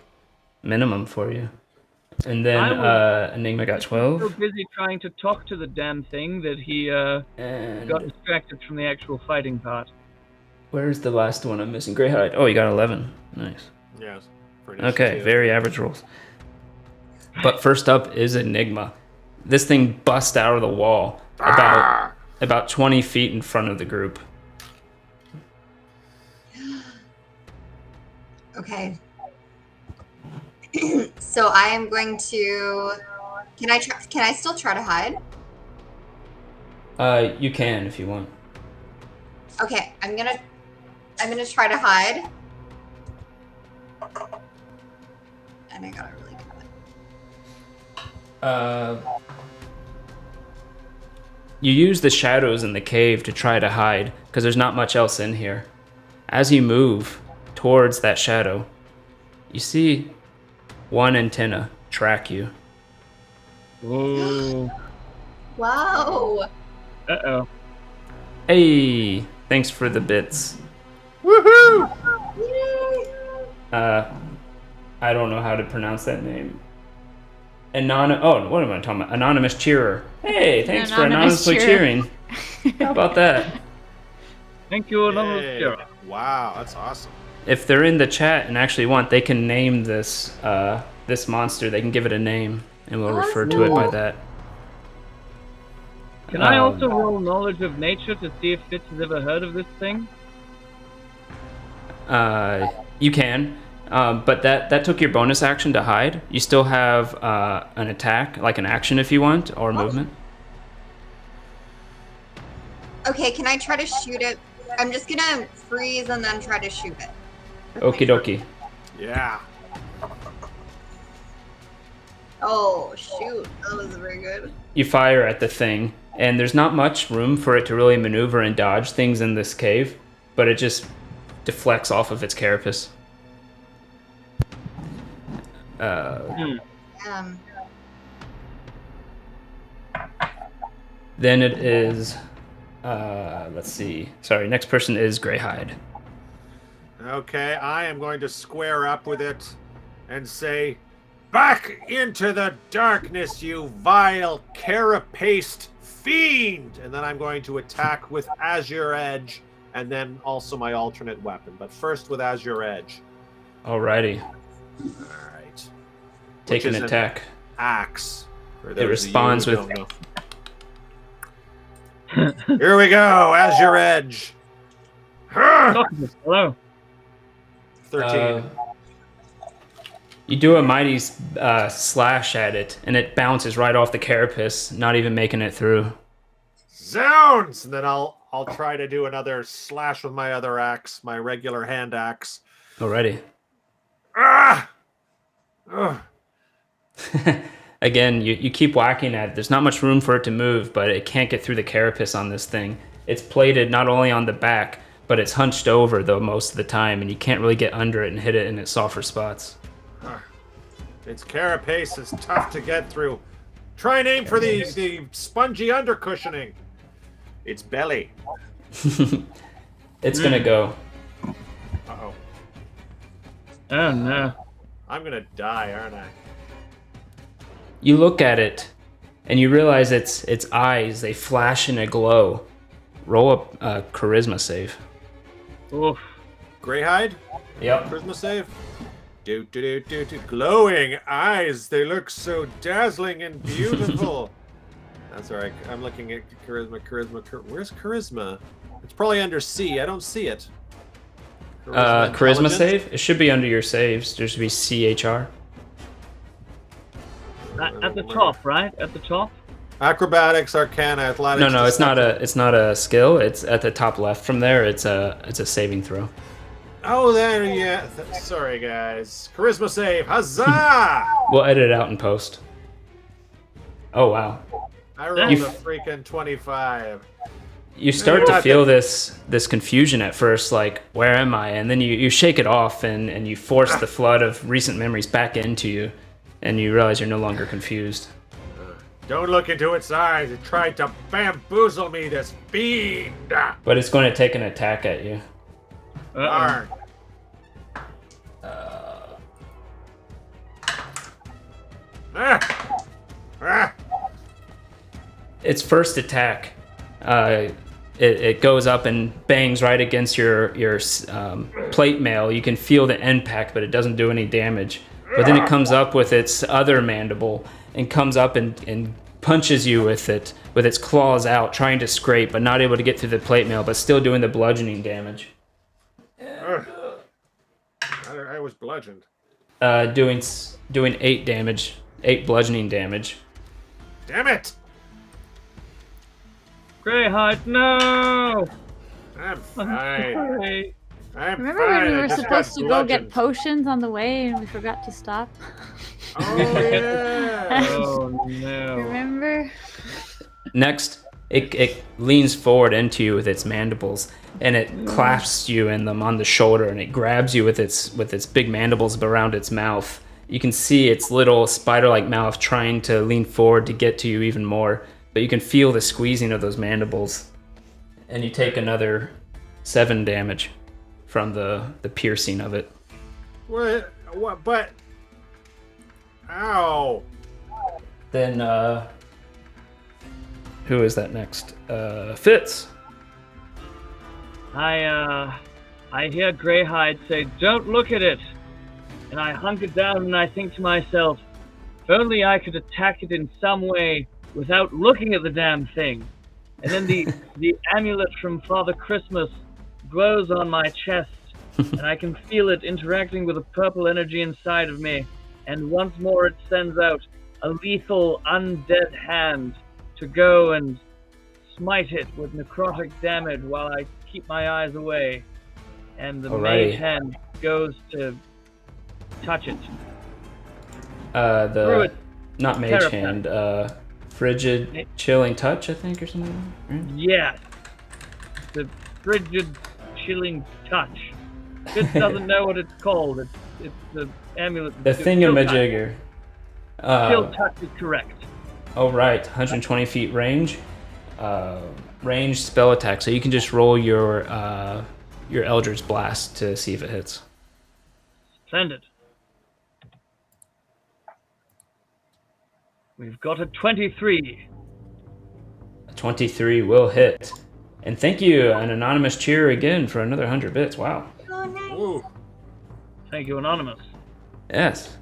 minimum for you. And then Enigma got 12. So busy trying to talk to the damn thing that he got distracted from the actual fighting part. Where's the last one I'm missing? Greyhide. Oh, you got 11. Nice. Yes. Okay, very average rolls. But first up is Enigma. This thing busts out of the wall about 20 feet in front of the group. Okay. So I am going to. Can I still try to hide? You can if you want. Okay, I'm gonna try to hide. And I gotta really do it. You use the shadows in the cave to try to hide because there's not much else in here. As you move towards that shadow, you see one antenna track you. Whoa. Wow. Uh-oh. Hey, thanks for the bits. Woohoo! I don't know how to pronounce that name. What am I talking about? Anonymous cheerer. Hey, thanks for anonymously cheering. How about that? Thank you, Anonymous cheerer. Wow, that's awesome. If they're in the chat and actually want, they can name this this monster. They can give it a name, and we'll refer to it by that. Can I also roll knowledge of nature to see if Fitz has ever heard of this thing? You can, but that took your bonus action to hide. You still have an attack, like an action if you want, or movement. Okay, can I try to shoot it? I'm just gonna freeze and then try to shoot it. Okie dokie. Yeah. Oh, shoot. That was very good. You fire at the thing, and there's not much room for it to really maneuver and dodge things in this cave. but it just deflects off of its carapace. Then it is, let's see. Sorry, next person is Greyhide. Okay, I am going to square up with it and say, "Back into the darkness, you vile carapaced fiend!" And then I'm going to attack with Azure Edge, and then also my alternate weapon. But first with Azure Edge. Alrighty. Alright. Take an attack. Axe. It responds with... Here we go, Azure Edge. Hello. 13. You do a mighty slash at it, and it bounces right off the carapace, not even making it through. Zounds! And then I'll try to do another slash with my other axe, my regular hand axe. Alrighty. Ah! Ugh. Again, you keep whacking at it. There's not much room for it to move, but it can't get through the carapace on this thing. It's plated not only on the back, but it's hunched over, though, most of the time, and you can't really get under it and hit it in its softer spots. Its carapace is tough to get through. Try and aim for the spongy undercushioning. Its belly. It's gonna go. Uh-oh. Oh, no. I'm gonna die, aren't I? You look at it, and you realize its eyes, they flash in a glow. Roll a charisma save. Oof. Greyhide? Yep. Charisma save? Do. Glowing eyes. They look so dazzling and beautiful. That's all right. I'm looking at charisma. Where's charisma? It's probably under C. I don't see it. Charisma save? It should be under your saves. There should be CHR. At the top, right? At the top? Acrobatics, Arcana, Athletics. No, it's not a skill. It's at the top left. From there, it's a saving throw. Oh, there, yeah. Sorry, guys. Charisma save. Huzzah! We'll edit it out in post. Oh wow. I rolled a freaking 25. You start to feel this confusion at first, like, where am I? And then you shake it off, and you force the flood of recent memories back into you, and you realize you're no longer confused. Don't look into its eyes. It tried to bamboozle me, this fiend. But it's going to take an attack at you. Darn. Its first attack, it goes up and bangs right against your plate mail. You can feel the impact, but it doesn't do any damage. But then it comes up with its other mandible and comes up and punches you with its claws out, trying to scrape, but not able to get through the plate mail, but still doing the bludgeoning damage. I was bludgeoned. Doing 8 damage, 8 bludgeoning damage. Damn it! Greyhide, no! I'm fine. I'm Remember fine. when we I were just supposed got to go get bludgeoned. potions on the way and we forgot to stop? Oh, yeah. Oh, no. Remember? Next, it leans forward into you with its mandibles, and it clasps you in them on the shoulder, and it grabs you with its big mandibles around its mouth. You can see its little spider-like mouth trying to lean forward to get to you even more, but you can feel the squeezing of those mandibles, and you take another 7 damage from the piercing of it. What? But... Ow. Then, who is that next? Fitz. I hear Greyhide say, "Don't look at it." And I hunker down and I think to myself, if only I could attack it in some way without looking at the damn thing. And then the amulet from Father Christmas glows on my chest, and I can feel it interacting with the purple energy inside of me. And once more it sends out a lethal undead hand to go and smite it with necrotic damage while I keep my eyes away. And the mage hand goes to touch it. Not mage hand, frigid chilling touch, I think, or something. Right? Yes. The frigid chilling touch. Fitz doesn't know what it's called. It's the amulet. The thingamajigger. Chill touch is correct. Oh, right. 120 feet range. Range spell attack. So you can just roll your Eldritch Blast to see if it hits. Send it. We've got a 23. A 23 will hit. And thank you, an anonymous cheer again for another 100 bits. Wow. Oh, nice. Ooh. Thank you, Anonymous. Yes.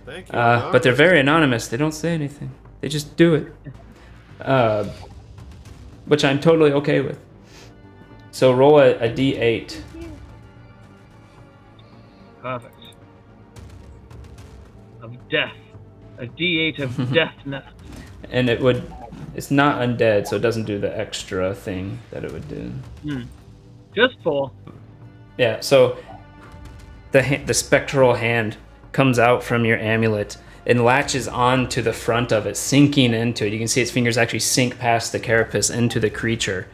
Thank you. But they're very anonymous. They don't say anything. They just do it. Which I'm totally okay with. So roll a d8. Perfect. Of death. A d8 of deathness. And it's not undead, so it doesn't do the extra thing that it would do. Just 4. Yeah, so the spectral hand comes out from your amulet and latches onto the front of it, sinking into it. You can see its fingers actually sink past the carapace into the creature,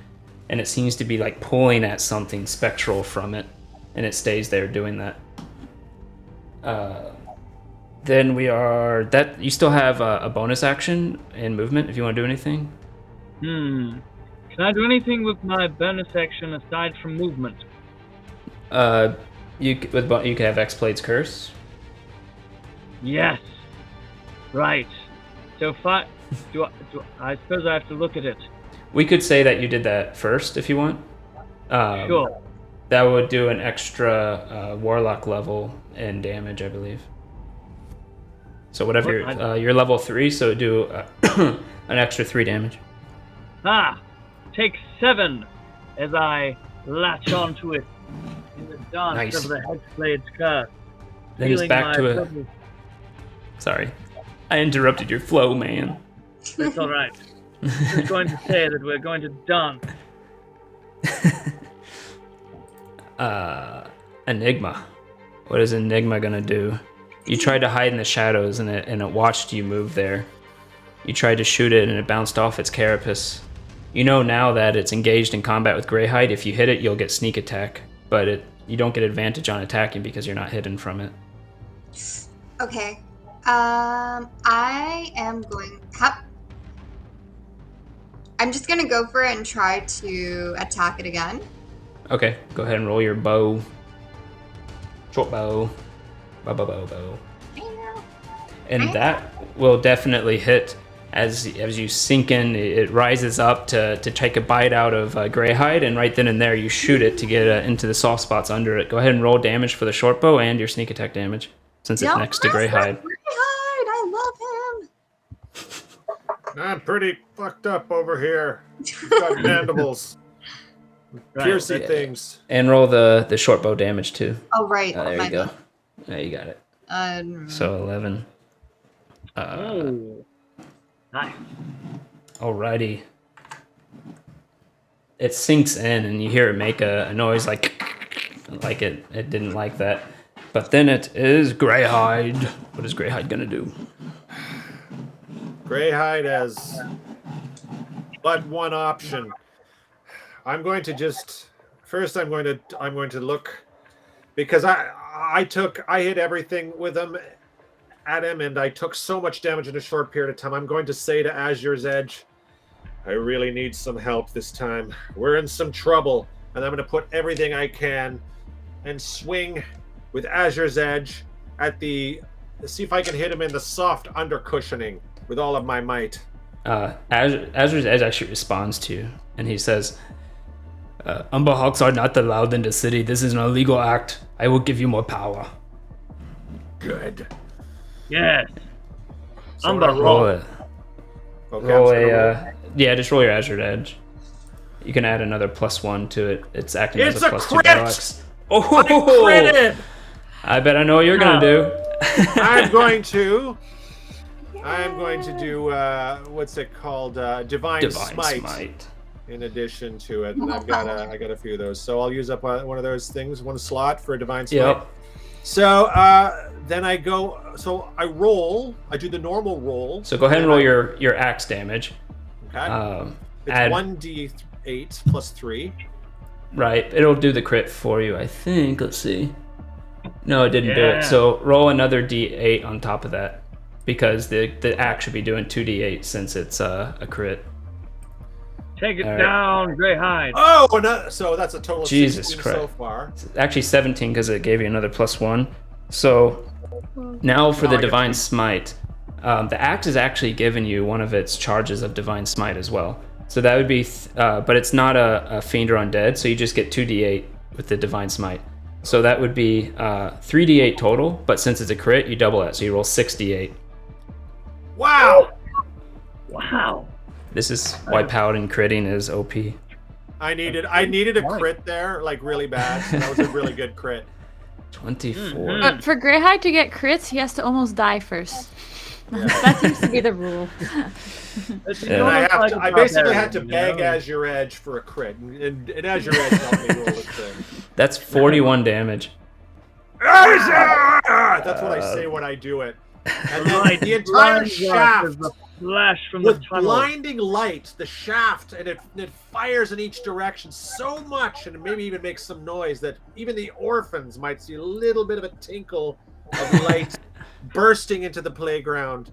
and it seems to be like pulling at something spectral from it, and it stays there doing that. Then you still have a bonus action and movement if you want to do anything. Can I do anything with my bonus action aside from movement? You could have X-Blade's Curse. Yes. Right. So I suppose I have to look at it. We could say that you did that first if you want. Sure. That would do an extra warlock level in damage, I believe. So whatever you're level 3, so do an extra 3 damage. Take 7 as I latch onto it in the dance of the Hexblade's curse. Then it's back to it. Sorry, I interrupted your flow, man. That's all right. I'm just going to say that we're going to dance. Enigma. What is Enigma gonna do? You tried to hide in the shadows, and it watched you move there. You tried to shoot it, and it bounced off its carapace. You know now that it's engaged in combat with Greyhide. If you hit it, you'll get sneak attack, but you don't get advantage on attacking because you're not hidden from it. Okay. I am going. I'm just gonna go for it and try to attack it again. Okay, go ahead and roll your bow. Short bow. Bow. And that will definitely hit. As you sink in, it rises up to take a bite out of Greyhide, and right then and there you shoot it to get into the soft spots under it. Go ahead and roll damage for the short bow and your sneak attack damage, since it's next to Greyhide. Greyhide, I love him. I'm pretty fucked up over here. We've got mandibles. Piercy things. And roll the short bow damage too. Oh, right. There you go. Yeah, you got it. So 11. Nice. Alrighty. It sinks in, and you hear it make a noise like it didn't like that. But then it is Greyhide. What is Greyhide gonna do? Greyhide has but one option. I'm going to look, because I hit everything with him at him, and I took so much damage in a short period of time. I'm going to say to Azure's Edge, I really need some help this time. We're in some trouble, and I'm going to put everything I can and swing with Azure's Edge see if I can hit him in the soft undercushioning with all of my might. Azure's Edge actually responds to you, and he says, Umberhawks are not allowed in the city. This is an illegal act. I will give you more power. Good. Yes. So roll it. Just roll your Azure Edge. You can add another +1 to it. It's acting as a +2 box. Oh, I critted! I bet I know what you're gonna do. I'm going to do what's it called? Divine Smite. In addition to it, and I got a few of those, so I'll use up one of those things, one slot for a Divine Smite. Yep. So then I go. So I roll. I do the normal roll. So go ahead and roll your axe damage. Okay. It's 1d8 +3. Right, it'll do the crit for you, I think. Let's see. No, it didn't do it. So roll another d8 on top of that, because the axe should be doing 2d8 since it's a crit. Take it down, Greyhide. Oh, so that's a total of Jesus 16 Christ. so far. It's actually 17 because it gave you another +1. So now for the Divine Smite. The axe is actually giving you one of its charges of Divine Smite as well. So that would be, but it's not a fiend or undead, so you just get 2d8 with the Divine Smite. So that would be 3d8 total, but since it's a crit, you double it, so you roll 6d8. Wow! Wow. This is why Paladin critting is OP. I needed a crit there, like really bad. So that was a really good crit. 24. But for Greyhide to get crits, he has to almost die first. That seems to be the rule. I basically had to beg Azure Edge for a crit, and Azure Edge helped me roll this thing. That's 41 damage. That's what I say when I do it. And then the entire shaft flash from with the tunnel. blinding light, the shaft, and it fires in each direction so much, and maybe even makes some noise that even the orphans might see a little bit of a tinkle of light bursting into the playground.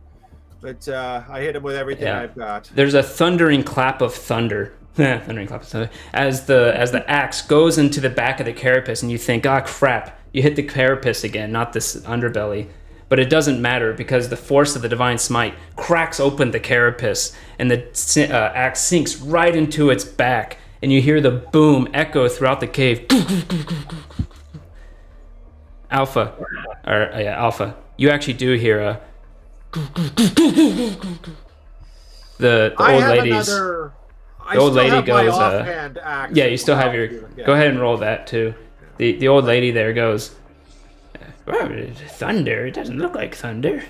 But I hit him with everything I've got. There's a thundering clap of thunder. Thundering clap of thunder. As the axe goes into the back of the carapace, and you think, ah, crap, you hit the carapace again, not this underbelly. But it doesn't matter because the force of the Divine Smite cracks open the carapace, and the axe sinks right into its back, and you hear the boom echo throughout the cave. Alpha, you actually do hear a. The old lady's. The old lady goes. Yeah, you still have your. Go ahead and roll that too. The old lady there goes. Well, thunder. It doesn't look like thunder.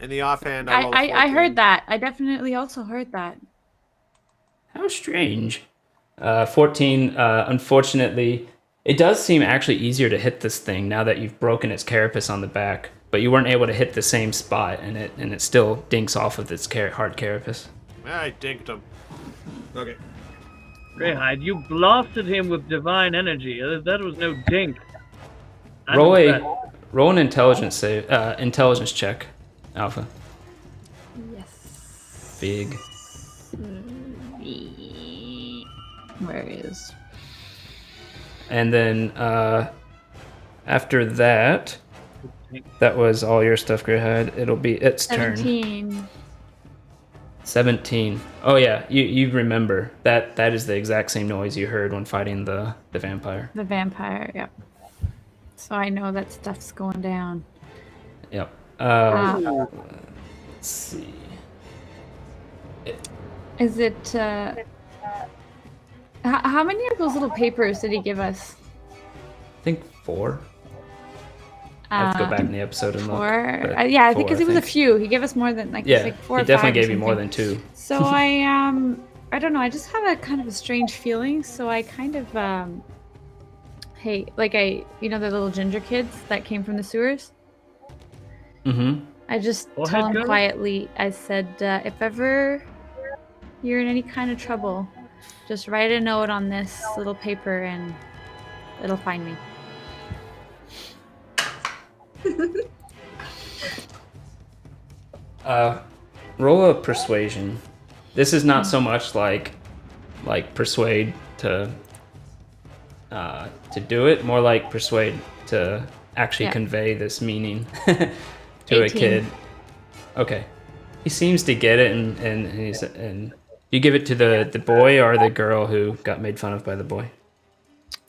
In the offhand, I heard that. I definitely also heard that. How strange. 14. Unfortunately, it does seem actually easier to hit this thing now that you've broken its carapace on the back, but you weren't able to hit the same spot, and it still dinks off of its hard carapace. I dinked him. Okay. Greyhide, you blasted him with divine energy. That was no dink. Roll an intelligence save, intelligence check, Alpha. Yes. Big. Where is? And then after that, that was all your stuff, Greyhide. It'll be its 17. turn. 17. Oh yeah, you remember that is the exact same noise you heard when fighting the vampire. The vampire, yep. So I know that stuff's going down. Yep. Let's see. Is it? How many of those little papers did he give us? I think 4. I have to go back in the episode and look. 4? Yeah, I think because it was a few. He gave us more than like 4 or 5. He definitely gave you more than 2. So I don't know. I just have a kind of a strange feeling. So I kind of hey, like the little ginger kids that came from the sewers. Mm-hmm. I just tell them quietly. I said, if ever you're in any kind of trouble, just write a note on this little paper and it'll find me. Roll a persuasion. This is not so much like persuade to do it, more like persuade to actually convey this meaning to 18. A kid. Okay, he seems to get it, and you give it to the boy or the girl who got made fun of by the boy.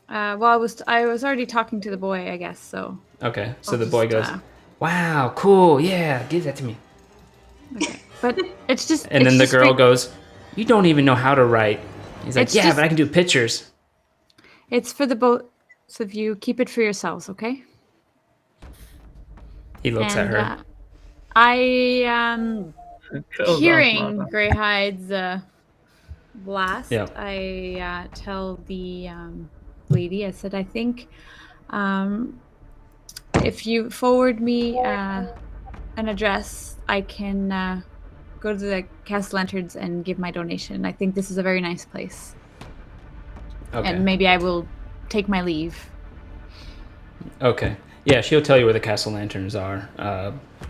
Well, I was already talking to the boy, I guess. So. Okay, so the boy goes, "Wow, cool, yeah, give that to me." Okay, but it's just. And then the girl goes, "You don't even know how to write." He's like, "Yeah, but I can do pictures." It's for the both of you. Keep it for yourselves, okay? He looks at her. I hearing Greyhide's blast. Yep. I tell the lady. I said, I think if you forward me an address, I can go to the Castle Lanterns and give my donation. I think this is a very nice place. Okay. And maybe I will take my leave. Okay. Yeah, she'll tell you where the castle lanterns are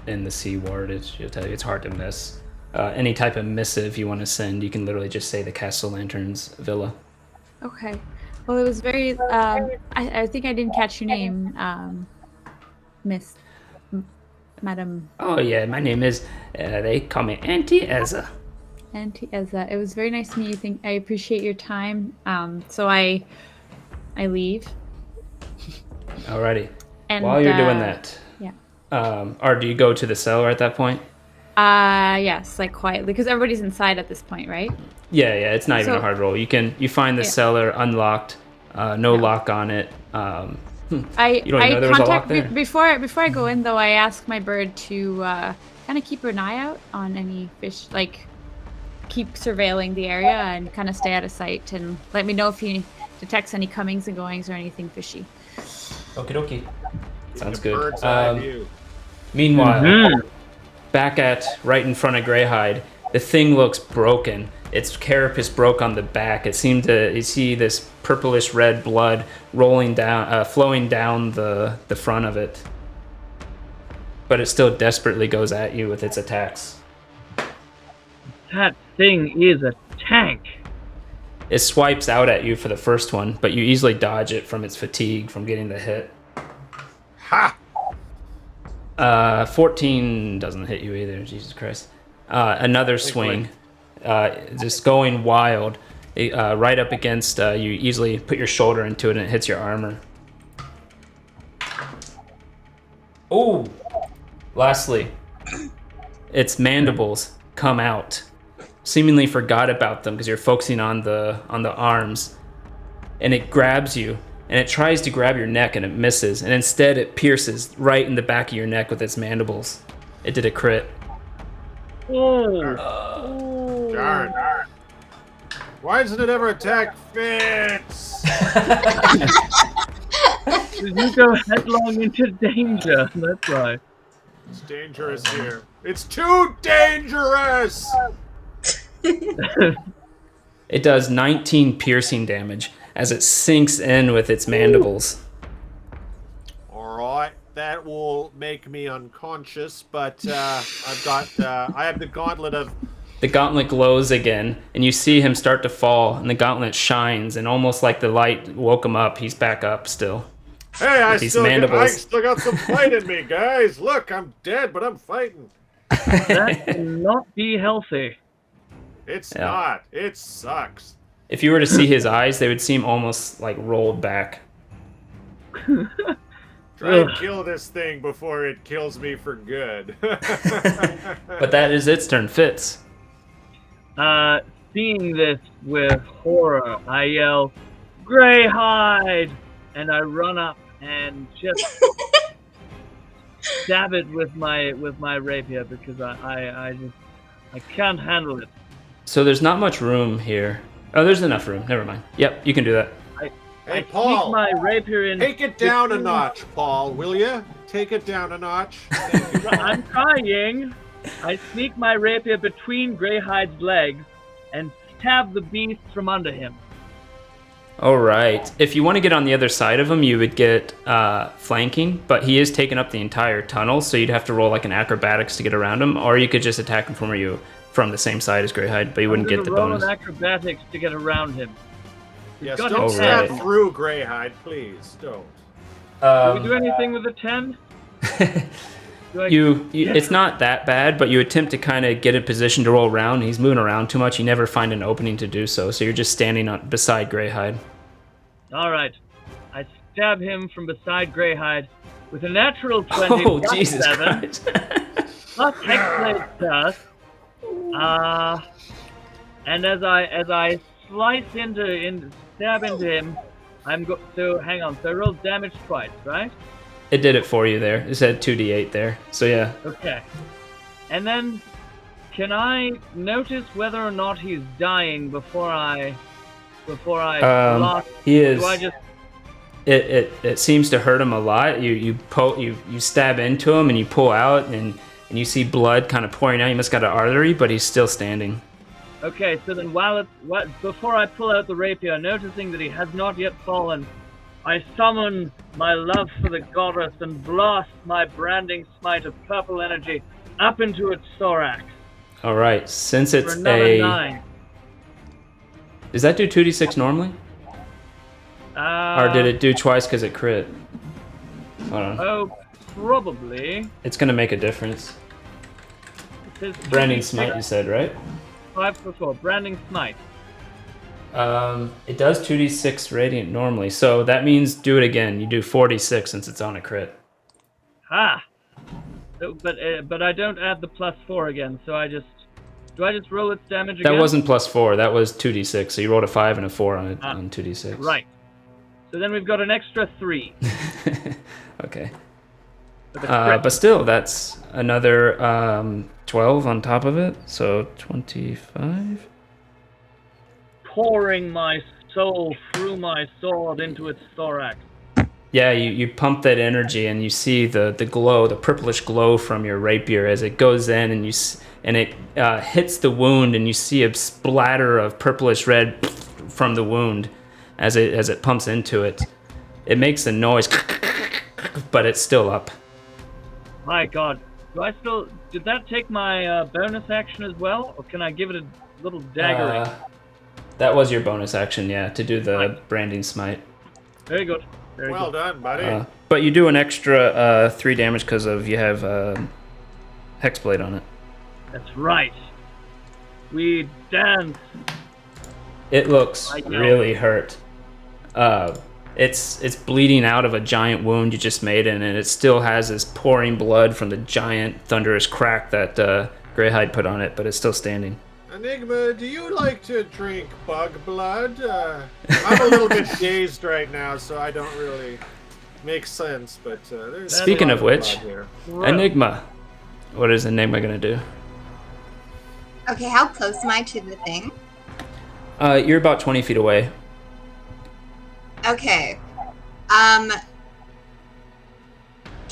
in the Sea Ward. She'll tell you it's hard to miss. Any type of missive you want to send, you can literally just say the castle lanterns villa. Okay. Well, it was very. I think I didn't catch your name, Miss, Madam. Oh yeah, my name is. They call me Auntie Eza. Auntie Eza. It was very nice to meet you. I appreciate your time. So I leave. Alrighty. And while you're doing that, yeah. Or do you go to the cellar at that point? Yes, like quietly, because everybody's inside at this point, right? Yeah, it's not even a hard roll. You find the cellar unlocked, no lock on it. You don't even know there was a lock there. Before I go in though, I ask my bird to kind of keep an eye out on any fish, like keep surveilling the area and kind of stay out of sight, and let me know if he detects any comings and goings or anything fishy. Okie dokie. Sounds good. Bird's eye view. Meanwhile, back right in front of Greyhide, the thing looks broken. Its carapace broke on the back. You see this purplish red blood rolling down, flowing down the front of it. But it still desperately goes at you with its attacks. That thing is a tank. It swipes out at you for the first one, but you easily dodge it from its fatigue from getting the hit. Ha! 14 doesn't hit you either, Jesus Christ. Another swing, just going wild, right up against, you easily put your shoulder into it and it hits your armor. Oh! Lastly, its mandibles come out. Seemingly forgot about them because you're focusing on the arms, and it grabs you, and it tries to grab your neck and it misses, and instead it pierces right in the back of your neck with its mandibles. It did a crit. Darn. Why doesn't it ever attack Fitz? You go headlong into danger. That's right. It's dangerous here. It's too dangerous! It does 19 piercing damage as it sinks in with its mandibles. Alright, that will make me unconscious, but I have the gauntlet of... The gauntlet glows again, and you see him start to fall, and the gauntlet shines, and almost like the light woke him up, he's back up still. Hey, I still got some fight in me, guys. Look, I'm dead, but I'm fighting. That cannot be healthy. It's not. It sucks. If you were to see his eyes, they would seem almost like rolled back. Try and kill this thing before it kills me for good. But that is its turn. Fitz. Seeing this with horror, I yell, "Greyhide!" and I run up and just stab it with my rapier because I can't handle it. So there's not much room here. Oh, there's enough room. Never mind. Yep, you can do that. Hey, Paul, sneak my rapier in. Take it down a notch, Paul, will you? Take it down a notch. Thank you, Paul. I'm trying. I sneak my rapier between Greyhide's legs and stab the beast from under him. All right. If you want to get on the other side of him, you would get flanking, but he is taking up the entire tunnel, so you'd have to roll like an acrobatics to get around him, or you could just attack him from the same side as Greyhide, but you wouldn't get the bonus. Roll an acrobatics to get around him. Yes, don't stab through Greyhide, please. Don't. Do we do anything with a 10? It's not that bad, but you attempt to kind of get a position to roll around. He's moving around too much. You never find an opening to do so, so you're just standing beside Greyhide. All right. I stab him from beside Greyhide with a natural 20 oh, plus Jesus 7 Christ. plus Hexblade dust. And as I slice stab into him, so hang on. So I rolled damage twice, right? It did it for you there. It said 2d8 there. So yeah. Okay. And then, can I notice whether or not he's dying before I blast? He is. Do I just? It seems to hurt him a lot. You stab into him and you pull out and you see blood kind of pouring out. He must got an artery, but he's still standing. Okay, so then before I pull out the rapier, noticing that he has not yet fallen, I summon my love for the goddess and blast my branding smite of purple energy up into its thorax. All right, since For it's another 9. Does that do 2d6 normally? Or did it do twice because it crit? Hold on. Oh, probably. It's gonna make a difference. It says Branding smite, you said, right? 5+4. Branding smite. It does 2d6 radiant normally, so that means do it again. You do 4d6 since it's on a crit. Ha! But I don't add the +4 again, so do I just roll its damage again? That wasn't +4, that was 2d6, so you rolled a 5 and a 4 on it on 2d6. Right. So then we've got an extra 3. Okay. But still, that's another 12 on top of it, so 25. Pouring my soul through my sword into its thorax. Yeah, you pump that energy and you see the glow, the purplish glow from your rapier as it goes in and it hits the wound and you see a splatter of purplish red from the wound as it pumps into it. It makes a noise, but it's still up. My God, did that take my bonus action as well, or can I give it a little daggering? That was your bonus action, yeah, to do the branding smite. Very good. Very Well good. done, buddy. But you do an extra 3 damage because you have Hexblade on it. That's right. We dance. It looks really hurt. It's bleeding out of a giant wound you just made, and it still has this pouring blood from the giant thunderous crack that Greyhide put on it, but it's still standing. Enigma, do you like to drink bug blood? I'm a little bit dazed right now, so I don't really make sense. But there's Speaking of which, here. Enigma. What is Enigma gonna do? Okay, how close am I to the thing? You're about 20 feet away. Okay. Can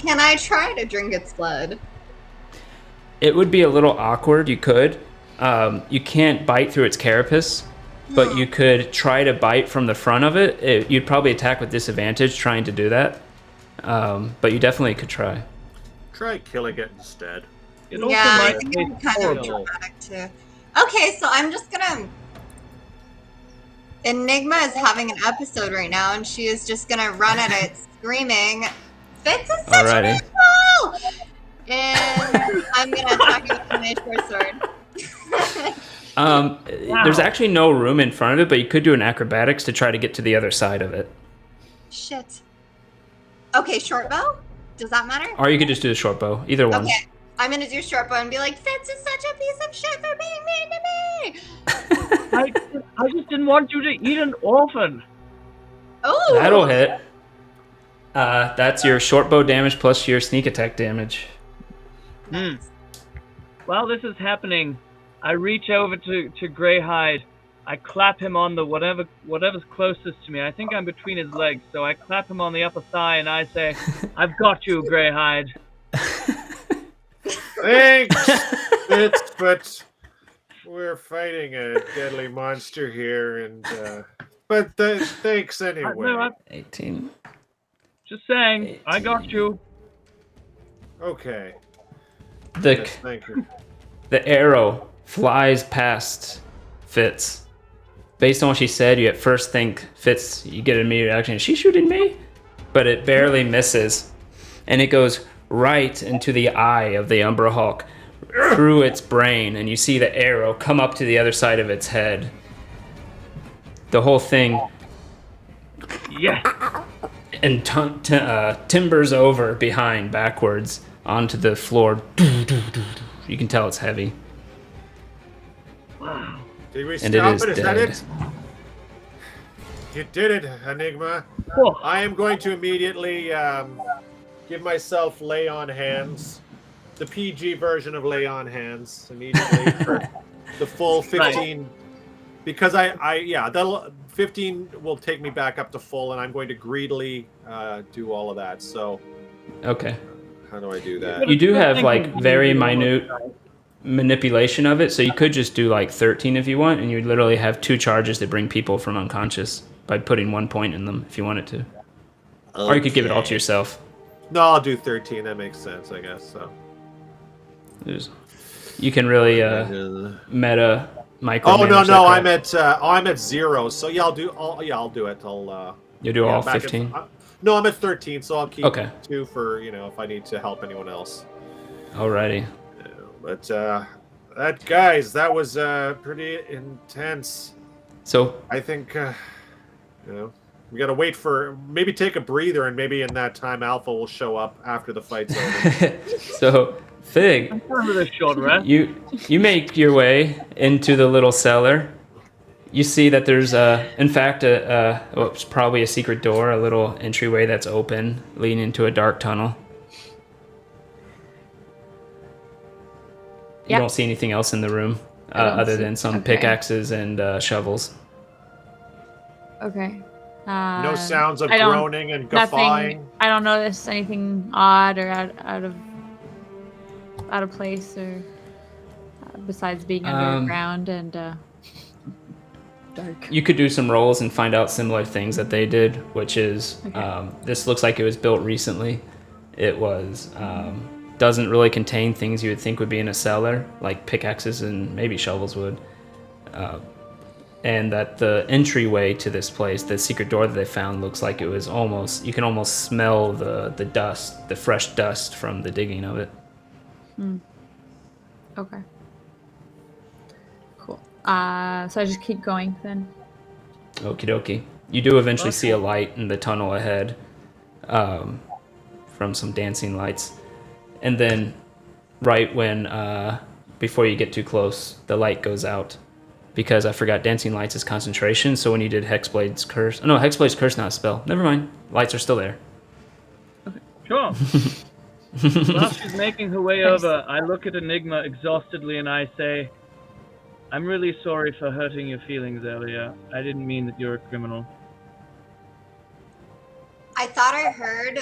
I try to drink its blood? It would be a little awkward. You could. You can't bite through its carapace, but you could try to bite from the front of it. You'd probably attack with disadvantage trying to do that, but you definitely could try. Try killing it instead. It also Yeah, I might think taste it's kind of horrible. dramatic too. Okay, so I'm just gonna. Enigma is having an episode right now, and she is just gonna run at it, screaming, "Fitz is such an asshole!" And I'm gonna attack it with my short sword. There's actually no room in front of it, but you could do an acrobatics to try to get to the other side of it. Shit. Okay, short bow? Does that matter? Or you could just do the short bow. Either one. Okay, I'm gonna do short bow and be like, Fitz is such a piece of shit for being mean to me! I just didn't want you to eat an orphan. Oh! That'll hit. That's your short bow damage plus your sneak attack damage. While this is happening, I reach over to Greyhide. I clap him on the whatever's closest to me. I think I'm between his legs, so I clap him on the upper thigh and I say, "I've got you, Greyhide." Thanks, Fitz, but we're fighting a deadly monster here, and thanks anyway. No, 18. just saying, I got you. Okay. The Thank you. the arrow flies past Fitz. Based on what she said, you at first think Fitz, you get an immediate reaction, is she shooting me? But it barely misses. And it goes right into the eye of the Umbra Hulk, through its brain, and you see the arrow come up to the other side of its head. The whole thing and timbers over behind, backwards, onto the floor. You can tell it's heavy. Wow. Did we And stop it is it? Is that dead. it? You did it, Enigma. Oh. I am going to immediately give myself lay on hands. The PG version of lay on hands immediately for the full 15. Because the 15 will take me back up to full, and I'm going to greedily do all of that. So, Okay. how do I do that? You do have like very minute. manipulation of it. So you could just do like 13 if you want, and you'd literally have 2 charges that bring people from unconscious by putting 1 point in them if you wanted to. Okay. Or you could give it all to yourself. No, I'll do 13. That makes sense, I guess. So you can really meta micro. Oh no! I'm at 0. So yeah, I'll do it. You'll do all 15. No, I'm at 13. So I'll keep 2 for if I need to help anyone else. Alrighty. But that was pretty intense. So I think we gotta wait for maybe take a breather, and maybe in that time Alpha will show up after the fight's over. So Fig, you make your way into the little cellar. You see that there's in fact it's probably a secret door, a little entryway that's open, leading into a dark tunnel. You don't see anything else in the room other than some pickaxes and shovels. Okay. No sounds of groaning and guffawing. I don't notice anything odd or out of place, or besides being underground and dark. You could do some rolls and find out similar things that they did, which is this looks like it was built recently. It was doesn't really contain things you would think would be in a cellar, like pickaxes and maybe shovels would. And that the entryway to this place, the secret door that they found, looks like it was you can almost smell the dust, the fresh dust from the digging of it. Okay. Cool. So I just keep going then. Okie dokie. You do eventually see a light in the tunnel ahead, from some dancing lights. And then right when, before you get too close, the light goes out. Because I forgot dancing lights is concentration, so when you did Hexblade's Curse... No, Hexblade's Curse not a spell. Never mind. Lights are still there. Okay, sure. While she's making her way over, I look at Enigma exhaustedly and I say, I'm really sorry for hurting your feelings earlier. I didn't mean that you're a criminal. I thought I heard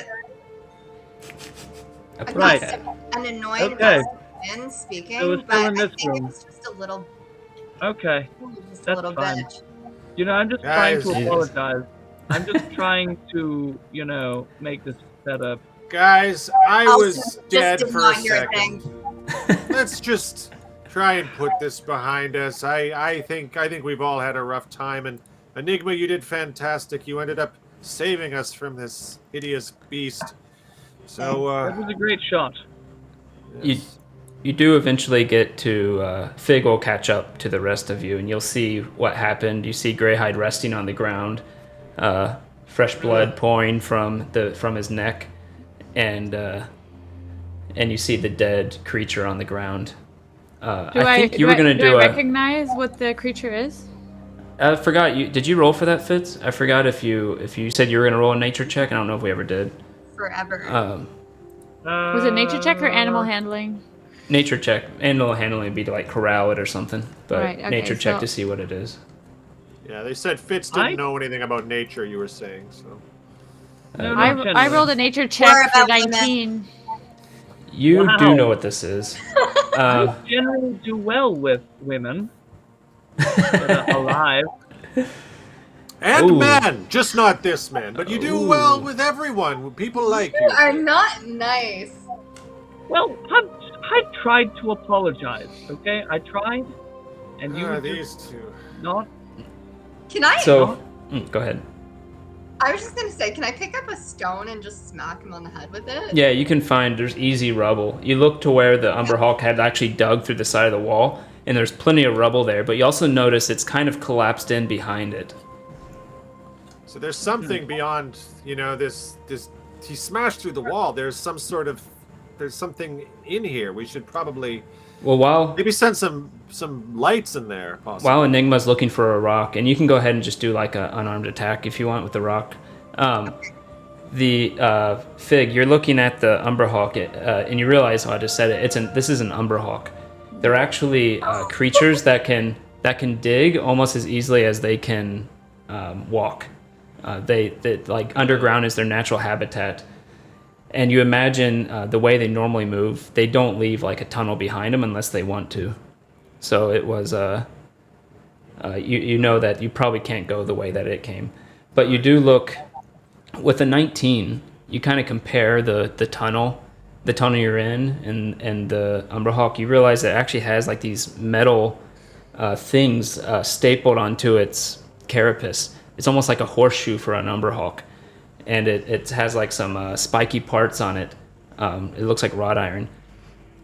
an annoyed man speaking, but I think it was just a little... Okay, that's fine. Bitch. I'm just trying to apologize. I'm just trying to, make this better. Guys, I was dead for a second. Let's just try and put this behind us. I think we've all had a rough time, and Enigma, you did fantastic. You ended up saving us from this hideous beast. So that was a great shot. Yes. You do eventually get to Fig will catch up to the rest of you, and you'll see what happened. You see Greyhide resting on the ground, fresh blood pouring from his neck, and you see the dead creature on the ground. I think you were gonna do. Do I recognize what the creature is? I forgot. Did you roll for that, Fitz? I forgot if you said you were gonna roll a nature check. I don't know if we ever did. Forever. Was it nature check or animal handling? Nature check. Animal handling would be to like corral it or something, but right, okay, nature check to see what it is. Yeah, they said Fitz didn't know anything about nature. You were saying so. I rolled a nature check for 19. You do know what this is. I generally do well with women that are alive. And men, just not this man. But you do well with everyone. People like you. You are not nice. Well, I tried to apologize, okay? I tried, and you these two. Not. Can I? So, go ahead. I was just gonna say, can I pick up a stone and just smack him on the head with it? Yeah, you can find. There's easy rubble. You look to where the Umber Hulk had actually dug through the side of the wall, and there's plenty of rubble there. But you also notice it's kind of collapsed in behind it. So there's something beyond, this. He smashed through the wall. There's something in here. We should probably maybe send some lights in there. Possibly. While Enigma's looking for a rock, and you can go ahead and just do like an unarmed attack if you want with the rock. The Fig, you're looking at the Umber Hawk, and you realize, I just said it. This is an Umber Hawk. They're actually creatures that can dig almost as easily as they can walk. They like underground is their natural habitat. And you imagine the way they normally move, they don't leave like a tunnel behind them unless they want to. So it was, you know that you probably can't go the way that it came. But you do look, with a 19, you kind of compare the tunnel you're in and the Umberhawk. You realize it actually has like these metal things stapled onto its carapace. It's almost like a horseshoe for an Umberhawk. And it has like some spiky parts on it. It looks like wrought iron.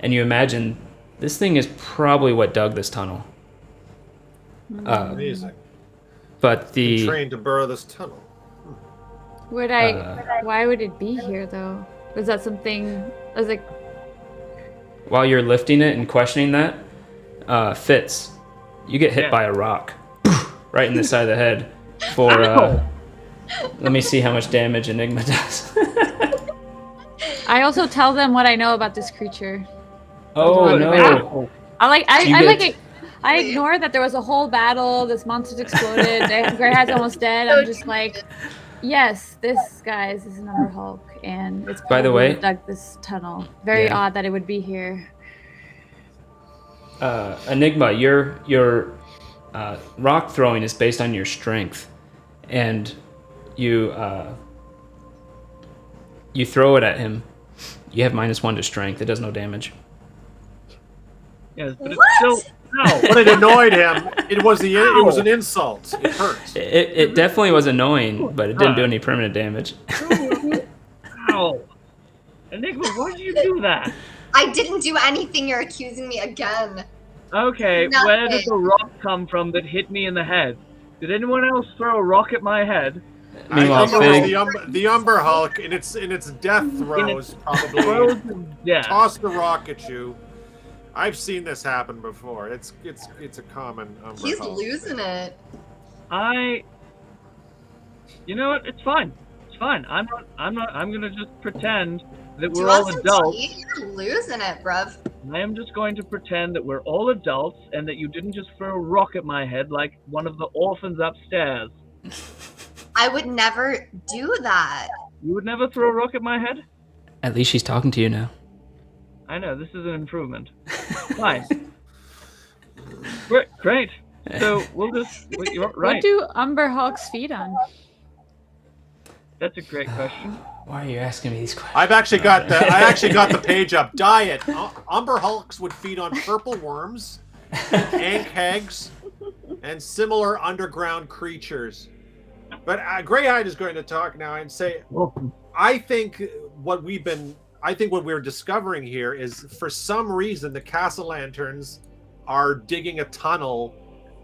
And you imagine this thing is probably what dug this tunnel. Amazing. But the trained to burrow this tunnel. Why would it be here though? Was that something? I was like, while you're lifting it and questioning that, Fitz, you get hit by a rock right in the side of the head. For let me see how much damage Enigma does. I also tell them what I know about this creature. Oh no! I ignore that there was a whole battle. This monster's exploded. Greyhide's almost dead. I'm just like, yes, this guy's is an Umberhawk, and it's by the way dug this tunnel. Very odd that it would be here. Enigma, your rock throwing is based on your strength, and you throw it at him. You have -1 to strength. It does no damage. Yes, but it's still no. But it annoyed him. It was an insult. It hurt. It definitely was annoying, but it didn't do any permanent damage. Ow! Enigma, why did you do that? I didn't do anything. You're accusing me again. Okay, Nothing. where did the rock come from that hit me in the head? Did anyone else throw a rock at my head? Meanwhile, Fig, the Umberhawk in its death throes probably tossed the rock at you. I've seen this happen before. It's a common Umberhawk. He's losing it. You know what? It's fine. It's fine. I'm gonna just pretend that we're all adults. You're losing it, bruv. I am just going to pretend that we're all adults and that you didn't just throw a rock at my head like one of the orphans upstairs. I would never do that. You would never throw a rock at my head? at least she's talking to you now. I know, this is an improvement. Fine. Great. So we'll just... You're right. What do Umberhawks feed on? That's a great question. Why are you asking me these questions? I actually got the page up. Diet. Umberhawks would feed on purple worms, ankhags, and similar underground creatures. But Greyhide is going to talk now and say, I think what we're discovering here is, for some reason, the Castle Lanterns are digging a tunnel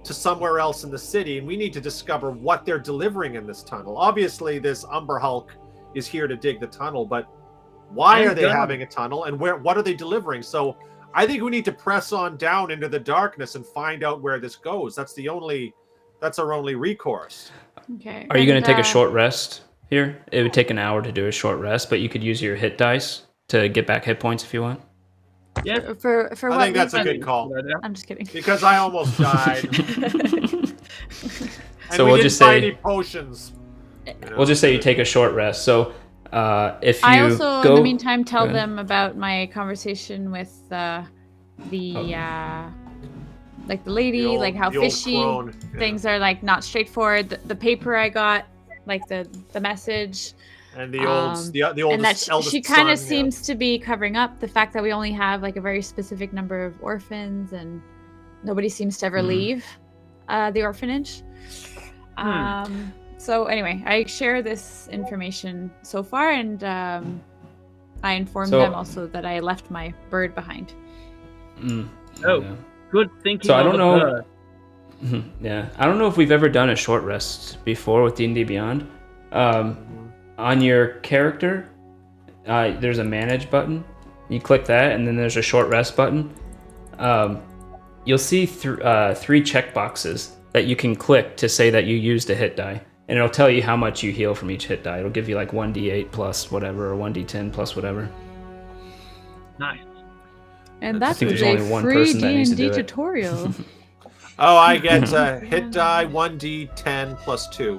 to somewhere else in the city, and we need to discover what they're delivering in this tunnel. Obviously, this Umberhawk is here to dig the tunnel, but why are they having a tunnel, and what are they delivering? So I think we need to press on down into the darkness and find out where this goes. That's our only recourse. Okay. Are you going to take a short rest here? It would take an hour to do a short rest, but you could use your hit dice to get back hit points if you want. Yes. For what I think that's a good call. I'm just kidding. Because I almost died. So we'll just say any potions. We'll just say you take a short rest. So if you I also, go, in the meantime, tell them about my conversation with the lady, like how fishy things are, like not straightforward. The paper I got, like the message. And the oldest, and that she kind of seems to be covering up the fact that we only have like a very specific number of orphans, and nobody seems to ever leave the orphanage. So anyway, I share this information so far, and I informed them also that I left my bird behind. Good thinking. So I don't know. Yeah, I don't know if we've ever done a short rest before with D&D Beyond. On your character, there's a manage button. You click that, and then there's a short rest button. You'll see 3 checkboxes that you can click to say that you used a hit die, and it'll tell you how much you heal from each hit die. It'll give you like 1d8 plus whatever, or 1d10 plus whatever. Nice. And that was a free D&D tutorial. Oh, I get hit die 1d10 plus 2.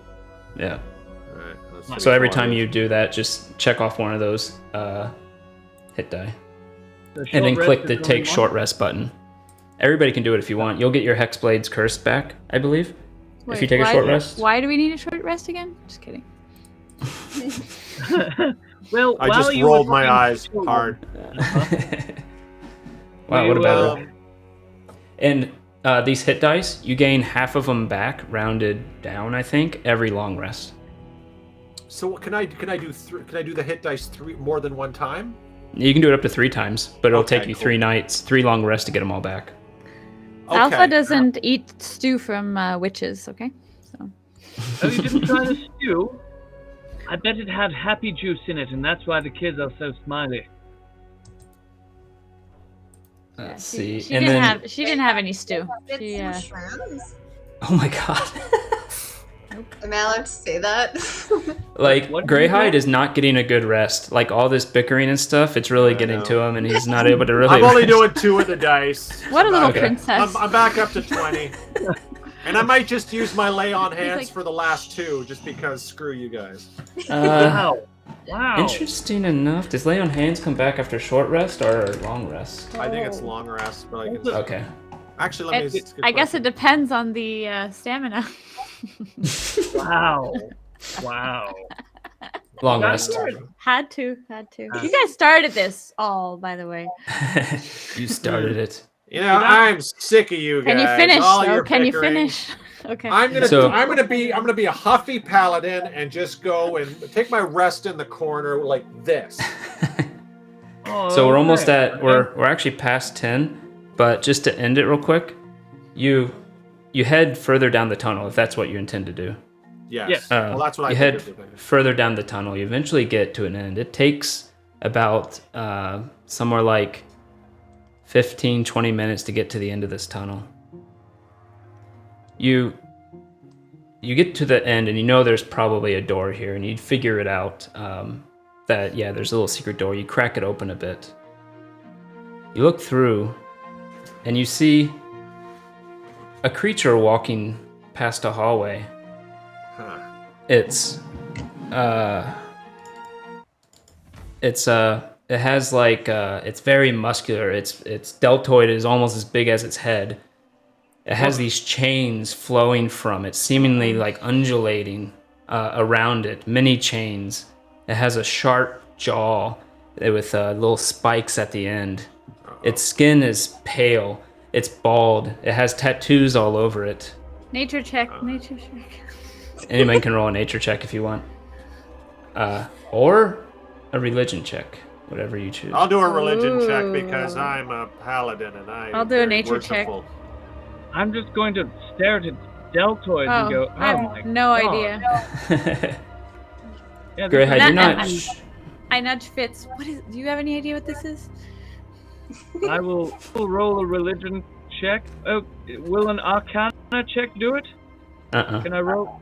Yeah. Alright, let's So see. every time you do that, just check off one of those hit die. So And then short click rest the is take only short one? rest button. Everybody can do it if you want. You'll get your Hexblade's Curse back, I believe. If you take a short rest. Why do we need a short rest again? Just kidding. Well, I while just you were rolled my talking to eyes children, hard. Wow, what a bad roll. Um, And these hit dice, you gain half of them back, rounded down, I think, every long rest. so can I do the hit dice more than one time? You can do it up to 3 times, but it'll Okay, take you cool. 3 nights, 3 long rests to get them all back. Alpha doesn't eat stew from witches, okay? So. Oh, you didn't try the stew? I bet it had happy juice in it, and that's why the kids are so smiley. Let's see. She and didn't then, have. She didn't have any stew. It's She, mushrooms. oh my god. Am I allowed to say that? Like, What did you Greyhide say? is not getting a good rest. Like, all this bickering and stuff, it's really I getting know. to him, and he's not able to really I'm only rest. doing 2 of the dice. What a little Okay. princess. I'm back up to 20. And I might just use my lay on hands like- for the last 2, just because screw you guys. Wow. Wow. Interesting enough. Does Lay on Hands come back after short rest or long rest? I think it's long rest, but I can... Okay. Actually, let me... It- I guess it depends on the stamina. Wow. Wow. Long That's rest. good. Had to. You guys started this all, by the way. You started it. You know, I'm sick of you guys. Can you finish? all Though? your Can you bickering. finish? Okay. I'm gonna So- be a huffy paladin and just go and take my rest in the corner like this. Oh, So we're almost okay. at we're actually past 10, but just to end it real quick, you head further down the tunnel if that's what you intend to do. Yes. Yes. Well, that's what I you think head of it. further down the tunnel. You eventually get to an end. It takes about somewhere like 15, 20 minutes to get to the end of this tunnel. You get to the end and you know there's probably a door here, and you figure it out that yeah, there's a little secret door. You crack it open a bit. You look through and you see a creature walking past a hallway. Huh. It has like it's very muscular. Its deltoid is almost as big as its head. It has these chains flowing from it, seemingly like undulating around it. Many chains. It has a sharp jaw with little spikes at the end. Its skin is pale. It's bald. It has tattoos all over it. Nature check. Nature check. Anyone can roll a nature check if you want. Or a religion check, whatever you choose. I'll do a religion check because I'm a paladin and I'll do a nature check. I'm just going to stare at its deltoid and go, oh I my have no God. idea. Yeah, this Greyhide, is- you're not. I nudge Fitz. What is? Do you have any idea what this is? I will roll a religion check. Oh, will an arcana check do it? Can I roll?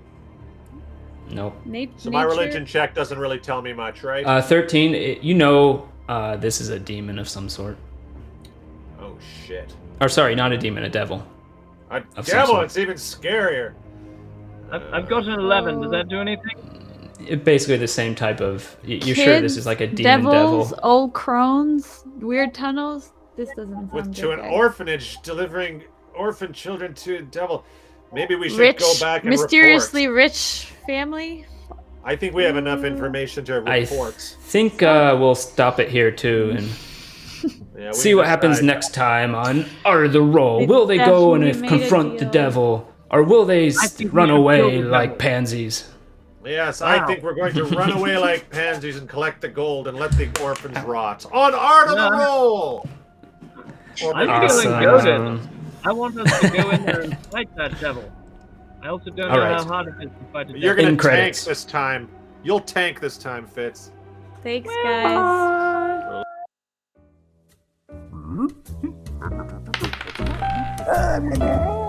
Nope. So my religion check doesn't really tell me much, right? 13. You know, this is a demon of some sort. Oh shit! Or sorry, not a demon, a devil. A Of some devil, sort. it's even scarier. I've got an 11. Does that do anything? Basically the same type of. You're sure this is like a demon devils, devil? old crones, weird tunnels. This doesn't sound With good, to an guys. orphanage delivering orphan children to a devil. Maybe we should Rich, go back and mysteriously report. rich family. I think we have enough information to I report. think we'll stop it here too and Yeah, we see what happens decide. next time on Are the Roll. They Will they go and definitely made a confront the deal. devil? Or will they think we run should kill away the like devil. pansies? Yes, I Wow. think we're going to run away like pansies and collect the gold and let the orphans rot. On Art of the Yeah. Roll! Or I'm maybe- feeling Awesome. goaded. I want us to go in there and fight that devil. I also don't know All right. how hard it is to fight a devil. You're going In to tank credits. this time. You'll tank this time, Fitz. Thanks, guys. Ah,